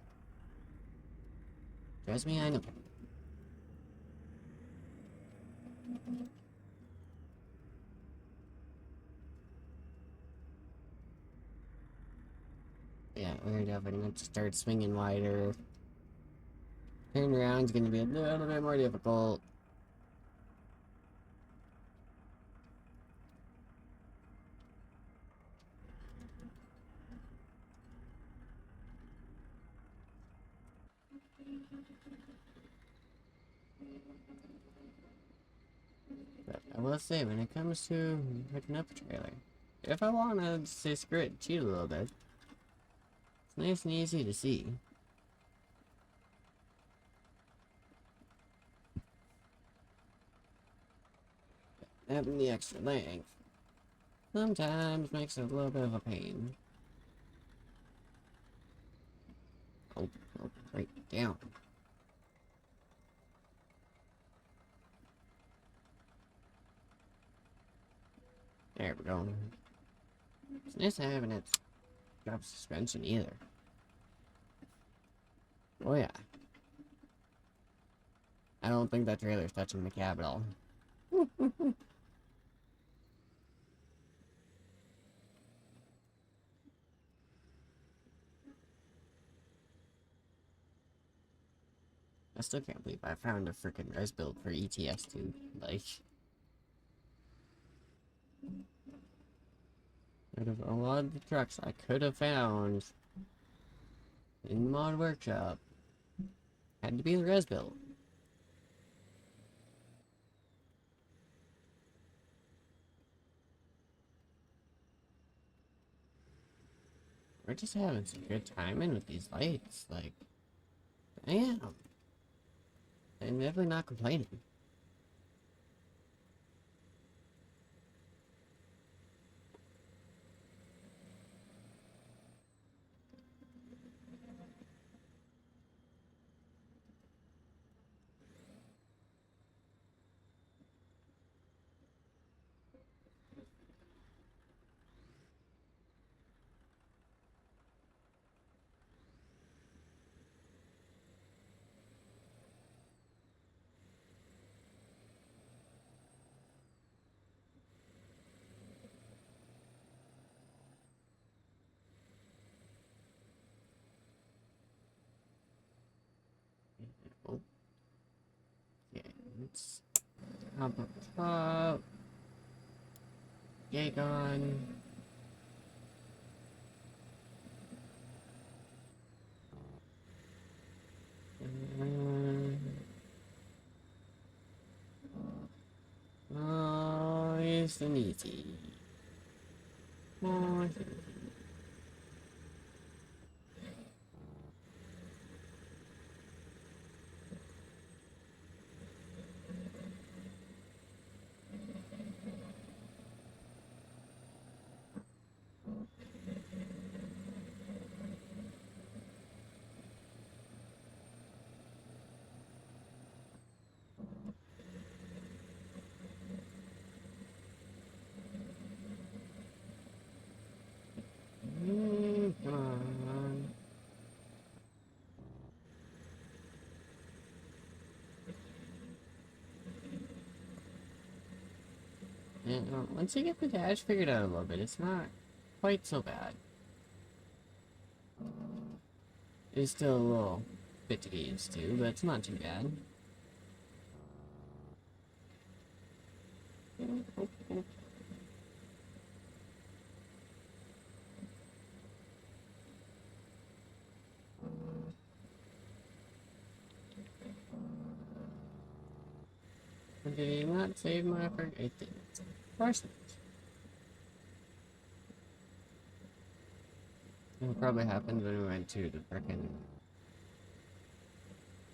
Trust me, I know. Yeah, we're definitely going to start swinging wider. Turn around's going to be a little bit more difficult. But I will say, when it comes to picking up a trailer, if I want to say screw it, cheat a little bit, it's nice and easy to see. Having the extra length sometimes makes it a little bit of a pain. Oh, right down. There we go. It's nice having it drop suspension either. Oh yeah. I don't think that trailer's touching the cab at all. I still can't believe I found a freaking res build for ETS2. Like, out of a lot of the trucks I could have found in the mod workshop, had to be the res build. We're just having some good timing with these lights. Like, damn. I'm definitely not complaining. Oh, yeah, it's up top. Yay, gone. Nice and easy. Nice and easy. Come on. And once you get the dash figured out a little bit, it's not quite so bad. It's still a little bit to get used to, but it's not too bad. Did he not save my effort? It didn't. Of course not. It probably happened when we went to the frickin'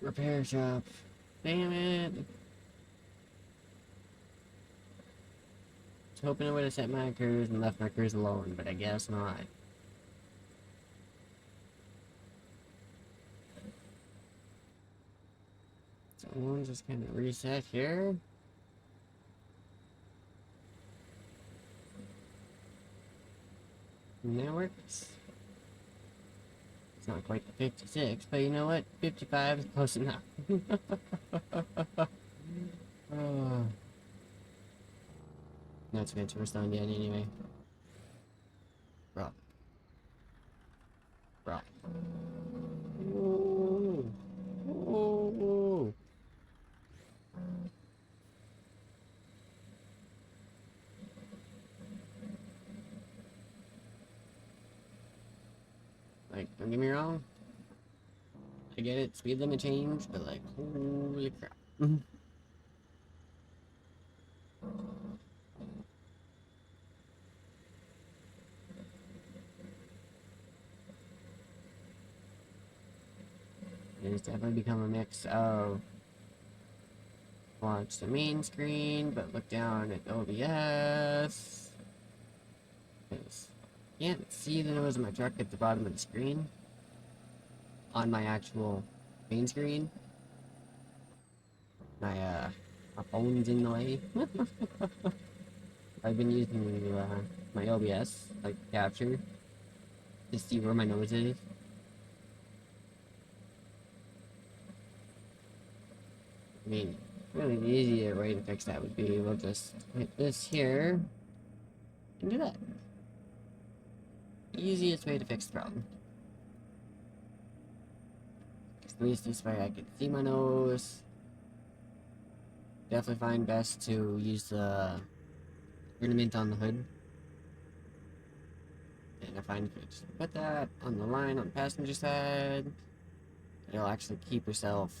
repair shop. Damn it! I was hoping I would have set my cruise and left my cruise alone, but I guess not. So we'll just kind of reset here. And that works. It's not quite the 56, but you know what? 55 is close enough. Oh. No, it's good. We're still in the end anyway. Bro. Bro. Ooh. Ooh. Like, don't get me wrong. I get it, speed limit change, but like, holy crap. It's definitely become a mix of watch the main screen, but look down at OBS. Because you can't see the nose of my truck at the bottom of the screen on my actual main screen. My phone's in the way. I've been using my OBS, like capture, to see where my nose is. I mean, really the easier way to fix that would be we'll just hit this here and do that. Easiest way to fix the problem. At least this way I can see my nose. Definitely find best to use the ornament on the hood. And I find if you just put that on the line on the passenger side, it'll actually keep yourself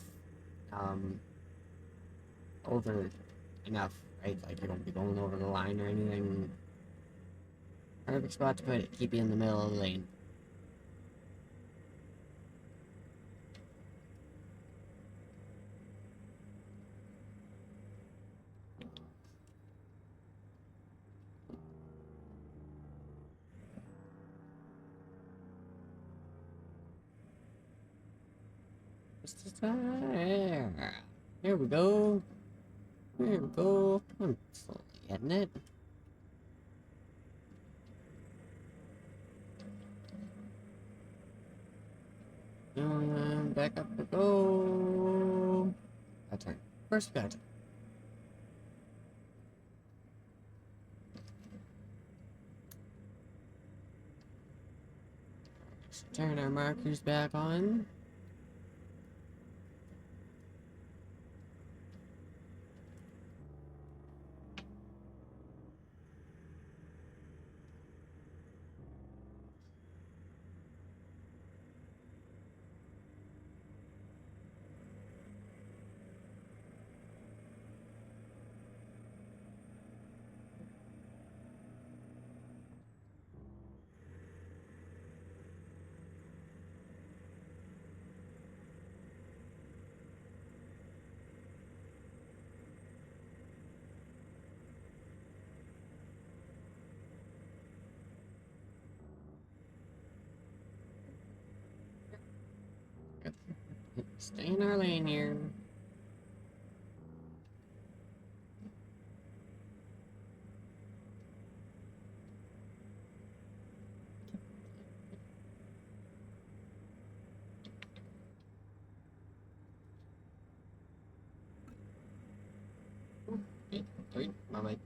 over enough, right? Like you don't be going over the line or anything. Perfect spot to put it, keep you in the middle of the lane. Here we go. Here we go. I'm slowly getting it. Back up we go. Got turn. First we got turn. Turn our markers back on. Stay in our lane here. Wait, my bad.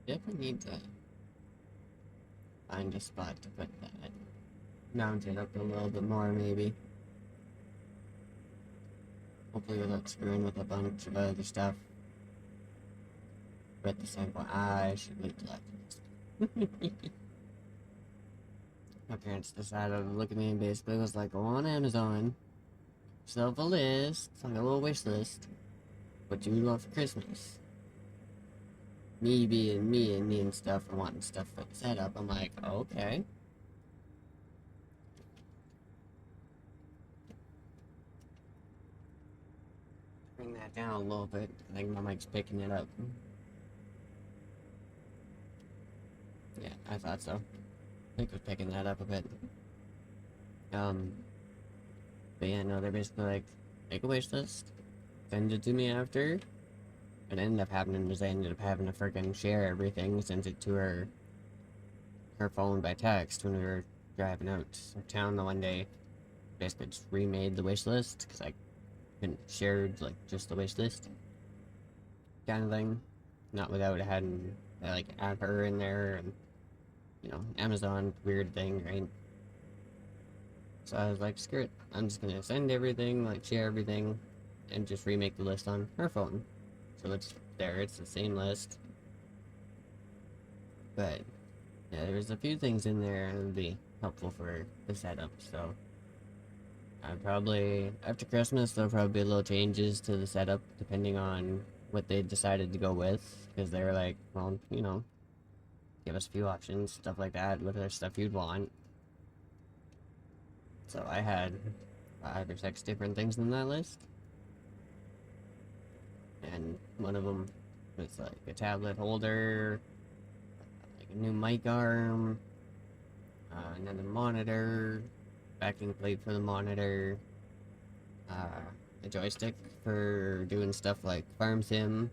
Definitely need to find a spot to put that. Mount it up a little bit more, maybe. Hopefully without screwing with a bunch of other stuff. But at the same point, I should leave the left. My parents decided to look at me and basically was like, go on Amazon, yourself a list, like a little wish list, what you would want for Christmas. Me being me and needing stuff and wanting stuff for the setup, I'm like, okay. Bring that down a little bit. I think my mic's picking it up. Yeah, I thought so. I think it was picking that up a bit. But yeah, no, they're basically like, make a wish list, send it to me after. What ended up happening is I ended up having to freaking share everything, send it to her phone by text when we were driving out of town the one day. Basically just remade the wish list because I couldn't share like just the wish list kind of thing, not without having like add her in there and Amazon weird thing, right? So I was like, screw it, I'm just gonna send everything, like share everything, and just remake the list on her phone. So it's there, it's the same list. But yeah, there's a few things in there that would be helpful for the setup, so probably after Christmas there'll probably be little changes to the setup depending on what they decided to go with, because they were like, well, give us a few options, stuff like that, what other stuff you'd want. So I had 5 or 6 different things in that list, and one of them was like a tablet holder, like a new mic arm, another monitor, backing plate for the monitor, a joystick for doing stuff like farm sim.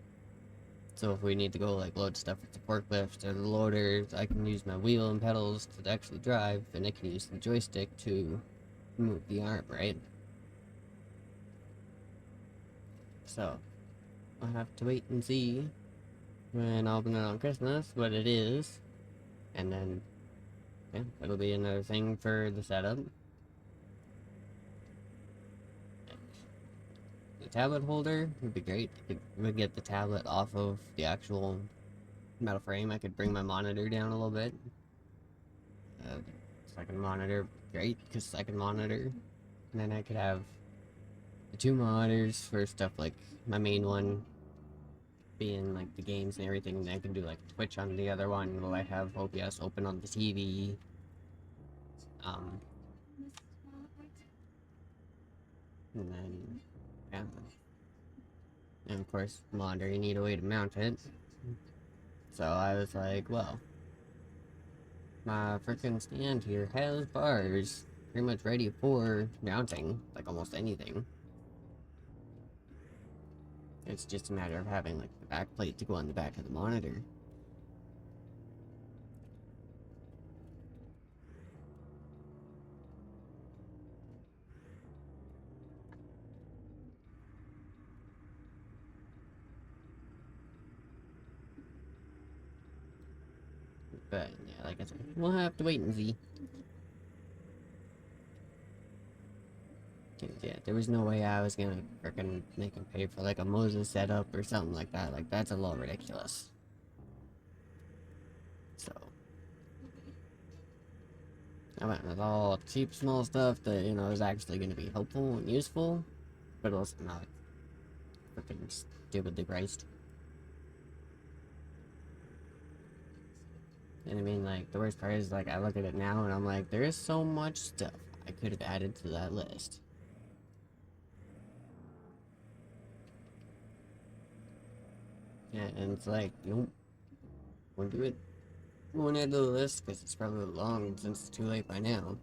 So if we need to go like load stuff with the forklift or the loaders, I can use my wheel and pedals to actually drive, and I can use the joystick to move the arm, right? So I'll have to wait and see when I open it on Christmas what it is, and then yeah, it'll be another thing for the setup. The tablet holder would be great. I would get the tablet off of the actual metal frame. I could bring my monitor down a little bit. Second monitor, great, because second monitor. And then I could have the 2 monitors for stuff like my main one being like the games and everything. And I can do like Twitch on the other one while I have OBS open on the TV. And then, yeah. And of course, monitor, you need a way to mount it. So I was like, well, my freaking stand here has bars pretty much ready for mounting, like almost anything. It's just a matter of having like the back plate to go on the back of the monitor. But yeah, like I said, we'll have to wait and see. Yeah, there was no way I was gonna freaking make him pay for like a Moses setup or something like that. Like that's a little ridiculous. So I went with all cheap, small stuff that is actually gonna be helpful and useful, but also not freaking stupidly priced. And I mean, like the worst part is like I look at it now and I'm like, there is so much stuff I could have added to that list. Yeah, and it's like, nope, won't do it. Won't add to the list because it's probably long since it's too late by now.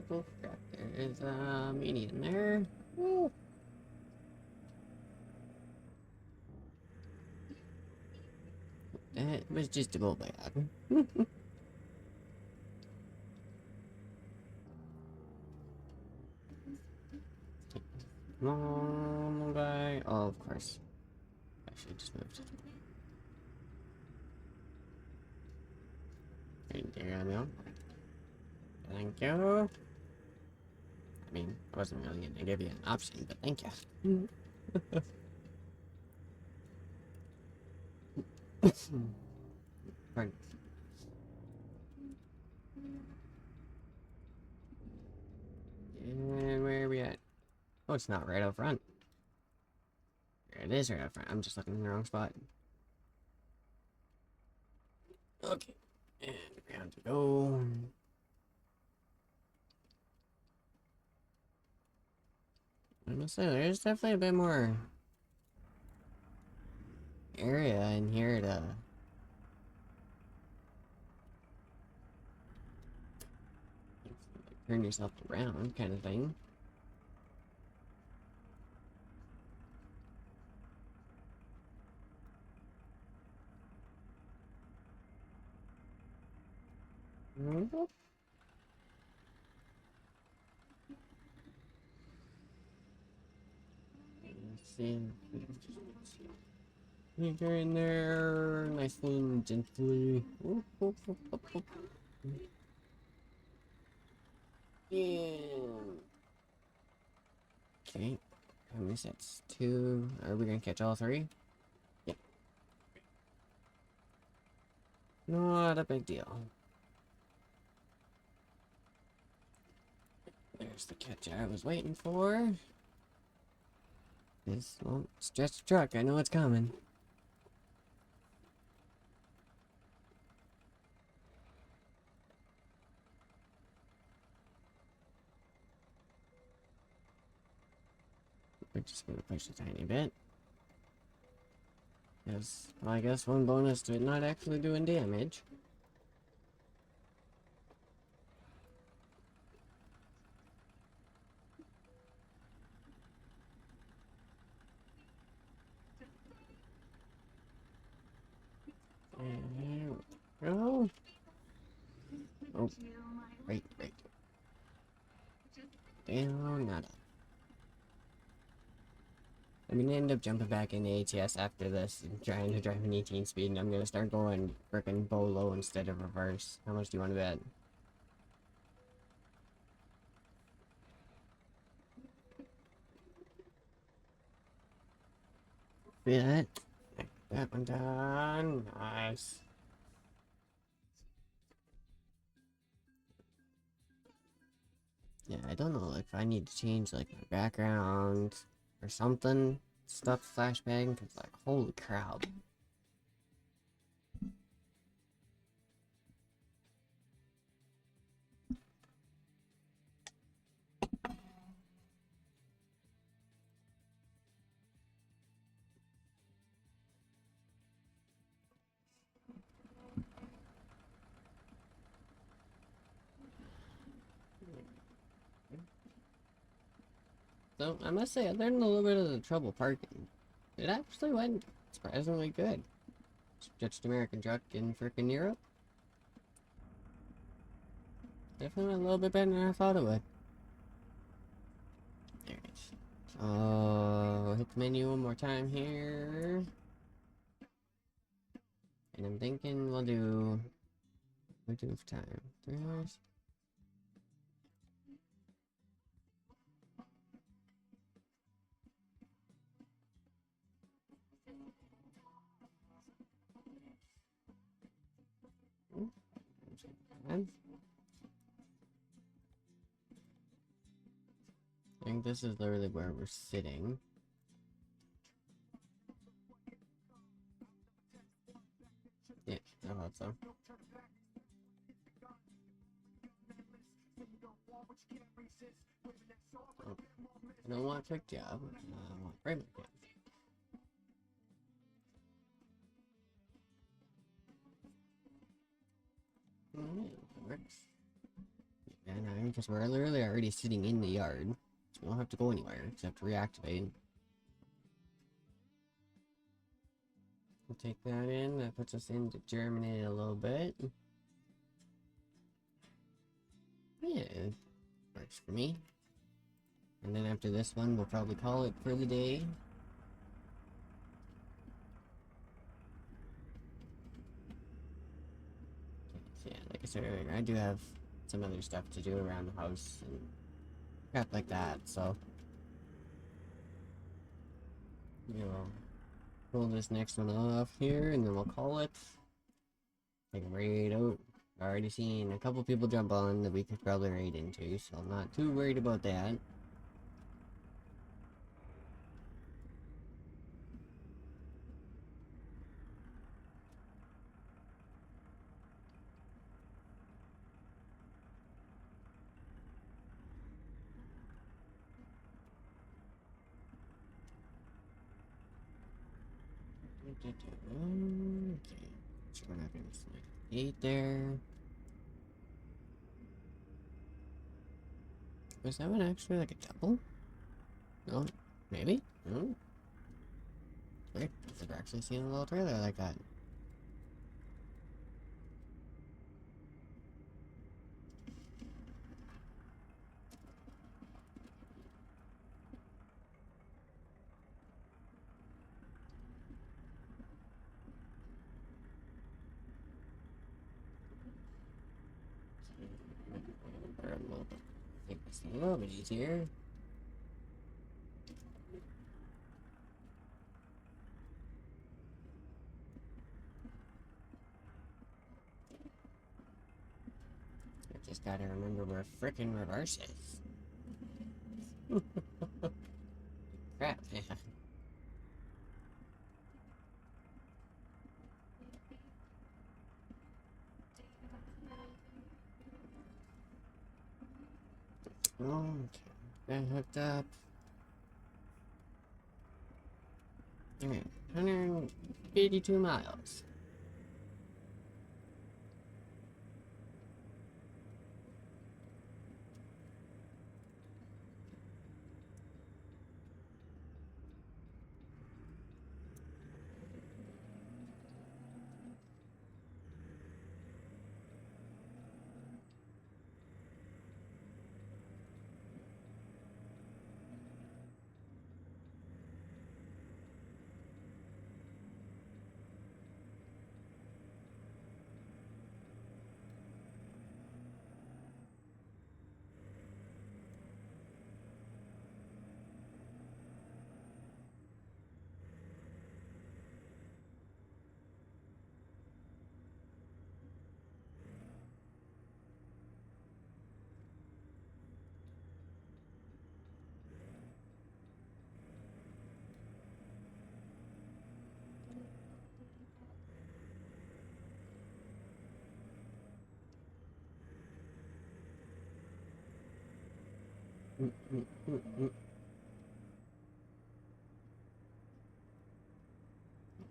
Oh, crap. There is a meanie in there. Woo. That was just a go bad. Come on, guy. Oh, of course. I Actually, just moved. Right there, no. Thank you. I mean, I wasn't really gonna give you an option, but thank you. Pardon. And where are we at? Oh, it's not right out front. It is right out front. I'm just looking in the wrong spot. Okay. And ground to go. I must say, there's definitely a bit more area in here to turn yourself around, kind of thing. Let's see. You're in there, nicely and gently. Yeah. Okay. How many sets? 2. Are we gonna catch all 3? Yep. Not a big deal. There's the catch I was waiting for. This won't stretch the truck. I know it's coming. We're just gonna push a tiny bit. Yes, well, I guess one bonus to it not actually doing damage. And there we go. Oh, right. Down, nada. I'm gonna end up jumping back into ATS after this and trying to drive an 18 speed, and I'm gonna start going frickin' bolo instead of reverse. How much do you want to bet? Bet. That one done. Nice. Yeah, I don't know if I need to change like my background or something. Stop flashbang, because like, holy crap. So, I must say, I learned a little bit of the trouble parking. It actually went surprisingly good. Just American truck in frickin' Europe. Definitely went a little bit better than I thought it would. There it is. So, hit the menu one more time here. And I'm thinking we'll do time. 3 hours? I think this is literally where we're sitting. Yeah, I thought so. Oh, I don't want a quick job. I want frame again. That works. And because we're literally already sitting in the yard, so we don't have to go anywhere except reactivate. We'll take that in. That puts us into Germany a little bit. Yeah, works for me. And then after this one, we'll probably call it for the day. I said earlier, I do have some other stuff to do around the house and crap like that, so you know, pull this next one off here and then we'll call it. Take a raid out. Already seen a couple people jump on that we could probably raid into, so I'm not too worried about that. Okay, so we're not gonna select 8 there. Was that one actually like a double? No, maybe? No. Wait, I've actually seen a little trailer like that. Make this a little bit easier. I just gotta remember where frickin' reverse is. Crap, yeah. Okay, that hooked up. Alright, 182 miles.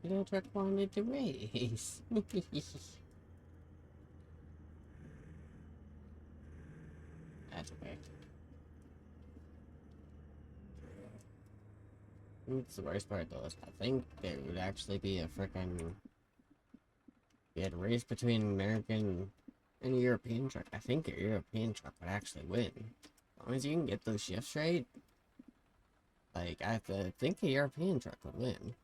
Little truck wanted to race. That's okay. It's the worst part though, is I think there would actually be a frickin' race between American and a European truck. I think a European truck would actually win. As long as you can get those shifts right, like, I have to think a European truck would win.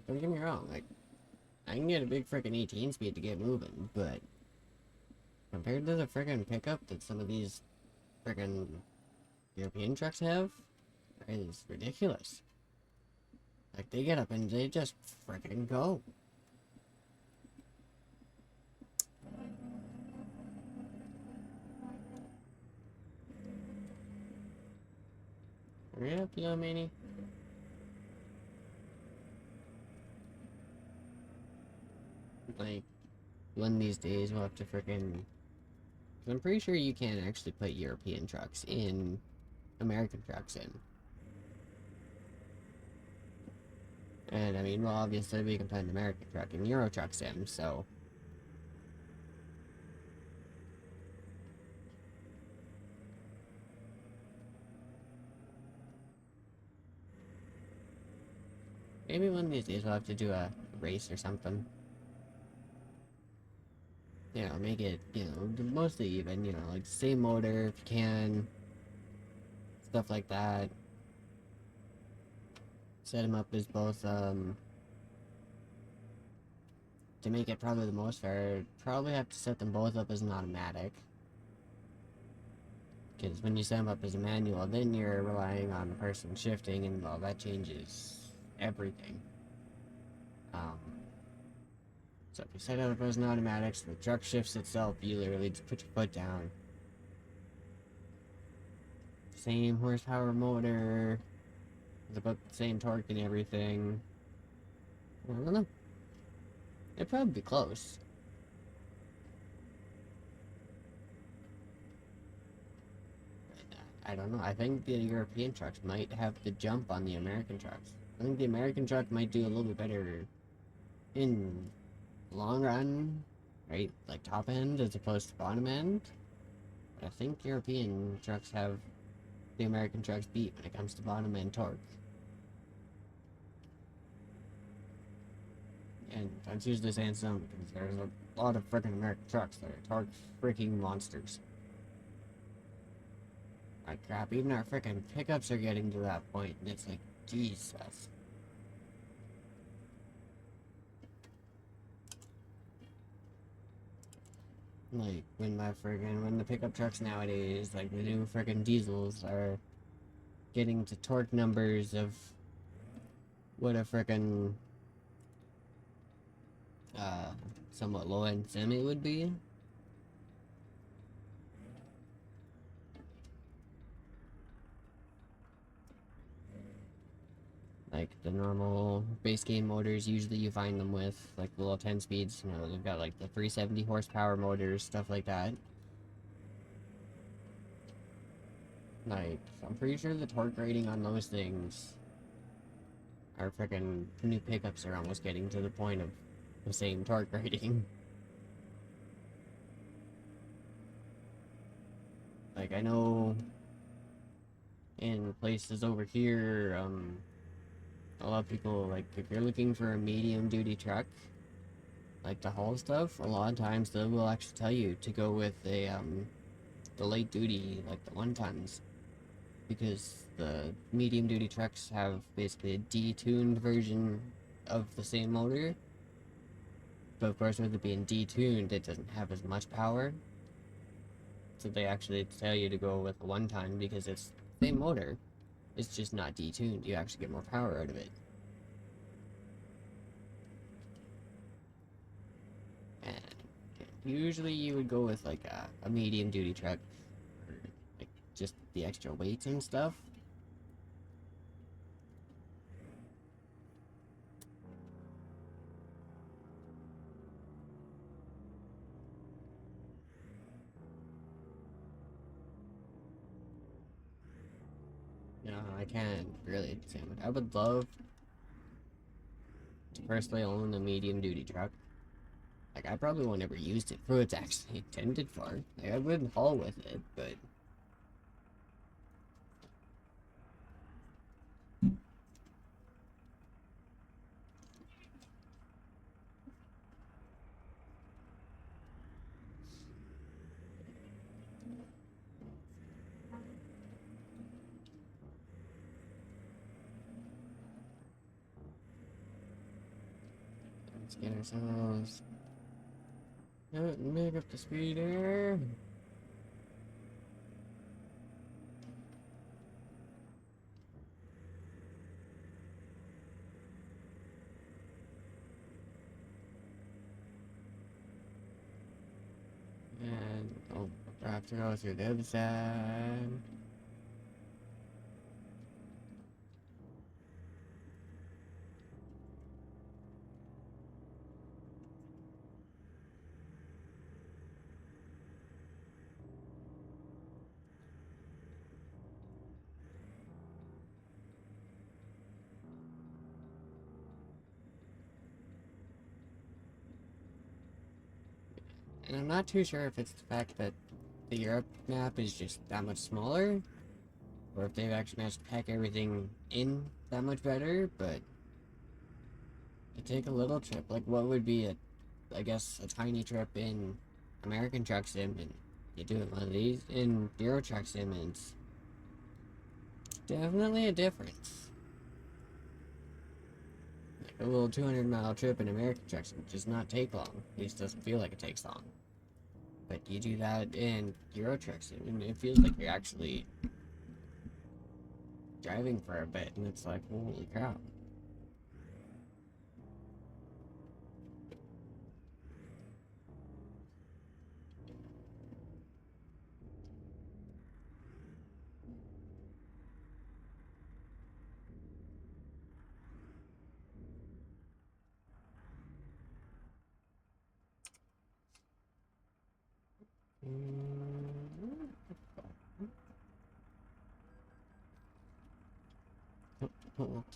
Don't get me wrong, like, I can get a big frickin' 18 speed to get moving, but compared to the frickin' pickup that some of these frickin' European trucks have, is ridiculous. Like, they get up and they just frickin' go. Hurry up, little mini. Like, one of these days we'll have to frickin'... I'm pretty sure you can actually put European trucks in American trucks in. And I mean, well, obviously we can put an American truck in Euro Truck Sim, so... maybe one of these days we'll have to do a race or something. You know, make it, you know, mostly even, you know, like same motor if you can. Stuff like that. Set them up as both, to make it probably the most fair, probably have to set them both up as an automatic. Because when you set them up as a manual, then you're relying on the person shifting, and well, that changes everything. So if you set it up as an automatic, so the truck shifts itself, you literally just put your foot down. Same horsepower motor, it's about the same torque and everything. I don't know. It'd probably be close. I don't know. I think the European trucks might have the jump on the American trucks. I think the American truck might do a little bit better in long run, right? Like top end as opposed to bottom end. But I think European trucks have the American trucks beat when it comes to bottom end torque. And that's usually saying something because there's a lot of freaking American trucks that are torque freaking monsters. Like crap, even our freaking pickups are getting to that point, and it's like, Jesus. Like, when the pickup trucks nowadays, like the new freaking diesels are getting to torque numbers of what a freaking, somewhat low-end semi would be. Like the normal base game motors, usually you find them with like the little 10 speeds, you know, they've got like the 370 horsepower motors, stuff like that. Like, I'm pretty sure the torque rating on those things are freaking new pickups are almost getting to the point of the same torque rating. Like, I know in places over here, a lot of people, like, if you're looking for a medium duty truck, like to haul stuff, a lot of times they will actually tell you to go with the light duty, like the 1 tons, because the medium duty trucks have basically a detuned version of the same motor, but of course with it being detuned, it doesn't have as much power, so they actually tell you to go with a 1 ton because it's the same motor, it's just not detuned, you actually get more power out of it. And usually you would go with like a medium duty truck, or like just the extra weights and stuff. No, I can't really say much. I would love to personally own a medium duty truck. Like, I probably won't ever use it for what it's actually intended for. Like, I wouldn't haul with it, but let's get ourselves make up the speed here. And oh, I have to go through the other side. And I'm not too sure if it's the fact that the Europe map is just that much smaller, or if they've actually managed to pack everything in that much better, but you take a little trip, like what would be I guess, a tiny trip in American Truck Sim, and you do one of these in Euro Truck Sim, and it's definitely a difference. Like, a little 200-mile trip in American trucks does not take long. At least doesn't feel like it takes long. But you do that in Euro trucks, and it feels like you're actually driving for a bit, and it's like, holy crap.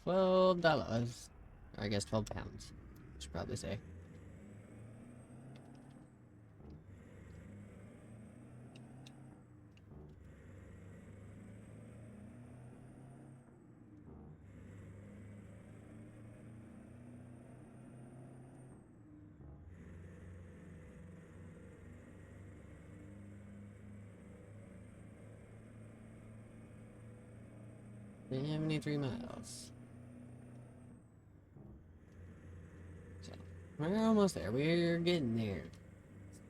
$12. Or I guess 12 pounds. I should probably say. $73 miles. So, we're almost there. We're getting there.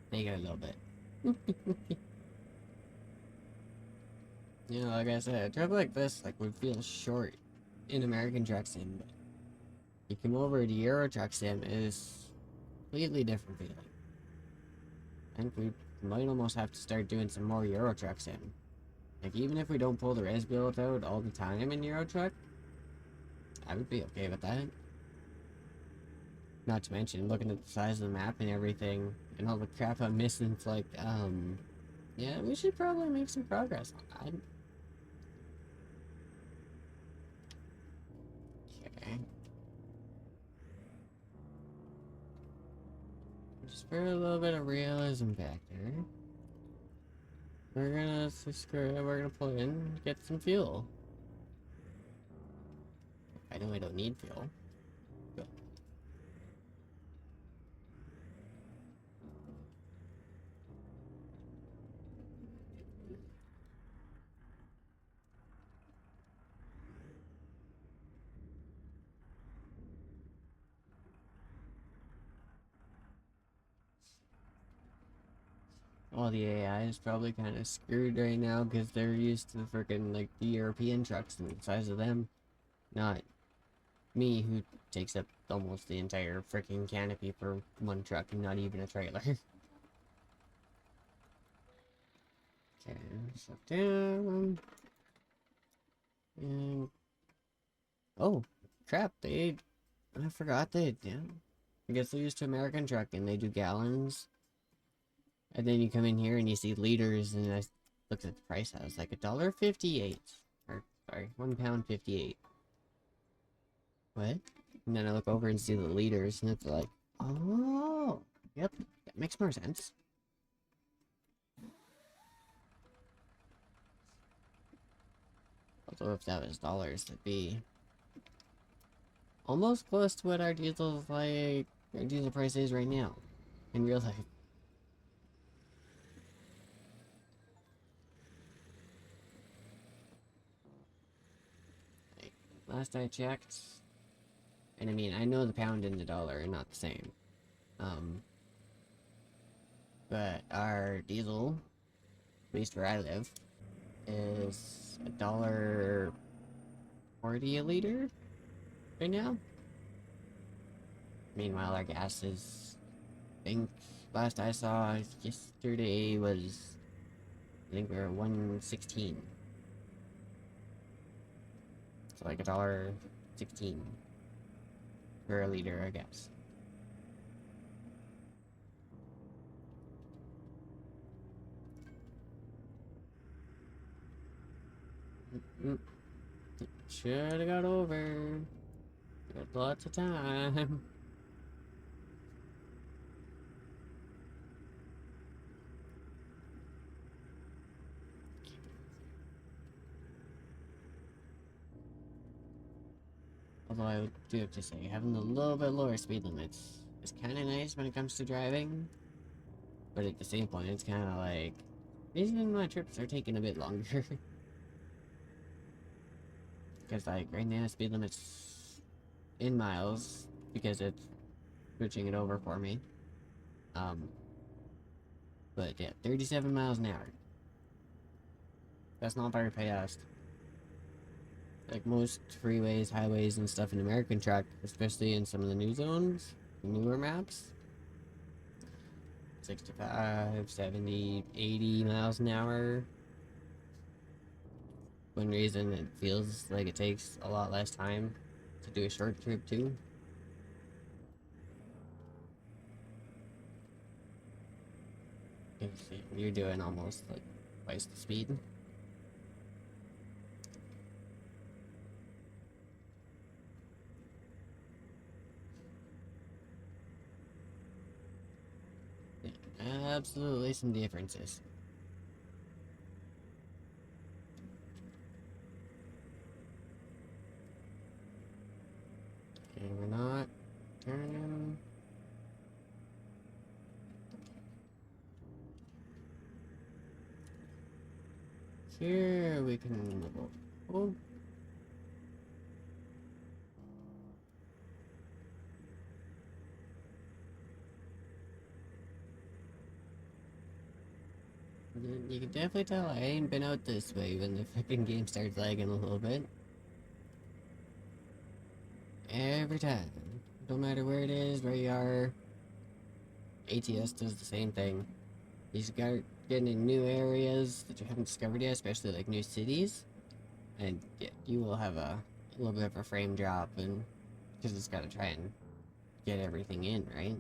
Take it a little bit. You know, like I said, a trip like this would feel short in American Truck Sim, but you come over to Euro Truck Sim, it is completely different feeling. I think we might almost have to start doing some more Euro Truck Sim. Like, even if we don't pull the res build out all the time in Euro Truck, I would be okay with that. Not to mention, looking at the size of the map and everything, and all the crap I'm missing, it's like, yeah, we should probably make some progress on that. Okay. Just for a little bit of realism factor, we're gonna pull in, get some fuel. I know I don't need fuel. But all the AI is probably kind of screwed right now because they're used to the freaking the European trucks and the size of them, not me who takes up almost the entire freaking canopy for one truck and not even a trailer. Okay, step down. And oh crap, I forgot they I guess they're used to American truck and they do gallons. And then you come in here and you see liters, and I looked at the price. I was like $1.58, or sorry, £1.58. What? And then I look over and see the liters, and it's like, oh, yep, that makes more sense. Although if that was dollars, it'd be almost close to what our diesel price is right now in real life. Last I checked, and I mean, I know the pound and the dollar are not the same. But our diesel, at least where I live, is $1.40 a liter right now. Meanwhile, our gas is, I think, last I saw yesterday was, I think we were 1.16. So like $1.16 per liter, I guess. Should've got over. Got lots of time. Although I do have to say, having a little bit lower speed limits is kind of nice when it comes to driving. But at the same point, it's kind of like, even my trips are taking a bit longer. Because like, right now, speed limits in miles because it's switching it over for me. Um, but yeah, 37 miles an hour. That's not very fast. Like most freeways, highways, and stuff in American truck, especially in some of the new zones, newer maps, 65, 70, 80 miles an hour. One reason it feels like it takes a lot less time to do a short trip too. You're doing almost like twice the speed. Yeah, absolutely some differences. Okay, we're not turning. Here we can go. Oh. You can definitely tell I ain't been out this way when the fucking game starts lagging a little bit. Every time. No matter where it is, where you are, ATS does the same thing. You start getting in new areas that you haven't discovered yet, especially like new cities, and yeah, you will have a little bit of a frame drop, and because it's got to try and get everything in, right?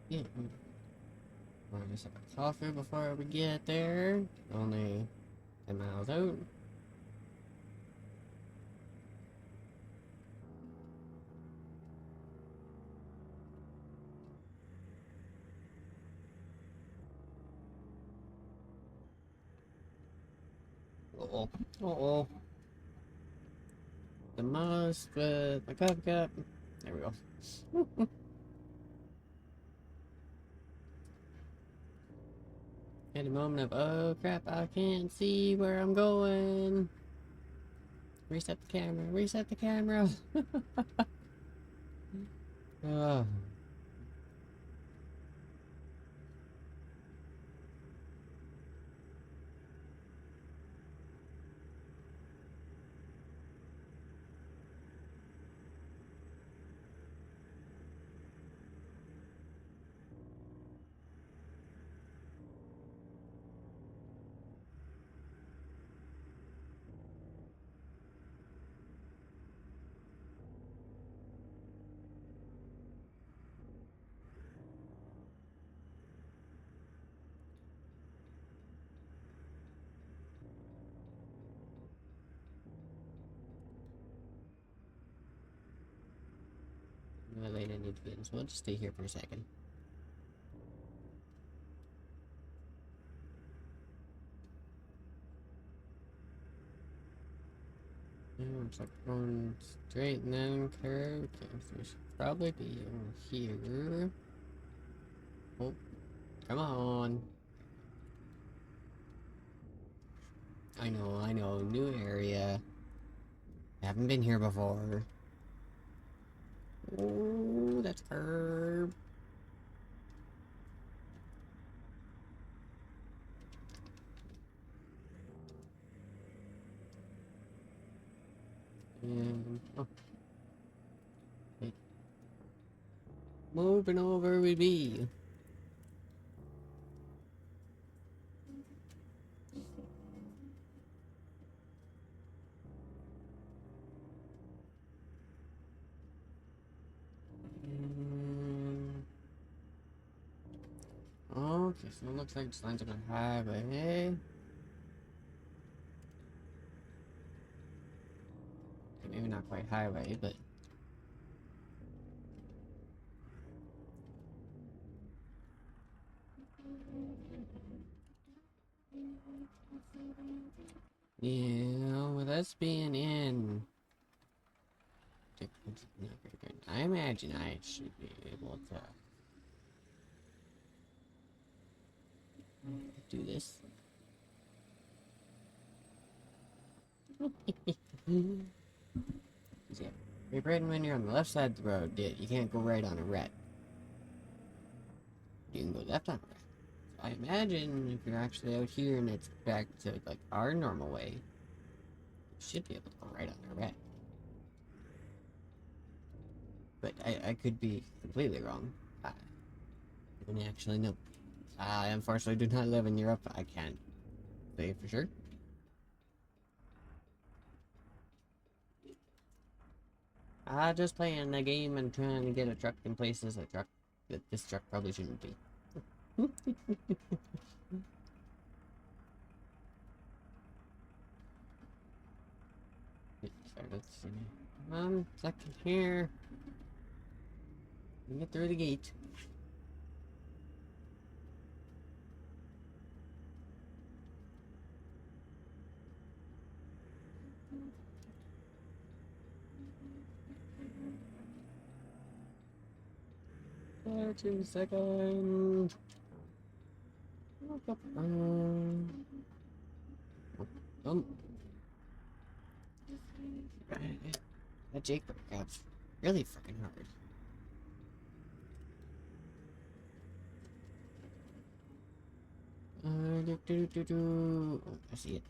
Yeah. Want to sip of coffee before we get there. Only 10 miles out. Uh-oh. Uh-oh. The most with my coffee cup. There we go. Had a moment of, oh crap, I can't see where I'm going. Reset the camera, reset the camera. Oh. How late I need to be in, so we'll just stay here for a second. Looks like going straight and then curve. Okay, so we should probably be over here. Oh, come on. I know, new area. Haven't been here before. Oh, that's curve. And, oh, wait. Moving over we be. Okay, so it looks like it's lines on a highway. Okay, maybe not quite highway, but Yeah, with us being in... I imagine I should be able to do this. Yeah. Right when you're on the left side of the road, you can't go right on a red. You can go left on a red. So I imagine if you're actually out here and it's back to like our normal way, you should be able to go right on a red. But I could be completely wrong. I don't actually know. I unfortunately do not live in Europe. I can't say for sure. Just playing a game and trying to get a truck in places a truck that this truck probably shouldn't be. Sorry, let's see. Second here. Get through the gate. Seconds. Second. Um. That Jake workout's really freaking hard. Oh, I see it.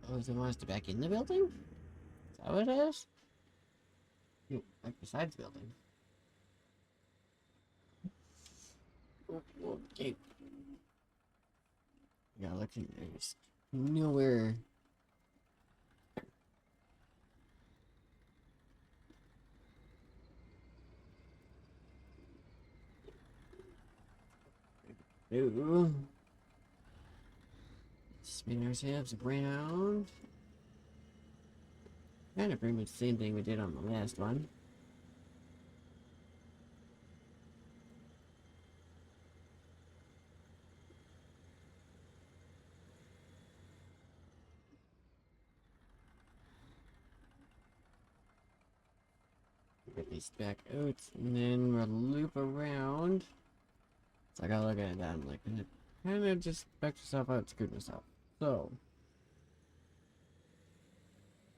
Oh, is it wants to back in the building? Is that what it is? No, like beside the building. Oh, okay. Yeah, look, there's nowhere. No. Spin ourselves around. Kind of pretty much the same thing we did on the last one. Get these back out, and then we'll loop around. So I gotta look at that. I'm like, kind of just back yourself out, screw yourself. So,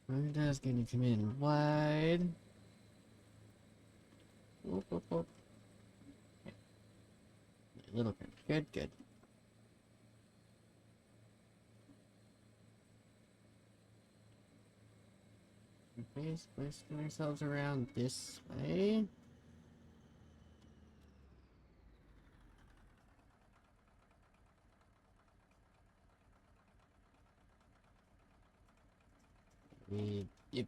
when does gonna come in wide? Whoop, whoop, whoop. Okay. A little bit. Good, good. Basically, spin ourselves around this way. Yep.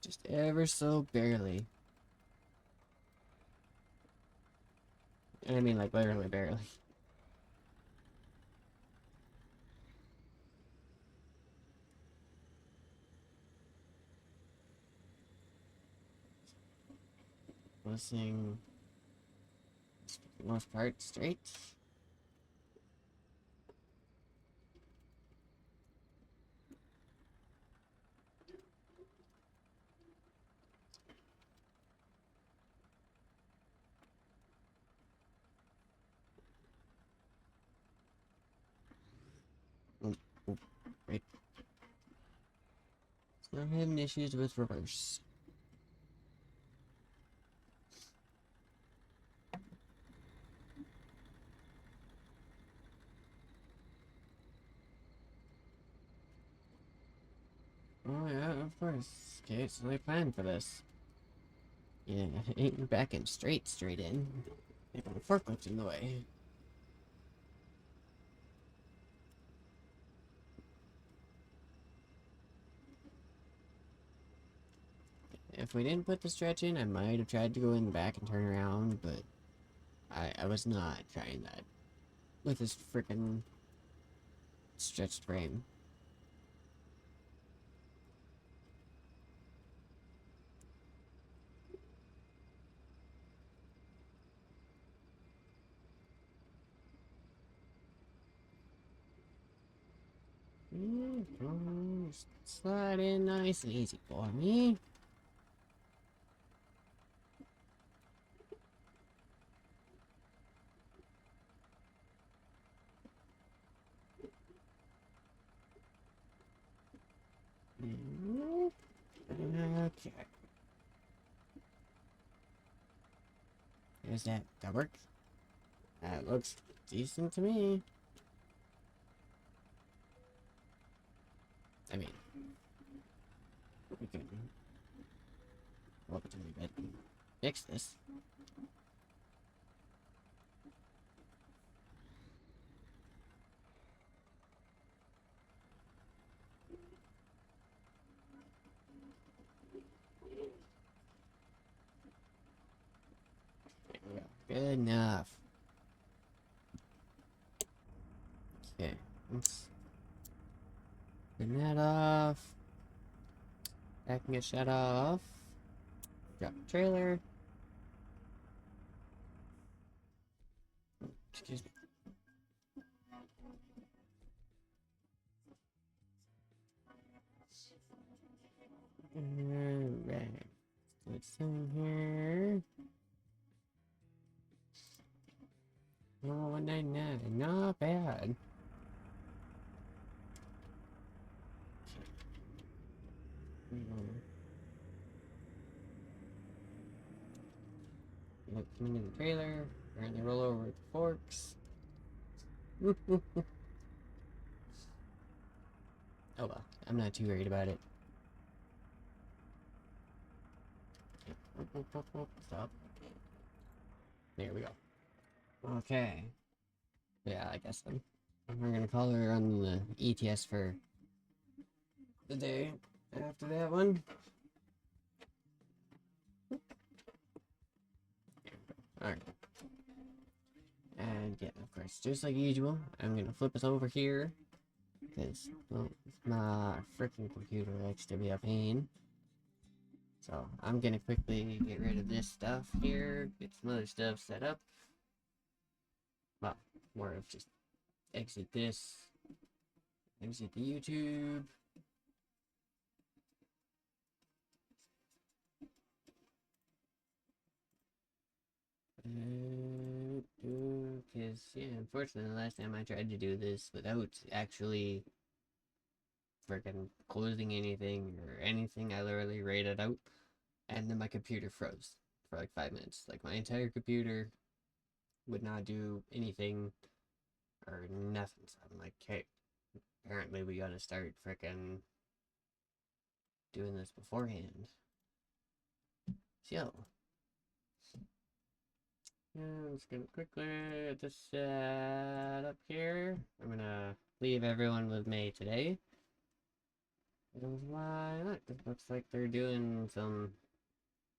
Just ever so barely. I mean, like, literally barely. Listening, for the most part, straight. Oh, oh, right. So I'm having issues with reverse. Oh yeah, of course. Okay, so they planned for this. Yeah, ain't backing straight in. They got a forklift in the way. If we didn't put the stretch in, I might have tried to go in the back and turn around, but I was not trying that with this freaking stretched frame. Slide in nice and easy for me. Okay. There's that. That works. That looks decent to me. I mean, we can look at a bit. Fix this. There we go. Good enough. Okay, let's turn that off. Backing a shut off. Drop the trailer. Excuse me. Alright. What's in here? Oh, 199. Not bad. Coming in the trailer. Apparently roll over with the forks. Oh well, I'm not too worried about it. Stop. There we go. Okay. Yeah, I guess then. We're gonna call her on the ETS for the day after that one. Alright. And yeah, of course, just like usual, I'm gonna flip us over here. Because, well, my freaking computer likes to be a pain. So, I'm gonna quickly get rid of this stuff here, get some other stuff set up. Well, more of just exit this, exit the YouTube. Because, yeah, unfortunately, the last time I tried to do this without actually freaking closing anything or anything, I literally rated out, and then my computer froze for like 5 minutes. Like, my entire computer would not do anything or nothing. So I'm like, hey, apparently we gotta start freaking doing this beforehand. So, yeah, I'm just gonna quickly get this set up here. I'm gonna leave everyone with me today. Because why not? It looks like they're doing some.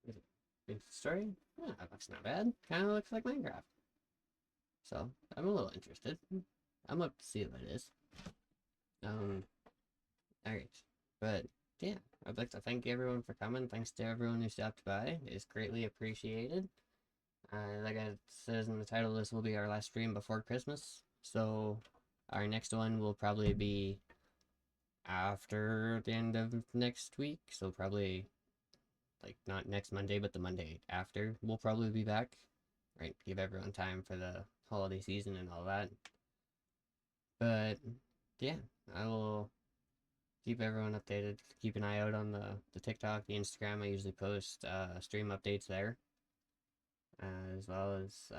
Is it Insta story? Yeah, that looks not bad. Kind of looks like Minecraft. So I'm a little interested. I'm up to see what it is. Alright. But yeah, I'd like to thank everyone for coming. Thanks to everyone who stopped by. It's greatly appreciated. Like it says in the title, this will be our last stream before Christmas. So our next one will probably be after the end of next week. So probably like not next Monday, but the Monday after. We'll probably be back. Right, give everyone time for the holiday season and all that. But yeah, I will keep everyone updated. Keep an eye out on the TikTok, the Instagram. I usually post stream updates there, as well as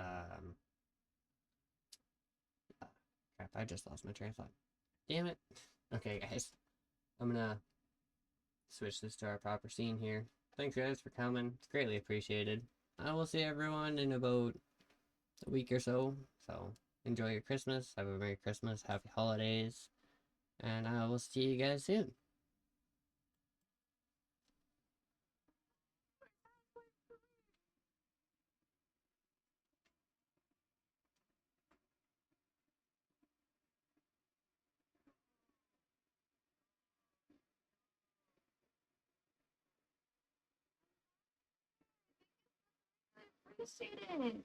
crap. I just lost my train of thought. Damn it. Okay, guys, I'm gonna switch this to our proper scene here. Thanks, guys, for coming. It's greatly appreciated. I will see everyone in about a week or so. So enjoy your Christmas. Have a Merry Christmas. Happy holidays. And I will see you guys soon. Student.